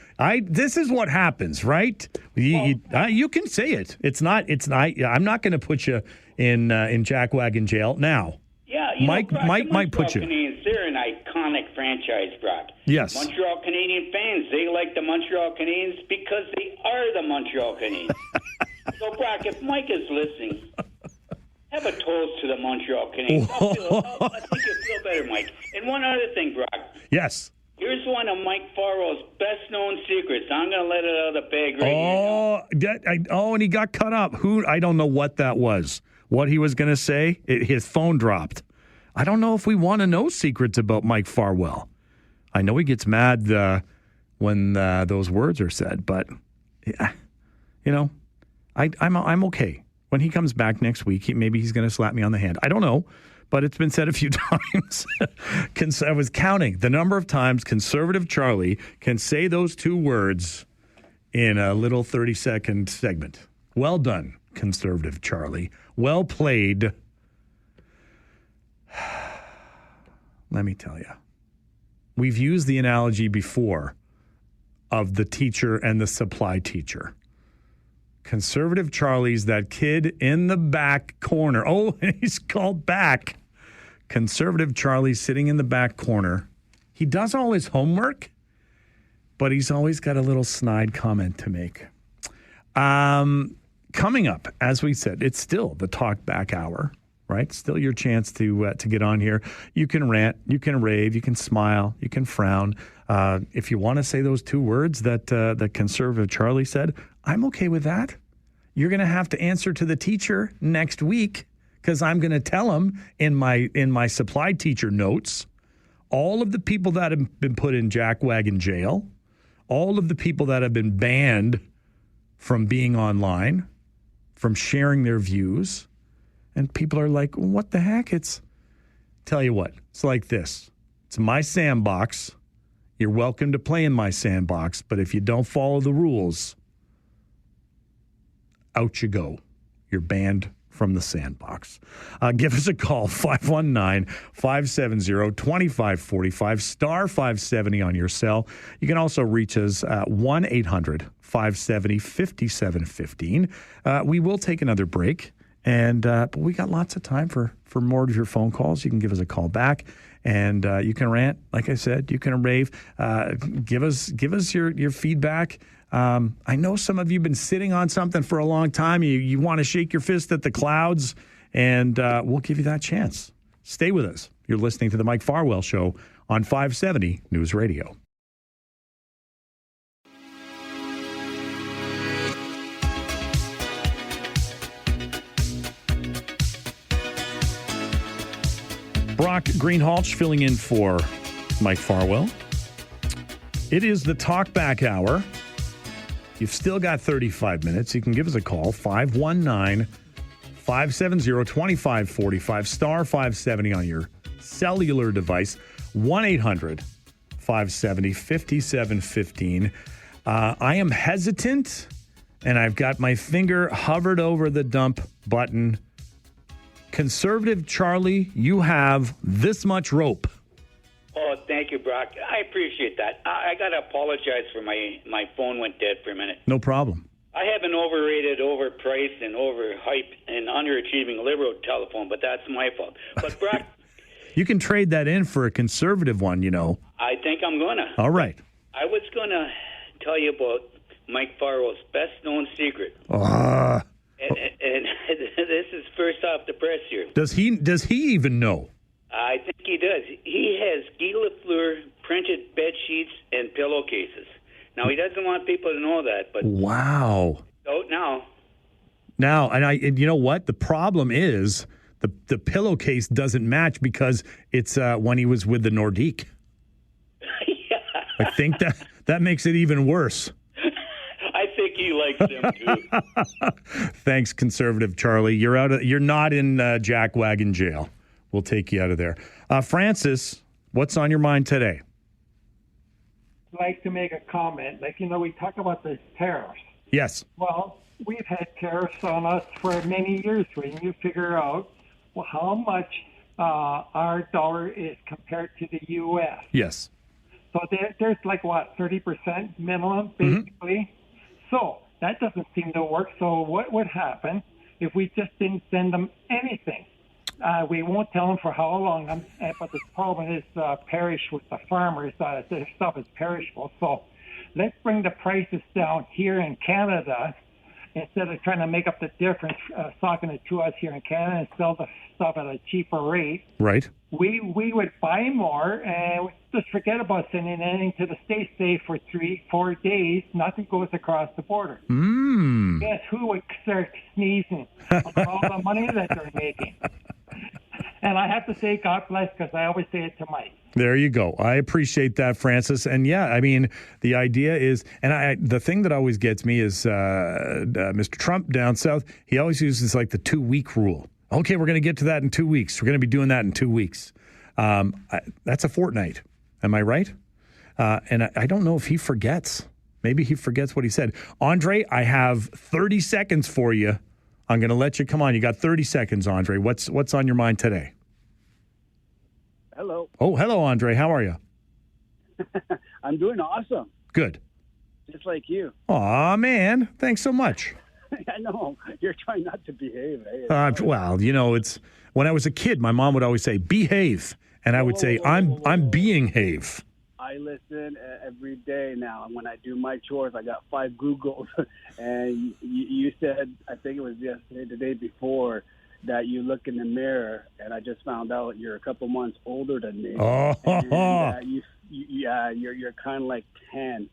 This is what happens, right? You can say it. It's not. I'm not going to put you in jackwagon jail now. Yeah, Mike might put you. Canadiens, they're an iconic franchise, Brock. Yes. Montreal Canadian fans, they like the Montreal Canadiens because they are the Montreal Canadiens. So, Brock, if Mike is listening, have a toast to the Montreal Canadiens. I think you'll feel better, Mike. And one other thing, Brock. Yes. Here's one of Mike Farwell's best-known secrets. I'm going to let it out of the bag right here. And he got cut up. I don't know what that was. What he was going to say, his phone dropped. I don't know if we want to know secrets about Mike Farwell. I know he gets mad when those words are said, but yeah, I'm okay. When he comes back next week, maybe he's going to slap me on the hand. I don't know, but it's been said a few times. I was counting the number of times Conservative Charlie can say those two words in a little 30-second segment. Well done, Conservative Charlie. Well played. Let me tell you, we've used the analogy before of the teacher and the supply teacher. Conservative Charlie's that kid in the back corner. Oh, he's called back. Conservative Charlie's sitting in the back corner. He does all his homework, but he's always got a little snide comment to make. Coming up, as we said, it's still the Talkback Hour, right? Still your chance to get on here. You can rant, you can rave, you can smile, you can frown. If you want to say those two words that Conservative Charlie said, I'm okay with that. You're going to have to answer to the teacher next week because I'm going to tell him in my supply teacher notes all of the people that have been put in jackwagon jail, all of the people that have been banned from being online, from sharing their views. And people are like, what the heck? Tell you what, it's like this. It's my sandbox. You're welcome to play in my sandbox, but if you don't follow the rules, out you go. You're banned from the sandbox. Give us a call, 519-570-2545, star 570 on your cell. You can also reach us at 1-800-570-5715. We will take another break, but we got lots of time for more of your phone calls. You can give us a call back. And you can rant, like I said, you can rave. Give us your feedback. I know some of you have been sitting on something for a long time. You want to shake your fist at the clouds, and we'll give you that chance. Stay with us. You're listening to the Mike Farwell Show on 570 News Radio. Brock Greenhalgh filling in for Mike Farwell. It is the Talkback Hour. You've still got 35 minutes. You can give us a call, 519-570-2545, star 570 on your cellular device, 1-800-570-5715. I am hesitant, and I've got my finger hovered over the dump button. Conservative Charlie, you have this much rope. Oh, thank you, Brock. I appreciate that. I got to apologize for my phone went dead for a minute. No problem. I have an overrated, overpriced, and overhyped and underachieving liberal telephone, but that's my fault. But, Brock... You can trade that in for a conservative one, you know. I think I'm going to. All right. I was going to tell you about Mike Farwell's best-known secret. And this is first off the press here. Does he even know? I think he does. He has Guy Lafleur printed bed sheets and pillowcases. Now, he doesn't want people to know that, but... Wow. So now, and you know what? The problem is the pillowcase doesn't match because it's when he was with the Nordique. Yeah. I think that makes it even worse. I think he likes them too. Thanks, Conservative Charlie. You're not in jackwagon jail. We'll take you out of there. Francis, what's on your mind today? I'd like to make a comment. We talk about the tariffs. Yes. Well, we've had tariffs on us for many years. When you figure out how much our dollar is compared to the U.S. Yes. So there's 30% minimum, basically. So that doesn't seem to work. So what would happen if we just didn't send them anything? We won't tell them for how long, but the problem is perish with the farmers. Their stuff is perishable. So let's bring the prices down here in Canada instead of trying to make up the difference, stocking it to us here in Canada and sell the stuff at a cheaper rate. Right. We would buy more and just forget about sending anything to the States, say, for 3-4 days. Nothing goes across the border. Guess who would start sneezing about all the money that they're making? And I have to say God bless because I always say it to Mike. There you go. I appreciate that, Francis. And yeah, I mean, the idea is, and the thing that always gets me is Mr. Trump down south, he always uses like the 2-week rule. Okay, we're going to get to that in 2 weeks. We're going to be doing that in 2 weeks. That's a fortnight. Am I right? And I don't know if he forgets. Maybe he forgets what he said. Andre, I have 30 seconds for you. I'm going to let you come on. You got 30 seconds, Andre. What's on your mind today? Hello. Oh, hello, Andre. How are you? I'm doing awesome. Good. Just like you. Aw, man. Thanks so much. I know. You're trying not to behave. Eh? Well, you know, it's when I was a kid, my mom would always say, behave. And I would say, I'm being have. I listen every day now. And when I do my chores, I got 5 Googles. And you said, I think it was yesterday, the day before, that you look in the mirror, and I just found out you're a couple months older than me. Oh, and, you're kind of like 10.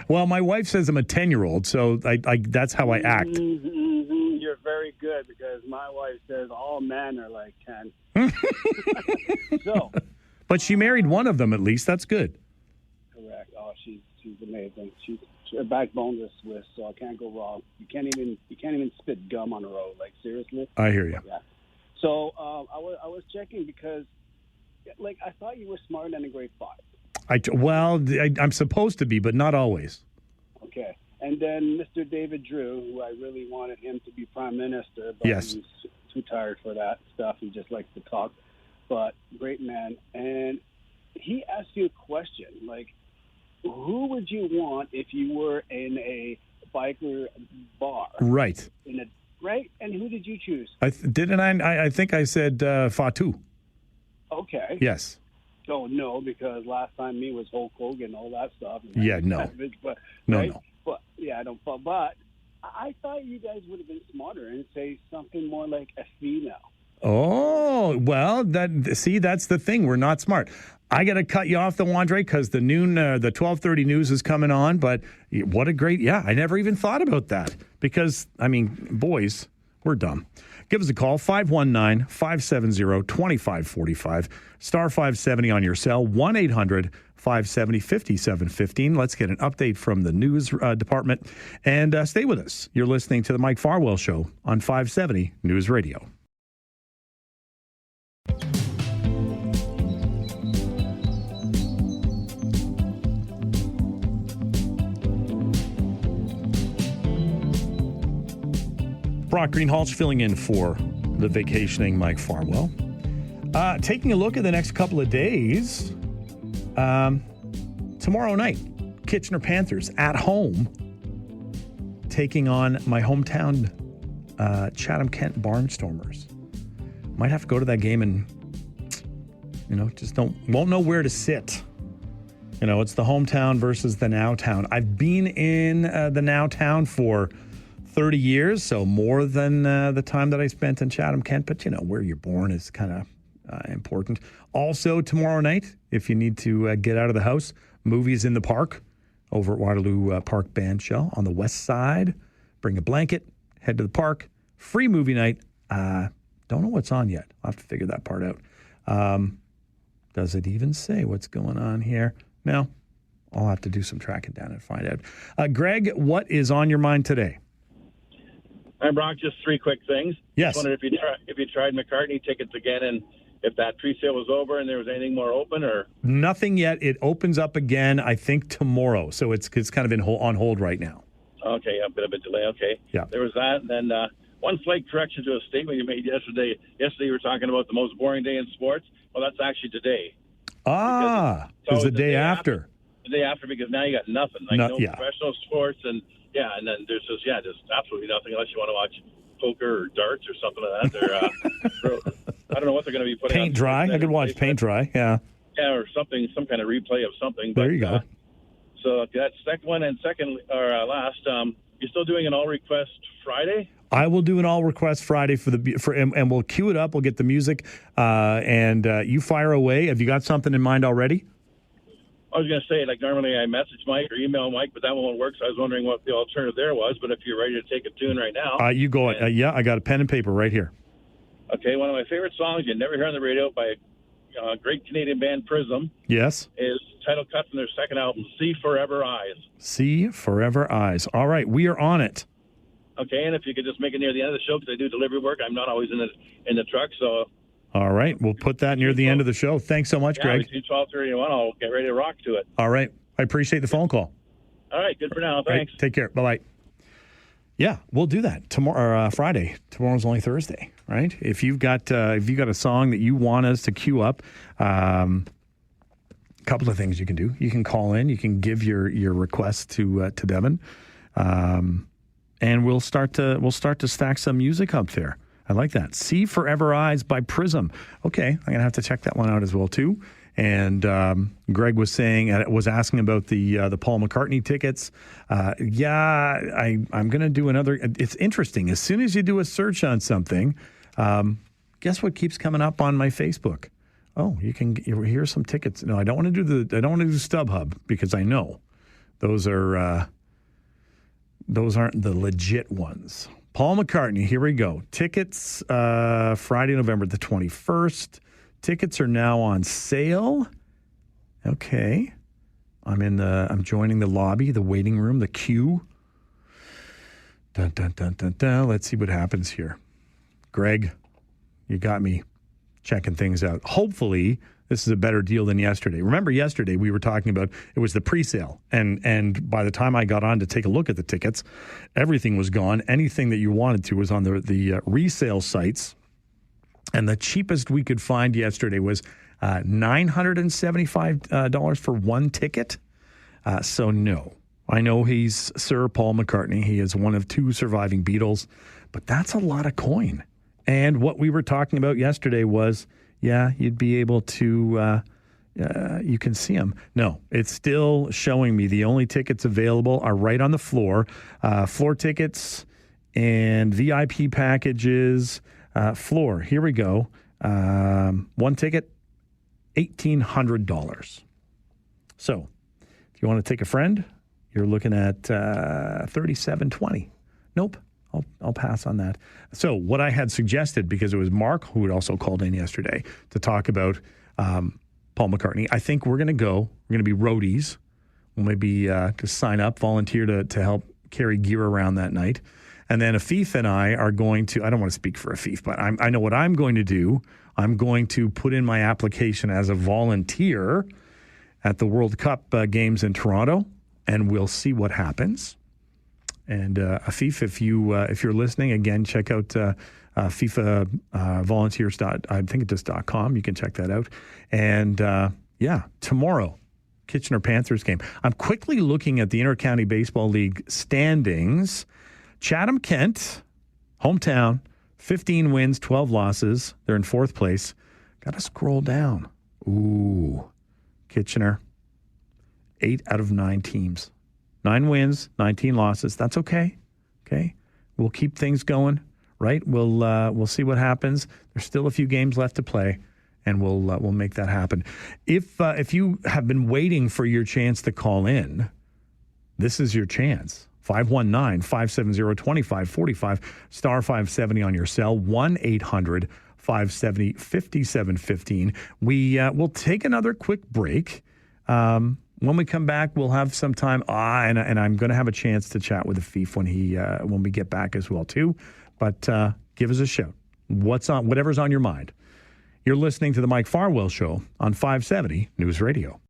Well, my wife says I'm a 10-year-old, so I that's how I act. Mm-hmm. You're very good because my wife says all men are like 10. So, but she married one of them at least. That's good. Correct. Oh, she's amazing. Her backbone is Swiss, so I can't go wrong. You can't even spit gum on the road. Like seriously. I hear you. Yeah. So I was checking because, like, I thought you were smarter than a grade 5. I'm supposed to be, but not always. Okay. And then Mr. David Drew, who I really wanted him to be prime minister, but yes. He's too tired for that stuff. He just likes to talk. But great man. And he asked you a question, like, who would you want if you were in a biker bar? Right. Right? And who did you choose? I think I said Fatu. Okay. Yes. Oh, no, because last time me was Hulk Hogan, all that stuff. Yeah, no. But, no, right? no. But, yeah, I don't. But I thought you guys would have been smarter and say something more like a female. Oh, well, that's the thing. We're not smart. I got to cut you off, though, Andre, because the 12:30 news is coming on. But what a great, I never even thought about that because, I mean, boys, we're dumb. Give us a call, 519-570-2545, star 570 on your cell, 1-800-570-5715. Let's get an update from the news department. And stay with us. You're listening to the Mike Farwell Show on 570 News Radio. Brock Greenhalgh filling in for the vacationing Mike Farwell. Taking a look at the next couple of days. Tomorrow night, Kitchener Panthers at home taking on my hometown Chatham-Kent Barnstormers. Might have to go to that game and, just won't know where to sit. It's the hometown versus the now town. I've been in the now town for 30 years, so more than the time that I spent in Chatham-Kent. But, where you're born is kind of important. Also, tomorrow night, if you need to get out of the house, movies in the park over at Waterloo Park Band Shell on the west side. Bring a blanket, head to the park. Free movie night. Don't know what's on yet. I'll have to figure that part out. Does it even say what's going on here? No. I'll have to do some tracking down and find out. Greg, what is on your mind today? Hi, Brock. Just 3 quick things. Yes. Just wondered if you tried McCartney tickets again, and if that pre-sale was over and there was anything more open, or nothing yet. It opens up again, I think, tomorrow. So it's kind of on hold right now. Okay, a bit of a delay. Okay. Yeah. There was that, and then one slight correction to a statement you made yesterday. Yesterday you were talking about the most boring day in sports. Well, that's actually today. It was the day after. The day after, because now you got nothing. Professional sports and. Yeah, and then there's just absolutely nothing unless you want to watch poker or darts or something like that. I don't know what they're going to be putting paint dry. I could watch paint dry. Yeah. Yeah, or something, some kind of replay of something. There you go. So that's second one, and second or last. You're still doing an all request Friday? I will do an all request Friday and we'll cue it up. We'll get the music and you fire away. Have you got something in mind already? I was going to say, normally I message Mike or email Mike, but that won't work, so I was wondering what the alternative there was. But if you're ready to take a tune right now. You go. I got a pen and paper right here. Okay, one of my favorite songs you never hear on the radio by a great Canadian band, Prism, Yes. is title cut from their second album, See Forever Eyes. See Forever Eyes. All right, we are on it. Okay, and if you could just make it near the end of the show, because I do delivery work, I'm not always in the truck, so... All right, we'll put that near the end of the show. Thanks so much, Greg. Between 12:30 and 1, I'll get ready to rock to it. All right, I appreciate the phone call. All right, good for now. All Thanks. right, take care. Bye-bye. Yeah, we'll do that tomorrow. Friday. Tomorrow's only Thursday, right? If you've got a song that you want us to queue up, couple of things you can do. You can call in. You can give your request to Devin, and we'll start to stack some music up there. I like that. See Forever Eyes by Prism. Okay, I'm gonna have to check that one out as well too. And Greg was asking about the Paul McCartney tickets. I'm going to do another. It's interesting. As soon as you do a search on something, guess what keeps coming up on my Facebook? Oh, here's some tickets. No, I don't want to do StubHub because I know those aren't the legit ones. Paul McCartney. Here we go. Tickets Friday, November the 21st. Tickets are now on sale. Okay. I'm joining the lobby, the waiting room, the queue. Dun, dun, dun, dun, dun. Let's see what happens here. Greg, you got me checking things out. Hopefully, this is a better deal than yesterday. Remember yesterday we were talking about it was the pre-sale. And by the time I got on to take a look at the tickets, everything was gone. Anything that you wanted to was on the resale sites. And the cheapest we could find yesterday was $975 for one ticket. So no, I know he's Sir Paul McCartney. He is one of two surviving Beatles, but that's a lot of coin. And what we were talking about yesterday was, you'd be able to, you can see them. No, it's still showing me the only tickets available are right on the floor. Floor tickets and VIP packages. Floor, here we go. One ticket, $1,800. So if you want to take a friend, you're looking at $3,720. Nope, I'll pass on that. So what I had suggested, because it was Mark who had also called in yesterday to talk about Paul McCartney, I think we're going to be roadies. We'll maybe just sign up, volunteer to help carry gear around that night. And then Afif and I are going to, I don't want to speak for Afif, but I know what I'm going to do. I'm going to put in my application as a volunteer at the World Cup games in Toronto, and we'll see what happens. And Afif, if you're listening, again, check out FIFA volunteers. I think it's just .com. You can check that out. And tomorrow, Kitchener Panthers game. I'm quickly looking at the Intercounty Baseball League standings. Chatham-Kent, hometown, 15 wins, 12 losses. They're in fourth place. Got to scroll down. Ooh, Kitchener, 8 out of 9 teams. 9 wins, 19 losses. That's okay. Okay, we'll keep things going, right? We'll see what happens. There's still a few games left to play, and we'll make that happen. If you have been waiting for your chance to call in, this is your chance. 519-570-2545, star 570 on your cell, 1-800-570-5715. We'll take another quick break. When we come back, we'll have some time. And I'm going to have a chance to chat with Afif when we get back as well, too. But give us a shout. Whatever's on your mind. You're listening to the Mike Farwell Show on 570 News Radio.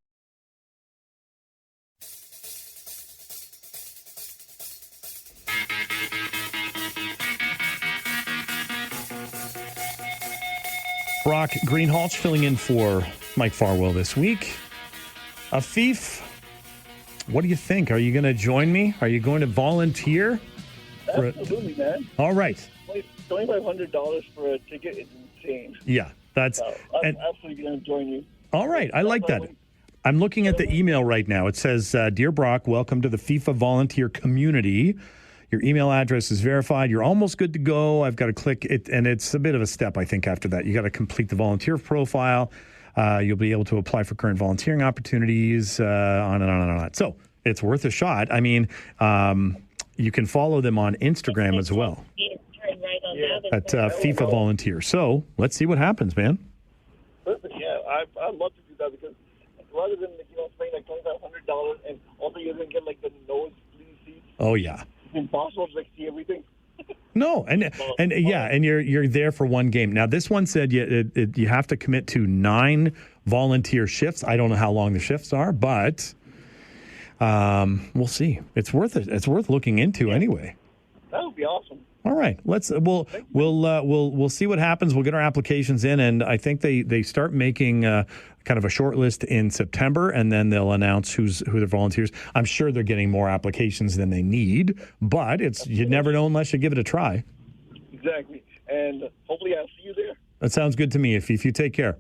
Brock Greenhalgh filling in for Mike Farwell this week. Afif, what do you think? Are you going to join me? Are you going to volunteer? Absolutely, man. All right. $2,500 for a ticket is insane. Yeah, that's... I'm absolutely going to join you. All right, I like that. I'm looking at the email right now. It says, Dear Brock, welcome to the FIFA volunteer community. Your email address is verified. You're almost good to go. I've got to click it, and it's a bit of a step, I think, after that. You got to complete the volunteer profile. You'll be able to apply for current volunteering opportunities, on and on and on. So it's worth a shot. I mean, you can follow them on Instagram as well. at FIFA Volunteer. So let's see what happens, man. Perfect. Yeah, I'd love to do that because rather than spending like $2,500 and also you're gonna get like the nosebleed seats. Oh yeah. It's impossible to like see everything. No, and you're there for one game. Now this one said you have to commit to 9 volunteer shifts. I don't know how long the shifts are, but we'll see. It's worth it. It's worth looking into anyway. That would be awesome. All right, we'll see what happens. We'll get our applications in, and I think they start making kind of a short list in September, and then they'll announce who their volunteers. I'm sure they're getting more applications than they need, but you never know unless you give it a try. Exactly, and hopefully I'll see you there. That sounds good to me. If you take care.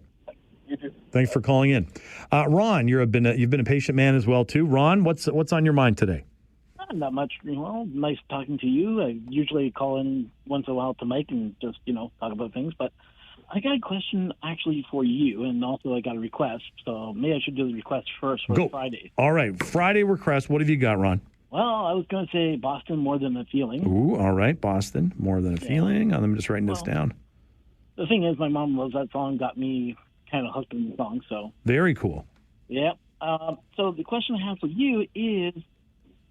You too. Thanks for calling in, Ron. You've been a patient man as well too. Ron, what's on your mind today? Not much. Well, nice talking to you. I usually call in once in a while to Mike and just, talk about things. But I got a question actually for you, and also I got a request. So maybe I should do the request first for Friday. All right. Friday request. What have you got, Ron? Well, I was going to say Boston, More Than a Feeling. Ooh, all right. Boston, More Than a Feeling. I'm just writing this down. The thing is, my mom loves that song, got me kind of hooked in the song. So very cool. Yeah. So the question I have for you is,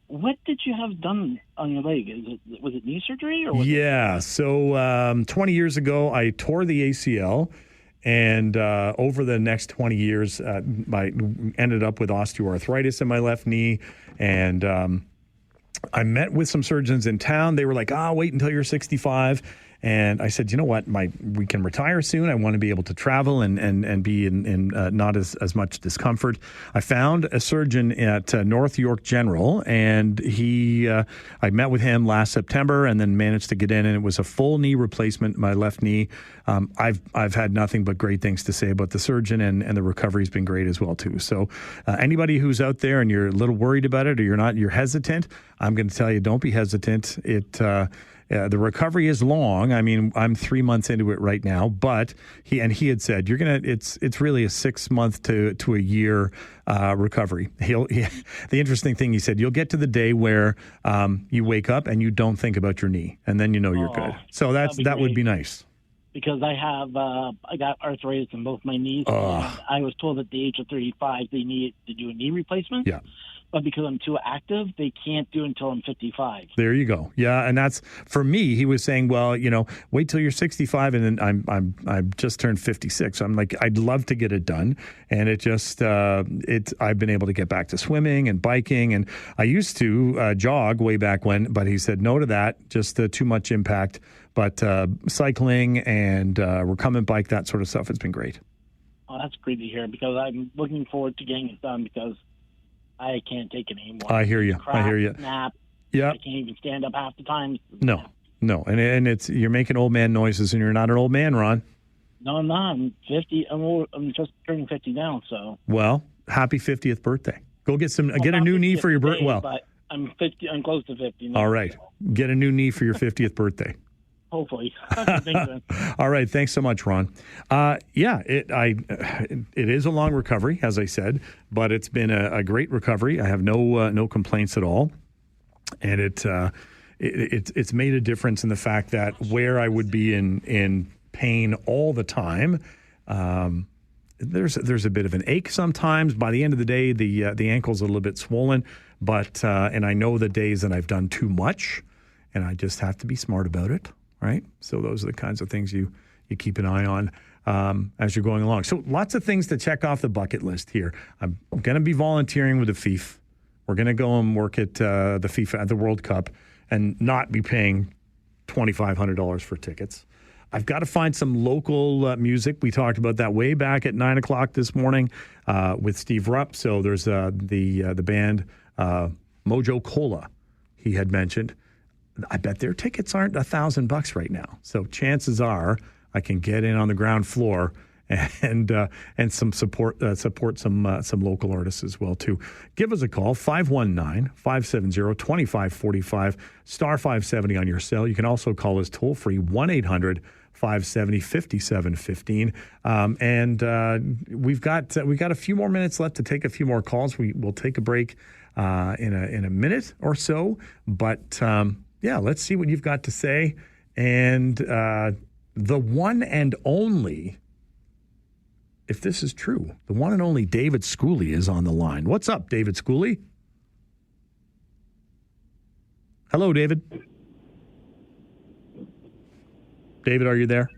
what did you have done on your leg? Was it knee surgery? Or so 20 years ago, I tore the ACL, and over the next 20 years, I ended up with osteoarthritis in my left knee, and I met with some surgeons in town. They were like, wait until you're 65. And I said, you know what, we can retire soon. I want to be able to travel and be in not as much discomfort. I found a surgeon at North York General, and I met with him last September and then managed to get in, and it was a full knee replacement, my left knee. I've had nothing but great things to say about the surgeon, and the recovery's been great as well too. So anybody who's out there and you're a little worried about it, or you're hesitant, I'm going to tell you, don't be hesitant. The recovery is long. I mean, I'm 3 months into it right now, but he had said it's really a 6 month to a year recovery. The interesting thing, he said, you'll get to the day where you wake up and you don't think about your knee, and then you're good. So that would be nice. Because I got arthritis in both my knees. And I was told at the age of 35 they need to do a knee replacement. Yeah. But because I'm too active, they can't do it until I'm 55. There you go. Yeah, and that's for me. He was saying, well, wait till you're 65, and then I'm just turned 56. So I'm like, I'd love to get it done, and I've been able to get back to swimming and biking, and I used to jog way back when, but he said no to that, just too much impact. But cycling and recumbent bike, that sort of stuff, has been great. Oh, that's great to hear, because I'm looking forward to getting it done, because I can't take it anymore. I hear you. Snap. Yeah. I can't even stand up half the time. No. And you're making old man noises, and you're not an old man, Ron. No, I'm not. I'm 50. I'm just turning 50 now, so. Well, happy 50th birthday. Go get a new knee for your birthday. Well, but I'm 50. I'm close to 50 now. All right. Get a new knee for your 50th birthday. Hopefully. All right. Thanks so much, Ron. It is a long recovery, as I said, but it's been a great recovery. I have no complaints at all, and it's made a difference in the fact that where I would be in pain all the time, there's a bit of an ache sometimes. By the end of the day, the ankle's a little bit swollen, but and I know the days that I've done too much, and I just have to be smart about it. Right? So those are the kinds of things you keep an eye on as you're going along. So lots of things to check off the bucket list here. I'm going to be volunteering with the FIF. We're going to go and work at the FIFA at the World Cup and not be paying $2,500 for tickets. I've got to find some local music. We talked about that way back at 9 o'clock this morning with Steve Rupp. So there's the band Mojo Cola he had mentioned. I bet their tickets aren't $1,000 right now. So chances are I can get in on the ground floor and some support some local artists as well too. Give us a call, 519-570-2545, star 570 on your cell. You can also call us toll free, 1-800-570-5715. We've got a few more minutes left to take a few more calls. We'll take a break in a minute or so, but let's see what you've got to say. And the one and only, if this is true, the one and only David Schooley is on the line. What's up, David Schooley? Hello, David. David, are you there?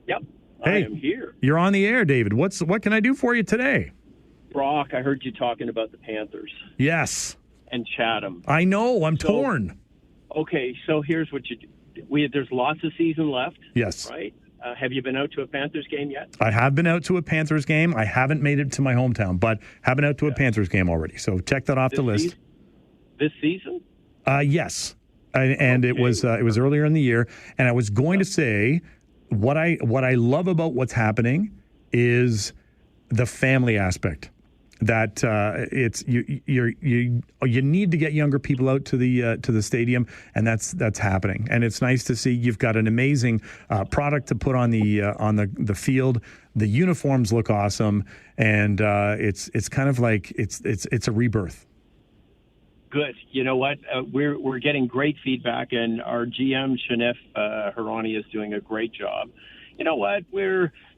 Yep. Hey, I am here. You're on the air, David. What can I do for you today? Brock, I heard you talking about the Panthers. Yes. And Chatham. I know. I'm torn. Okay, so here's what you do. There's lots of season left. Yes. Right? Have you been out to a Panthers game yet? I have been out to a Panthers game. I haven't made it to my hometown, but have been out to a Panthers game already. So check that off the list. This season? Yes. And it was earlier in the year. And I was going to say what I love about what's happening is the family aspect. That it's you need to get younger people out to the stadium, and that's happening. And it's nice to see you've got an amazing product to put on the field. The uniforms look awesome, and it's kind of like it's a rebirth. Good. You know what? We're getting great feedback, and our GM Shanif Hirani is doing a great job. You know what?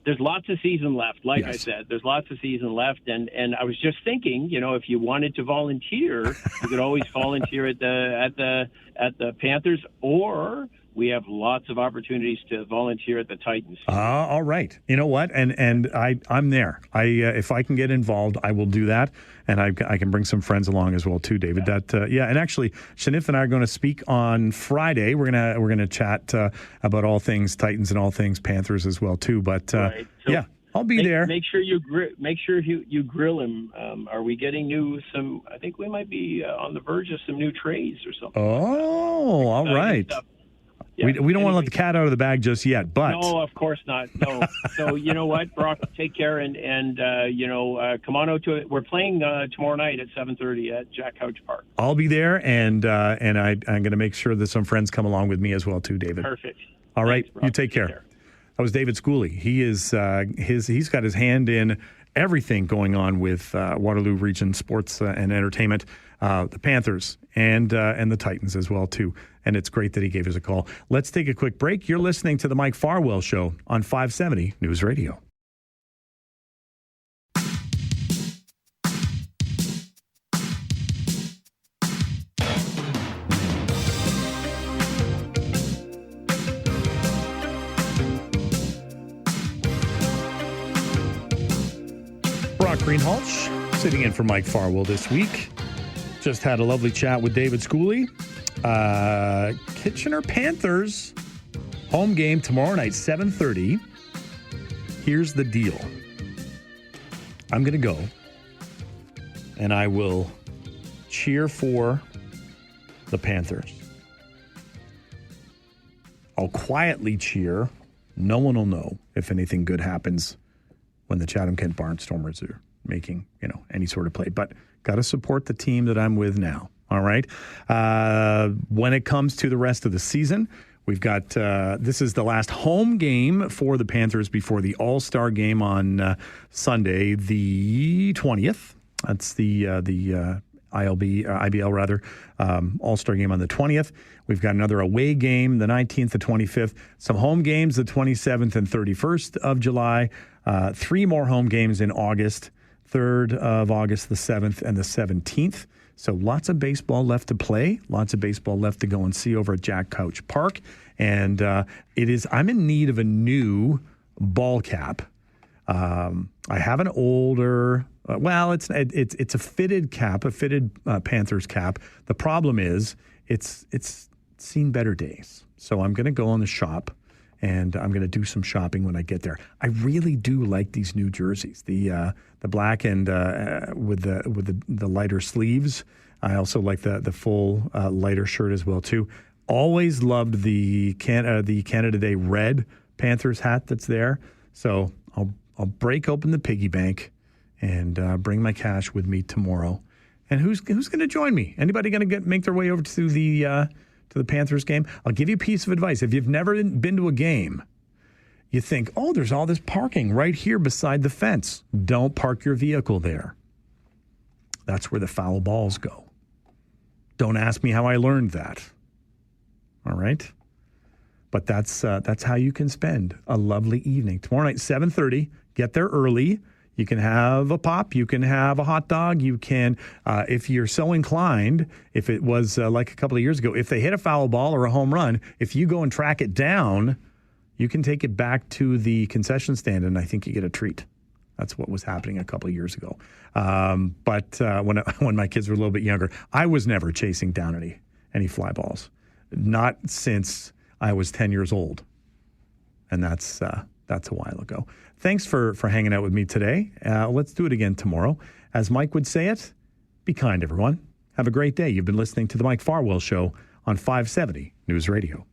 There's lots of season left. Like I said, there's lots of season left, and I was just thinking, if you wanted to volunteer, you could always volunteer at the Panthers, or we have lots of opportunities to volunteer at the Titans. All right. You know what? And I'm there. If I can get involved, I will do that. And I can bring some friends along as well too, David. And actually, Shanif and I are going to speak on Friday. We're gonna chat about all things Titans and all things Panthers as well too. But right. So I'll be there. Make sure you grill him. Are we getting some? I think we might be on the verge of some new trays or something. Oh, all right. Stuff. Yeah. We don't want to let the cat out of the bag just yet, but no, of course not. No. So you know what, Brock, take care and come on out to it. We're playing tomorrow night at 7:30 at Jack Couch Park. I'll be there, and I'm going to make sure that some friends come along with me as well too, David. Perfect. All right, Thanks, Brock. you take care. That was David Schooley. He is he's got his hand in everything going on with Waterloo Region sports and entertainment, the Panthers and the Titans as well too. And it's great that he gave us a call. Let's take a quick break. You're listening to the Mike Farwell Show on 570 News Radio. Brock Greenhalgh sitting in for Mike Farwell this week. Just had a lovely chat with David Schooley. Kitchener Panthers home game tomorrow night, 7:30. Here's the deal. I'm going to go, and I will cheer for the Panthers. I'll quietly cheer. No one will know if anything good happens when the Chatham-Kent Barnstormers are making, any sort of play. But got to support the team that I'm with now. All right. When it comes to the rest of the season, we've got this is the last home game for the Panthers before the All-Star game on Sunday, the 20th. That's the IBL rather, All-Star game on the 20th. We've got another away game, the 19th, the 25th. Some home games, the 27th and 31st of July. 3 more home games in August, 3rd of August, the 7th and the 17th. So lots of baseball left to play, lots of baseball left to go and see over at Jack Couch Park. And I'm in need of a new ball cap. I have an older, it's a fitted cap, a fitted Panthers cap. The problem is it's seen better days. So I'm going to go on the shop and I'm going to do some shopping when I get there. I really do like these new jerseys, the black and with the lighter sleeves. I also like the full lighter shirt as well too. Always loved the Canada Day red Panthers hat that's there. So I'll break open the piggy bank and bring my cash with me tomorrow. And who's going to join me? Anybody going to make their way over to the Panthers game? I'll give you a piece of advice. If you've never been to a game, you think, oh, there's all this parking right here beside the fence. Don't park your vehicle there. That's where the foul balls go. Don't ask me how I learned that. All right? But that's how you can spend a lovely evening. Tomorrow night, 7:30, get there early. You can have a pop. You can have a hot dog. You can, if you're so inclined, if it was like a couple of years ago, if they hit a foul ball or a home run, if you go and track it down, you can take it back to the concession stand, and I think you get a treat. That's what was happening a couple of years ago. But when my kids were a little bit younger, I was never chasing down any fly balls. Not since I was 10 years old. And that's a while ago. Thanks for hanging out with me today. Let's do it again tomorrow. As Mike would say it, be kind, everyone. Have a great day. You've been listening to The Mike Farwell Show on 570 News Radio.